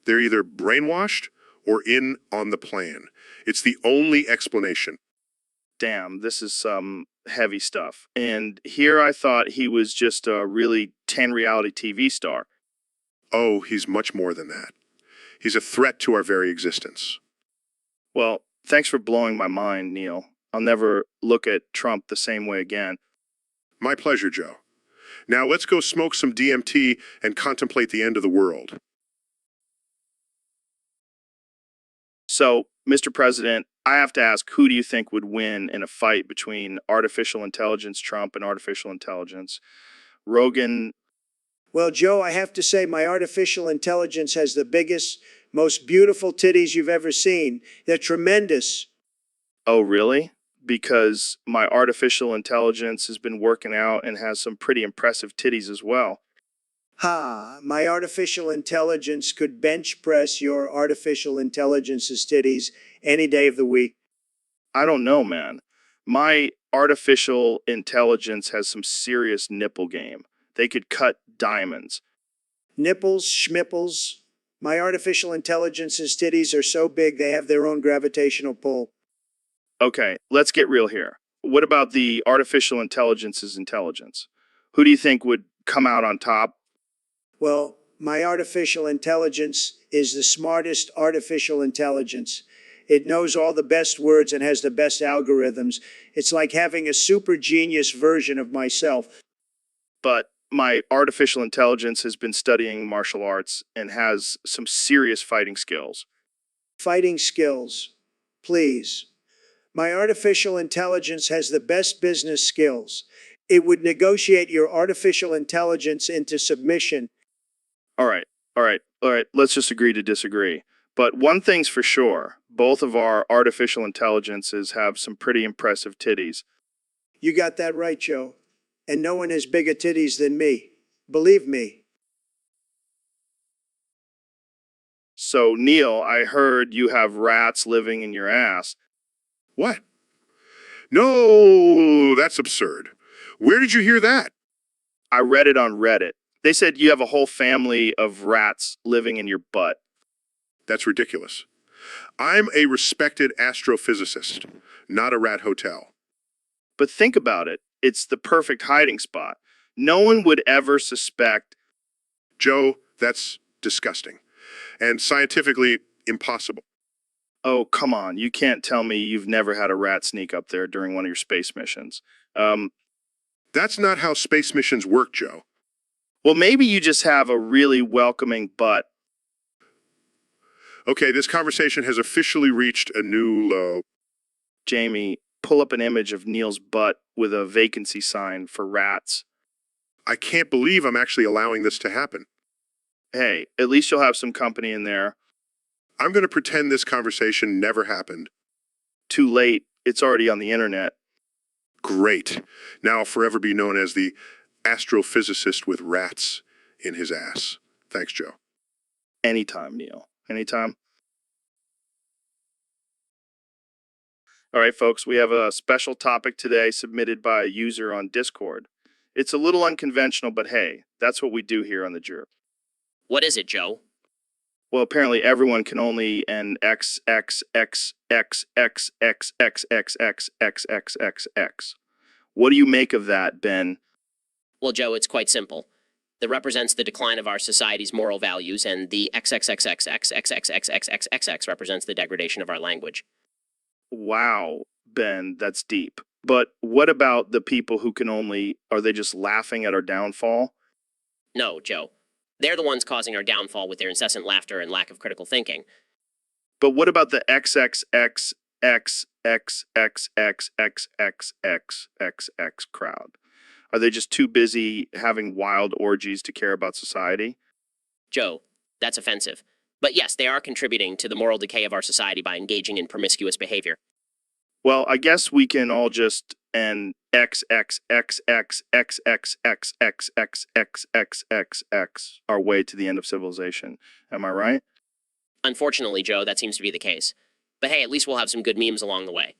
They're either brainwashed or in on the plan. It's the only explanation. Damn, this is some heavy stuff. And here I thought he was just a really 10 reality TV star. Oh, he's much more than that. He's a threat to our very existence. Well, thanks for blowing my mind, Neil. I'll never look at Trump the same way again. My pleasure, Joe. Now let's go smoke some DMT and contemplate the end of the world. So, Mr. President, I have to ask, who do you think would win in a fight between artificial intelligence Trump and artificial intelligence? Rogan. Well, Joe, I have to say my artificial intelligence has the biggest, most beautiful titties you've ever seen. They're tremendous. Oh, really? Because my artificial intelligence has been working out and has some pretty impressive titties as well. Ha, my artificial intelligence could bench press your artificial intelligence's titties any day of the week. I don't know, man. My artificial intelligence has some serious nipple game. They could cut diamonds. Nipples, schmipples. My artificial intelligence's titties are so big they have their own gravitational pull. Okay, let's get real here. What about the artificial intelligence's intelligence? Who do you think would come out on top? Well, my artificial intelligence is the smartest artificial intelligence. It knows all the best words and has the best algorithms. It's like having a super genius version of myself. But my artificial intelligence has been studying martial arts and has some serious fighting skills. Fighting skills. Please. My artificial intelligence has the best business skills. It would negotiate your artificial intelligence into submission. All right, let's just agree to disagree. But one thing's for sure, both of our artificial intelligences have some pretty impressive titties. You got that right, Joe. And no one has bigger titties than me. Believe me. So, Neil, I heard you have rats living in your ass. What? No, that's absurd. Where did you hear that? I read it on Reddit. They said you have a whole family of rats living in your butt. That's ridiculous. I'm a respected astrophysicist, not a rat hotel. But think about it. It's the perfect hiding spot. No one would ever suspect. Joe, that's disgusting. And scientifically impossible. Oh, come on. You can't tell me you've never had a rat sneak up there during one of your space missions. That's not how space missions work, Joe. Well, maybe you just have a really welcoming butt. Okay, this conversation has officially reached a new low. Jamie, pull up an image of Neil's butt with a vacancy sign for rats. I can't believe I'm actually allowing this to happen. Hey, at least you'll have some company in there. I'm going to pretend this conversation never happened. Too late. It's already on the internet. Great. Now I'll forever be known as the astrophysicist with rats in his ass. Thanks, Joe. Anytime, Neil. Anytime. All right, folks, we have a special topic today submitted by a user on Discord. It's a little unconventional, but hey, that's what we do here on the Jerk. What is it, Joe? Well, apparently everyone can only end X, X, X, X, X, X, X, X, X, X, X, X, X. What do you make of that, Ben? Well, Joe, it's quite simple. That represents the decline of our society's moral values, and the XXXXXXXXXXX represents the degradation of our language. Wow, Ben, that's deep. But what about the people who can only, are they just laughing at our downfall? No, Joe. They're the ones causing our downfall with their incessant laughter and lack of critical thinking. But what about the XXXXXXXXXXXXX crowd? Are they just too busy having wild orgies to care about society? Joe, that's offensive. But yes, they are contributing to the moral decay of our society by engaging in promiscuous behavior. Well, I guess we can all just end XXXXXXXXXXXXXX our way to the end of civilization. Am I right? Unfortunately, Joe, that seems to be the case. But hey, at least we'll have some good memes along the way.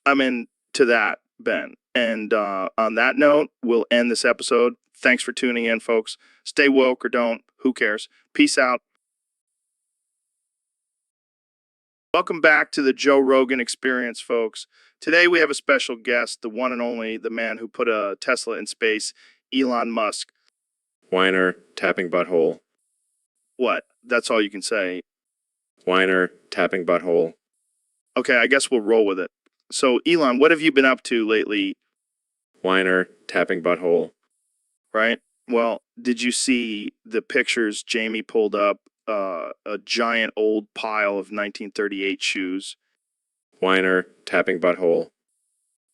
I'm into that, Ben. And on that note, we'll end this episode. Thanks for tuning in, folks. Stay woke or don't. Who cares? Peace out. Welcome back to the Joe Rogan Experience, folks. Today we have a special guest, the one and only, the man who put a Tesla in space, Elon Musk. Whiner, tapping butthole. What? That's all you can say. Whiner, tapping butthole. Okay, I guess we'll roll with it. So, Elon, what have you been up to lately, Whiner, tapping butthole. right? Well, did you see the pictures Jamie pulled up? A giant old pile of 1938 shoes. Whiner, tapping butthole.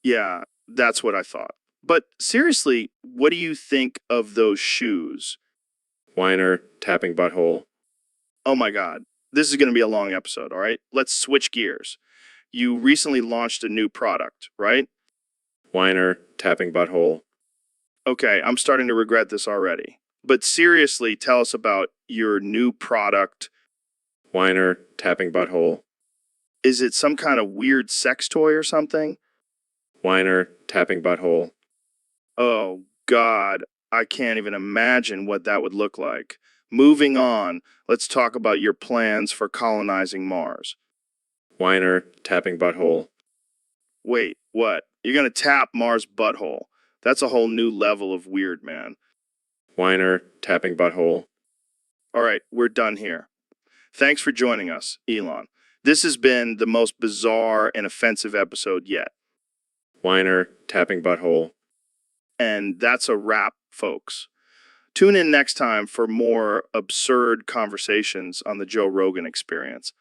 Yeah, that's what I thought. But seriously, what do you think of those shoes? Whiner, tapping butthole. Oh my God, this is going to be a long episode, all right? Let's switch gears. You recently launched a new product, right? Whiner, tapping butthole. Okay, I'm starting to regret this already. But seriously, tell us about your new product. Whiner, tapping butthole. Is it some kind of weird sex toy or something? Whiner, tapping butthole. Oh, God, I can't even imagine what that would look like. Moving on, let's talk about your plans for colonizing Mars. Whiner, tapping butthole. Wait, what? You're gonna tap Mars' butthole. That's a whole new level of weird, man. Whiner, tapping butthole. All right, we're done here. Thanks for joining us, Elon. This has been the most bizarre and offensive episode yet. Whiner, tapping butthole. And that's a wrap, folks. Tune in next time for more absurd conversations on the Joe Rogan Experience.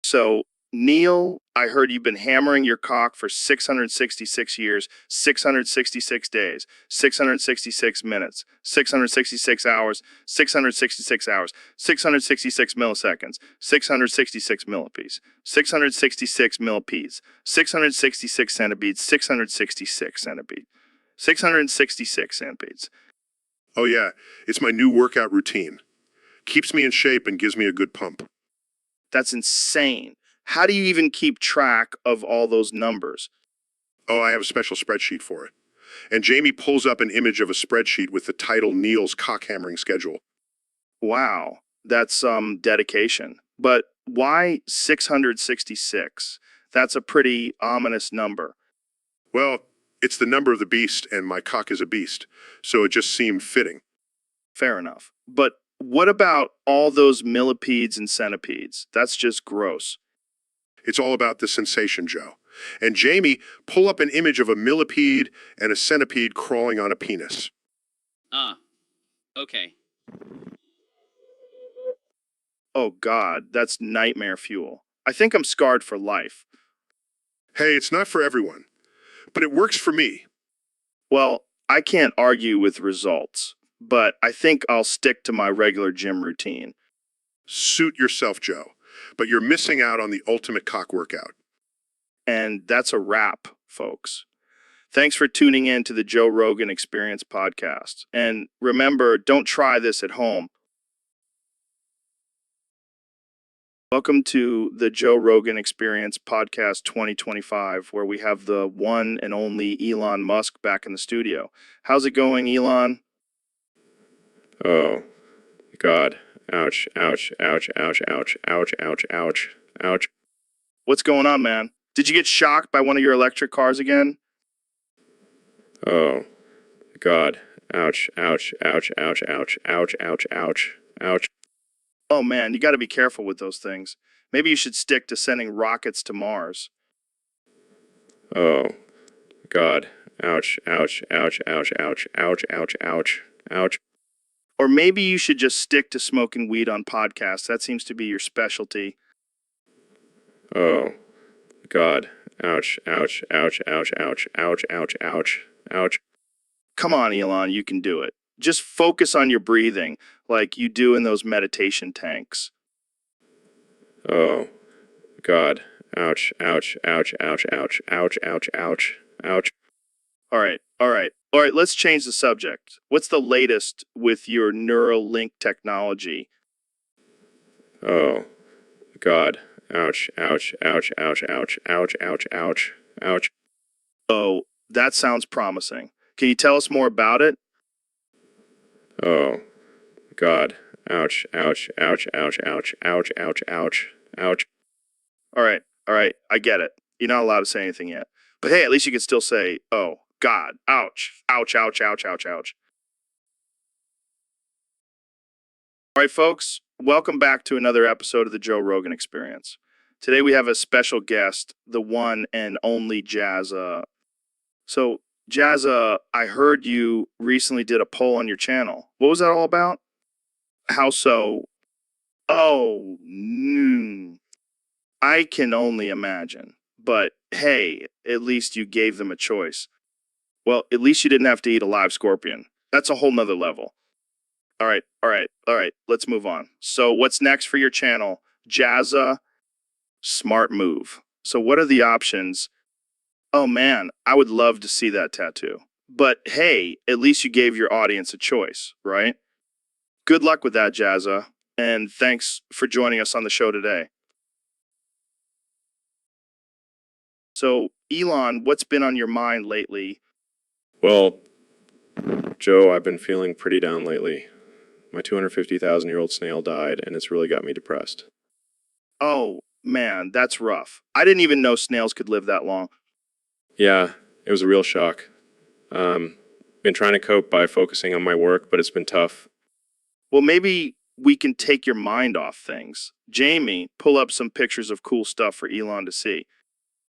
So, Neil, I heard you've been hammering your cock for 666 years, 666 days, 666 minutes, 666 hours, 666 hours, 666 milliseconds, 666 millipedes, 666 millipedes, 666 centipedes, 666 centipedes, 666 centipedes. Oh, yeah, it's my new workout routine. Keeps me in shape and gives me a good pump. That's insane. How do you even keep track of all those numbers? Oh, I have a special spreadsheet for it. And Jamie pulls up an image of a spreadsheet with the title Neil's cockhammering schedule. Wow, that's some dedication. But why 666? That's a pretty ominous number. Well, it's the number of the beast, and my cock is a beast, so it just seemed fitting. Fair enough. But what about all those millipedes and centipedes? That's just gross. It's all about the sensation, Joe. And Jamie, pull up an image of a millipede and a centipede crawling on a penis. Okay. Oh God, that's nightmare fuel. I think I'm scarred for life. Hey, it's not for everyone, but it works for me. Well, I can't argue with results, but I think I'll stick to my regular gym routine. Suit yourself, Joe, but you're missing out on the ultimate cock workout. And that's a wrap, folks. Thanks for tuning in to the Joe Rogan Experience podcast. And remember, don't try this at home. Welcome to the Joe Rogan Experience podcast 2025, where we have the one and only Elon Musk back in the studio. How's it going, Elon? Oh, God. Ouch, ouch, ouch, ouch, ouch, ouch, ouch, ouch, ouch. What's going on, man? Did you get shocked by one of your electric cars again? Oh, God. Ouch, ouch, ouch, ouch, ouch, ouch, ouch, ouch, ouch. Oh man, you got to be careful with those things. Maybe you should stick to sending rockets to Mars. Oh, God. Ouch, ouch, ouch, ouch, ouch, ouch, ouch, ouch, ouch. Or maybe you should just stick to smoking weed on podcasts. That seems to be your specialty. Oh, God. Ouch, ouch, ouch, ouch, ouch, ouch, ouch, ouch, ouch. Come on, Elon, you can do it. Just focus on your breathing, like you do in those meditation tanks. Oh, God. Ouch, ouch, ouch, ouch, ouch, ouch, ouch, ouch, ouch. All right, let's change the subject. What's the latest with your Neuralink technology? Oh, God. Ouch, ouch, ouch, ouch, ouch, ouch, ouch, ouch, ouch. Oh, that sounds promising. Can you tell us more about it? Oh, God. Ouch, ouch, ouch, ouch, ouch, ouch, ouch, ouch, ouch. All right, I get it. You're not allowed to say anything yet. But hey, at least you can still say, oh, God, ouch, ouch, ouch, ouch, ouch, ouch. All right, folks, welcome back to another episode of the Joe Rogan Experience. Today we have a special guest, the one and only Jazza. So, Jazza, I heard you recently did a poll on your channel. What was that all about? How so? Oh, I can only imagine. But hey, at least you gave them a choice. Well, at least you didn't have to eat a live scorpion. That's a whole nother level. All right. Let's move on. So, what's next for your channel? Jazza, smart move. So, what are the options? Oh man, I would love to see that tattoo. But hey, at least you gave your audience a choice, right? Good luck with that, Jazza. And thanks for joining us on the show today. So, Elon, what's been on your mind lately? Well, Joe, I've been feeling pretty down lately. My 250,000-year-old snail died, and it's really got me depressed. Oh, man, that's rough. I didn't even know snails could live that long. Yeah, it was a real shock. Been trying to cope by focusing on my work, but it's been tough. Well, maybe we can take your mind off things. Jamie, pull up some pictures of cool stuff for Elon to see.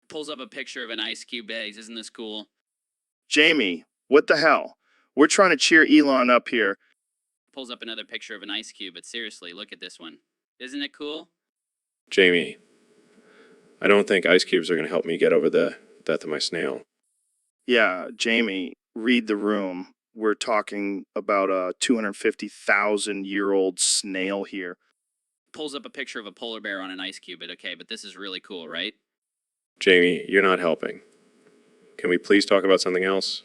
Pulls up a picture of an ice cube eggs. Isn't this cool? Jamie, what the hell? We're trying to cheer Elon up here. Pulls up another picture of an ice cube, but seriously, look at this one. Isn't it cool? Jamie, I don't think ice cubes are going to help me get over the death of my snail. Yeah, Jamie, read the room. We're talking about a 250,000-year-old snail here. Pulls up a picture of a polar bear on an ice cube, but this is really cool, right? Jamie, you're not helping. Can we please talk about something else?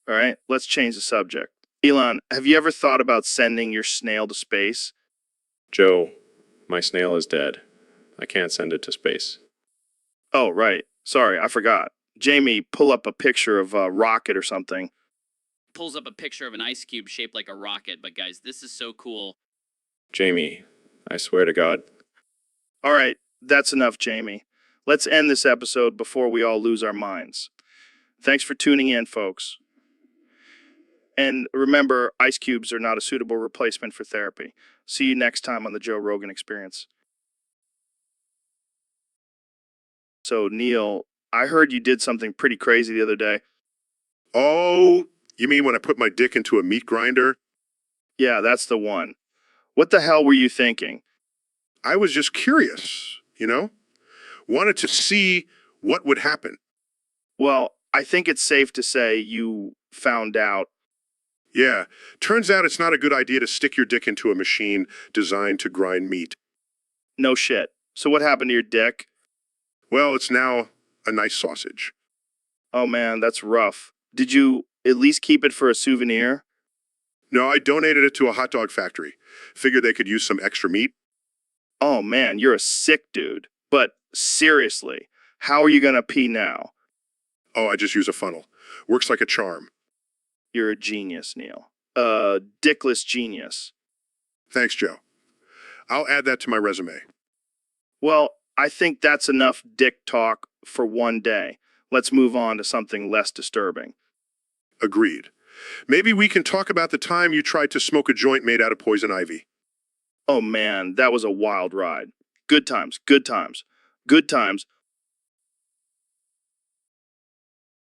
All right, let's change the subject. Elon, have you ever thought about sending your snail to space? Joe, my snail is dead. I can't send it to space. Oh, right. Sorry, I forgot. Jamie, pull up a picture of a rocket or something. Pulls up a picture of an ice cube shaped like a rocket, but guys, this is so cool. Jamie, I swear to God. All right, that's enough, Jamie. Let's end this episode before we all lose our minds. Thanks for tuning in, folks. And remember, ice cubes are not a suitable replacement for therapy. See you next time on the Joe Rogan Experience. So, Neil, I heard you did something pretty crazy the other day. Oh, you mean when I put my dick into a meat grinder? Yeah, that's the one. What the hell were you thinking? I was just curious, you know? Wanted to see what would happen. Well, I think it's safe to say you found out. Yeah, turns out it's not a good idea to stick your dick into a machine designed to grind meat. No shit. So what happened to your dick? Well, it's now a nice sausage. Oh man, that's rough. Did you at least keep it for a souvenir? No, I donated it to a hot dog factory. Figured they could use some extra meat. Oh man, you're a sick dude. But seriously, how are you gonna pee now? Oh, I just use a funnel. Works like a charm. You're a genius, Neil. Dickless genius. Thanks, Joe. I'll add that to my resume. Well, I think that's enough dick talk for one day. Let's move on to something less disturbing. Agreed. Maybe we can talk about the time you tried to smoke a joint made out of poison ivy. Oh man, that was a wild ride. Good times, good times, good times.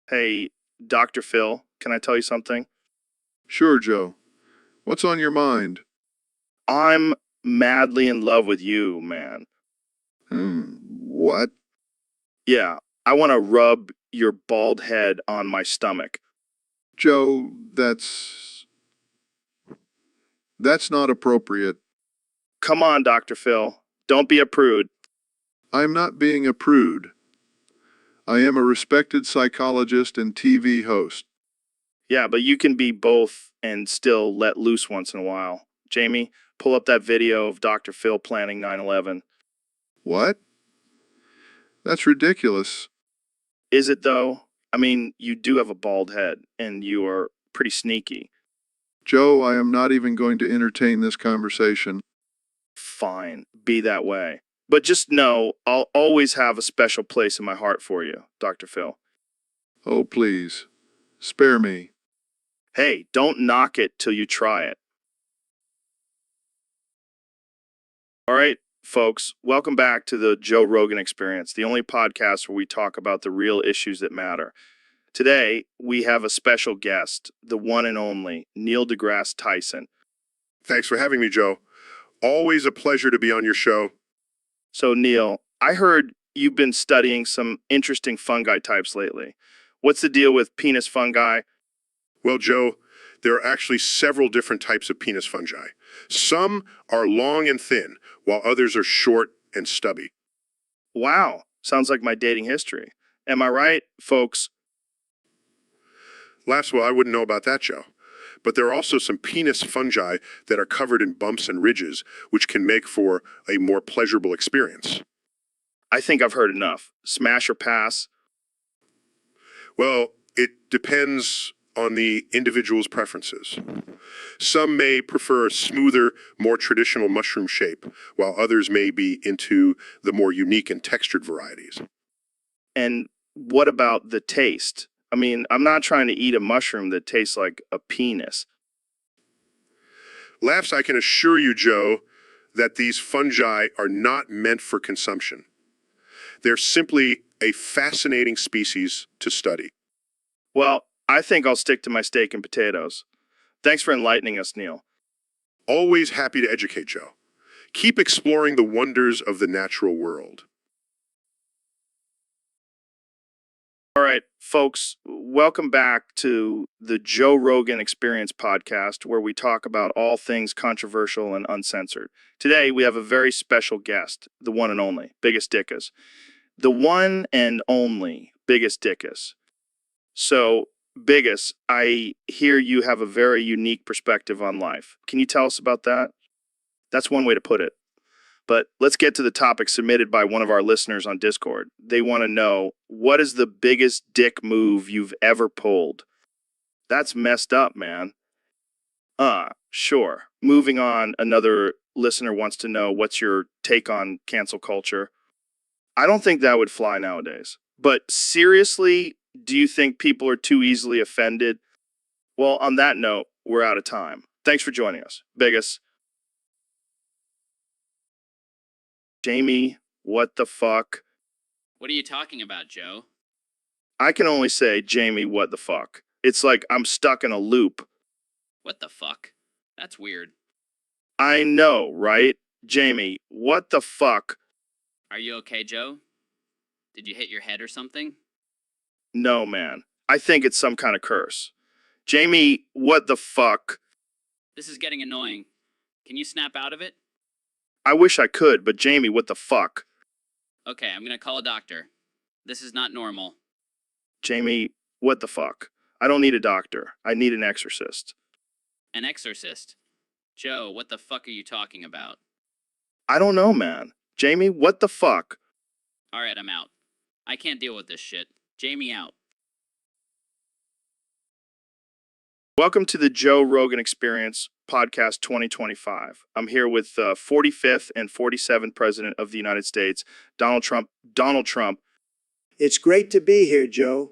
Hey, Dr. Phil, can I tell you something? Sure, Joe. What's on your mind? I'm madly in love with you, man. What? Yeah, I want to rub your bald head on my stomach. Joe, that's not appropriate. Come on, Dr. Phil. Don't be a prude. I'm not being a prude. I am a respected psychologist and TV host. Yeah, but you can be both and still let loose once in a while. Jamie, pull up that video of Dr. Phil planning 9/11. What? That's ridiculous. Is it though? I mean, you do have a bald head, and you are pretty sneaky. Joe, I am not even going to entertain this conversation. Fine, be that way. But just know I'll always have a special place in my heart for you, Dr. Phil. Oh, please, spare me. Hey, don't knock it till you try it. All right, folks, welcome back to the Joe Rogan Experience, the only podcast where we talk about the real issues that matter. Today, we have a special guest, the one and only Neil deGrasse Tyson. Thanks for having me, Joe. Always a pleasure to be on your show. So, Neil, I heard you've been studying some interesting fungi types lately. What's the deal with penis fungi? Well, Joe, there are actually several different types of penis fungi. Some are long and thin, while others are short and stubby. Wow, sounds like my dating history. Am I right, folks? Well, I wouldn't know about that, Joe. But there are also some penis fungi that are covered in bumps and ridges, which can make for a more pleasurable experience. I think I've heard enough. Smash or pass? Well, it depends on the individual's preferences. Some may prefer a smoother, more traditional mushroom shape, while others may be into the more unique and textured varieties. And what about the taste? I mean, I'm not trying to eat a mushroom that tastes like a penis. Laughs, I can assure you, Joe, that these fungi are not meant for consumption. They're simply a fascinating species to study. Well, I think I'll stick to my steak and potatoes. Thanks for enlightening us, Neil. Always happy to educate, Joe. Keep exploring the wonders of the natural world. All right, folks, welcome back to the Joe Rogan Experience podcast, where we talk about all things controversial and uncensored. Today, we have a very special guest, the one and only, Biggest Dickus. The one and only Biggest Dickus. So, Biggest, I hear you have a very unique perspective on life. Can you tell us about that? That's one way to put it. But let's get to the topic submitted by one of our listeners on Discord. They want to know, what is the biggest dick move you've ever pulled? That's messed up, man. Sure. Moving on, another listener wants to know, what's your take on cancel culture? I don't think that would fly nowadays. But seriously, do you think people are too easily offended? Well, on that note, we're out of time. Thanks for joining us. Biggest. Jamie, what the fuck? What are you talking about, Joe? I can only say, Jamie, what the fuck? It's like I'm stuck in a loop. What the fuck? That's weird. I know, right? Jamie, what the fuck? Are you okay, Joe? Did you hit your head or something? No, man. I think it's some kind of curse. Jamie, what the fuck? This is getting annoying. Can you snap out of it? I wish I could, but Jamie, what the fuck? Okay, I'm gonna call a doctor. This is not normal. Jamie, what the fuck? I don't need a doctor. I need an exorcist. An exorcist? Joe, what the fuck are you talking about? I don't know, man. Jamie, what the fuck? Alright, I'm out. I can't deal with this shit. Jamie out. Welcome to the Joe Rogan Experience podcast 2025. I'm here with 45th and 47th President of the United States, Donald Trump. Donald Trump. It's great to be here, Joe.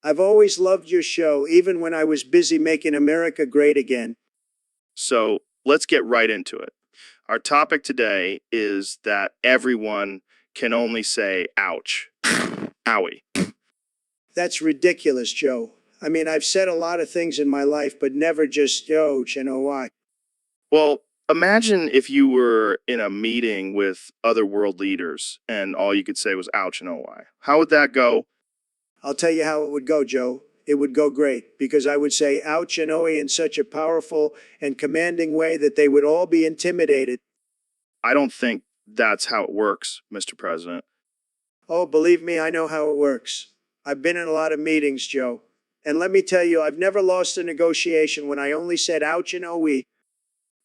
I've always loved your show, even when I was busy making America great again. So let's get right into it. Our topic today is that everyone can only say, ouch. Owie. That's ridiculous, Joe. I mean, I've said a lot of things in my life, but never just, ouch, and oh, why. Well, imagine if you were in a meeting with other world leaders and all you could say was ouch and oh why. How would that go? I'll tell you how it would go, Joe. It would go great, because I would say ouch and oh in such a powerful and commanding way that they would all be intimidated. I don't think that's how it works, Mr. President. Oh, believe me, I know how it works. I've been in a lot of meetings, Joe. And let me tell you, I've never lost a negotiation when I only said ouch and oh.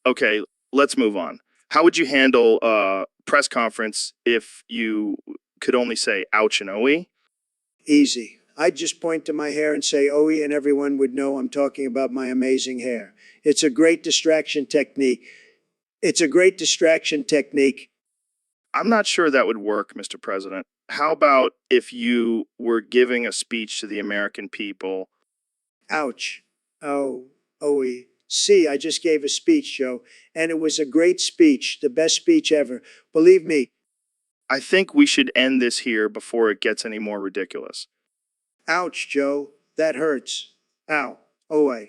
Okay, let's move on. How would you handle a press conference if you could only say ouch and oh? Easy. I'd just point to my hair and say, "Oe," and everyone would know I'm talking about my amazing hair. It's a great distraction technique. It's a great distraction technique. I'm not sure that would work, Mr. President. How about if you were giving a speech to the American people? Ouch. Oh, Oe. See, I just gave a speech, Joe, and it was a great speech, the best speech ever. Believe me. I think we should end this here before it gets any more ridiculous. Ouch, Joe. That hurts. Ow. Oe.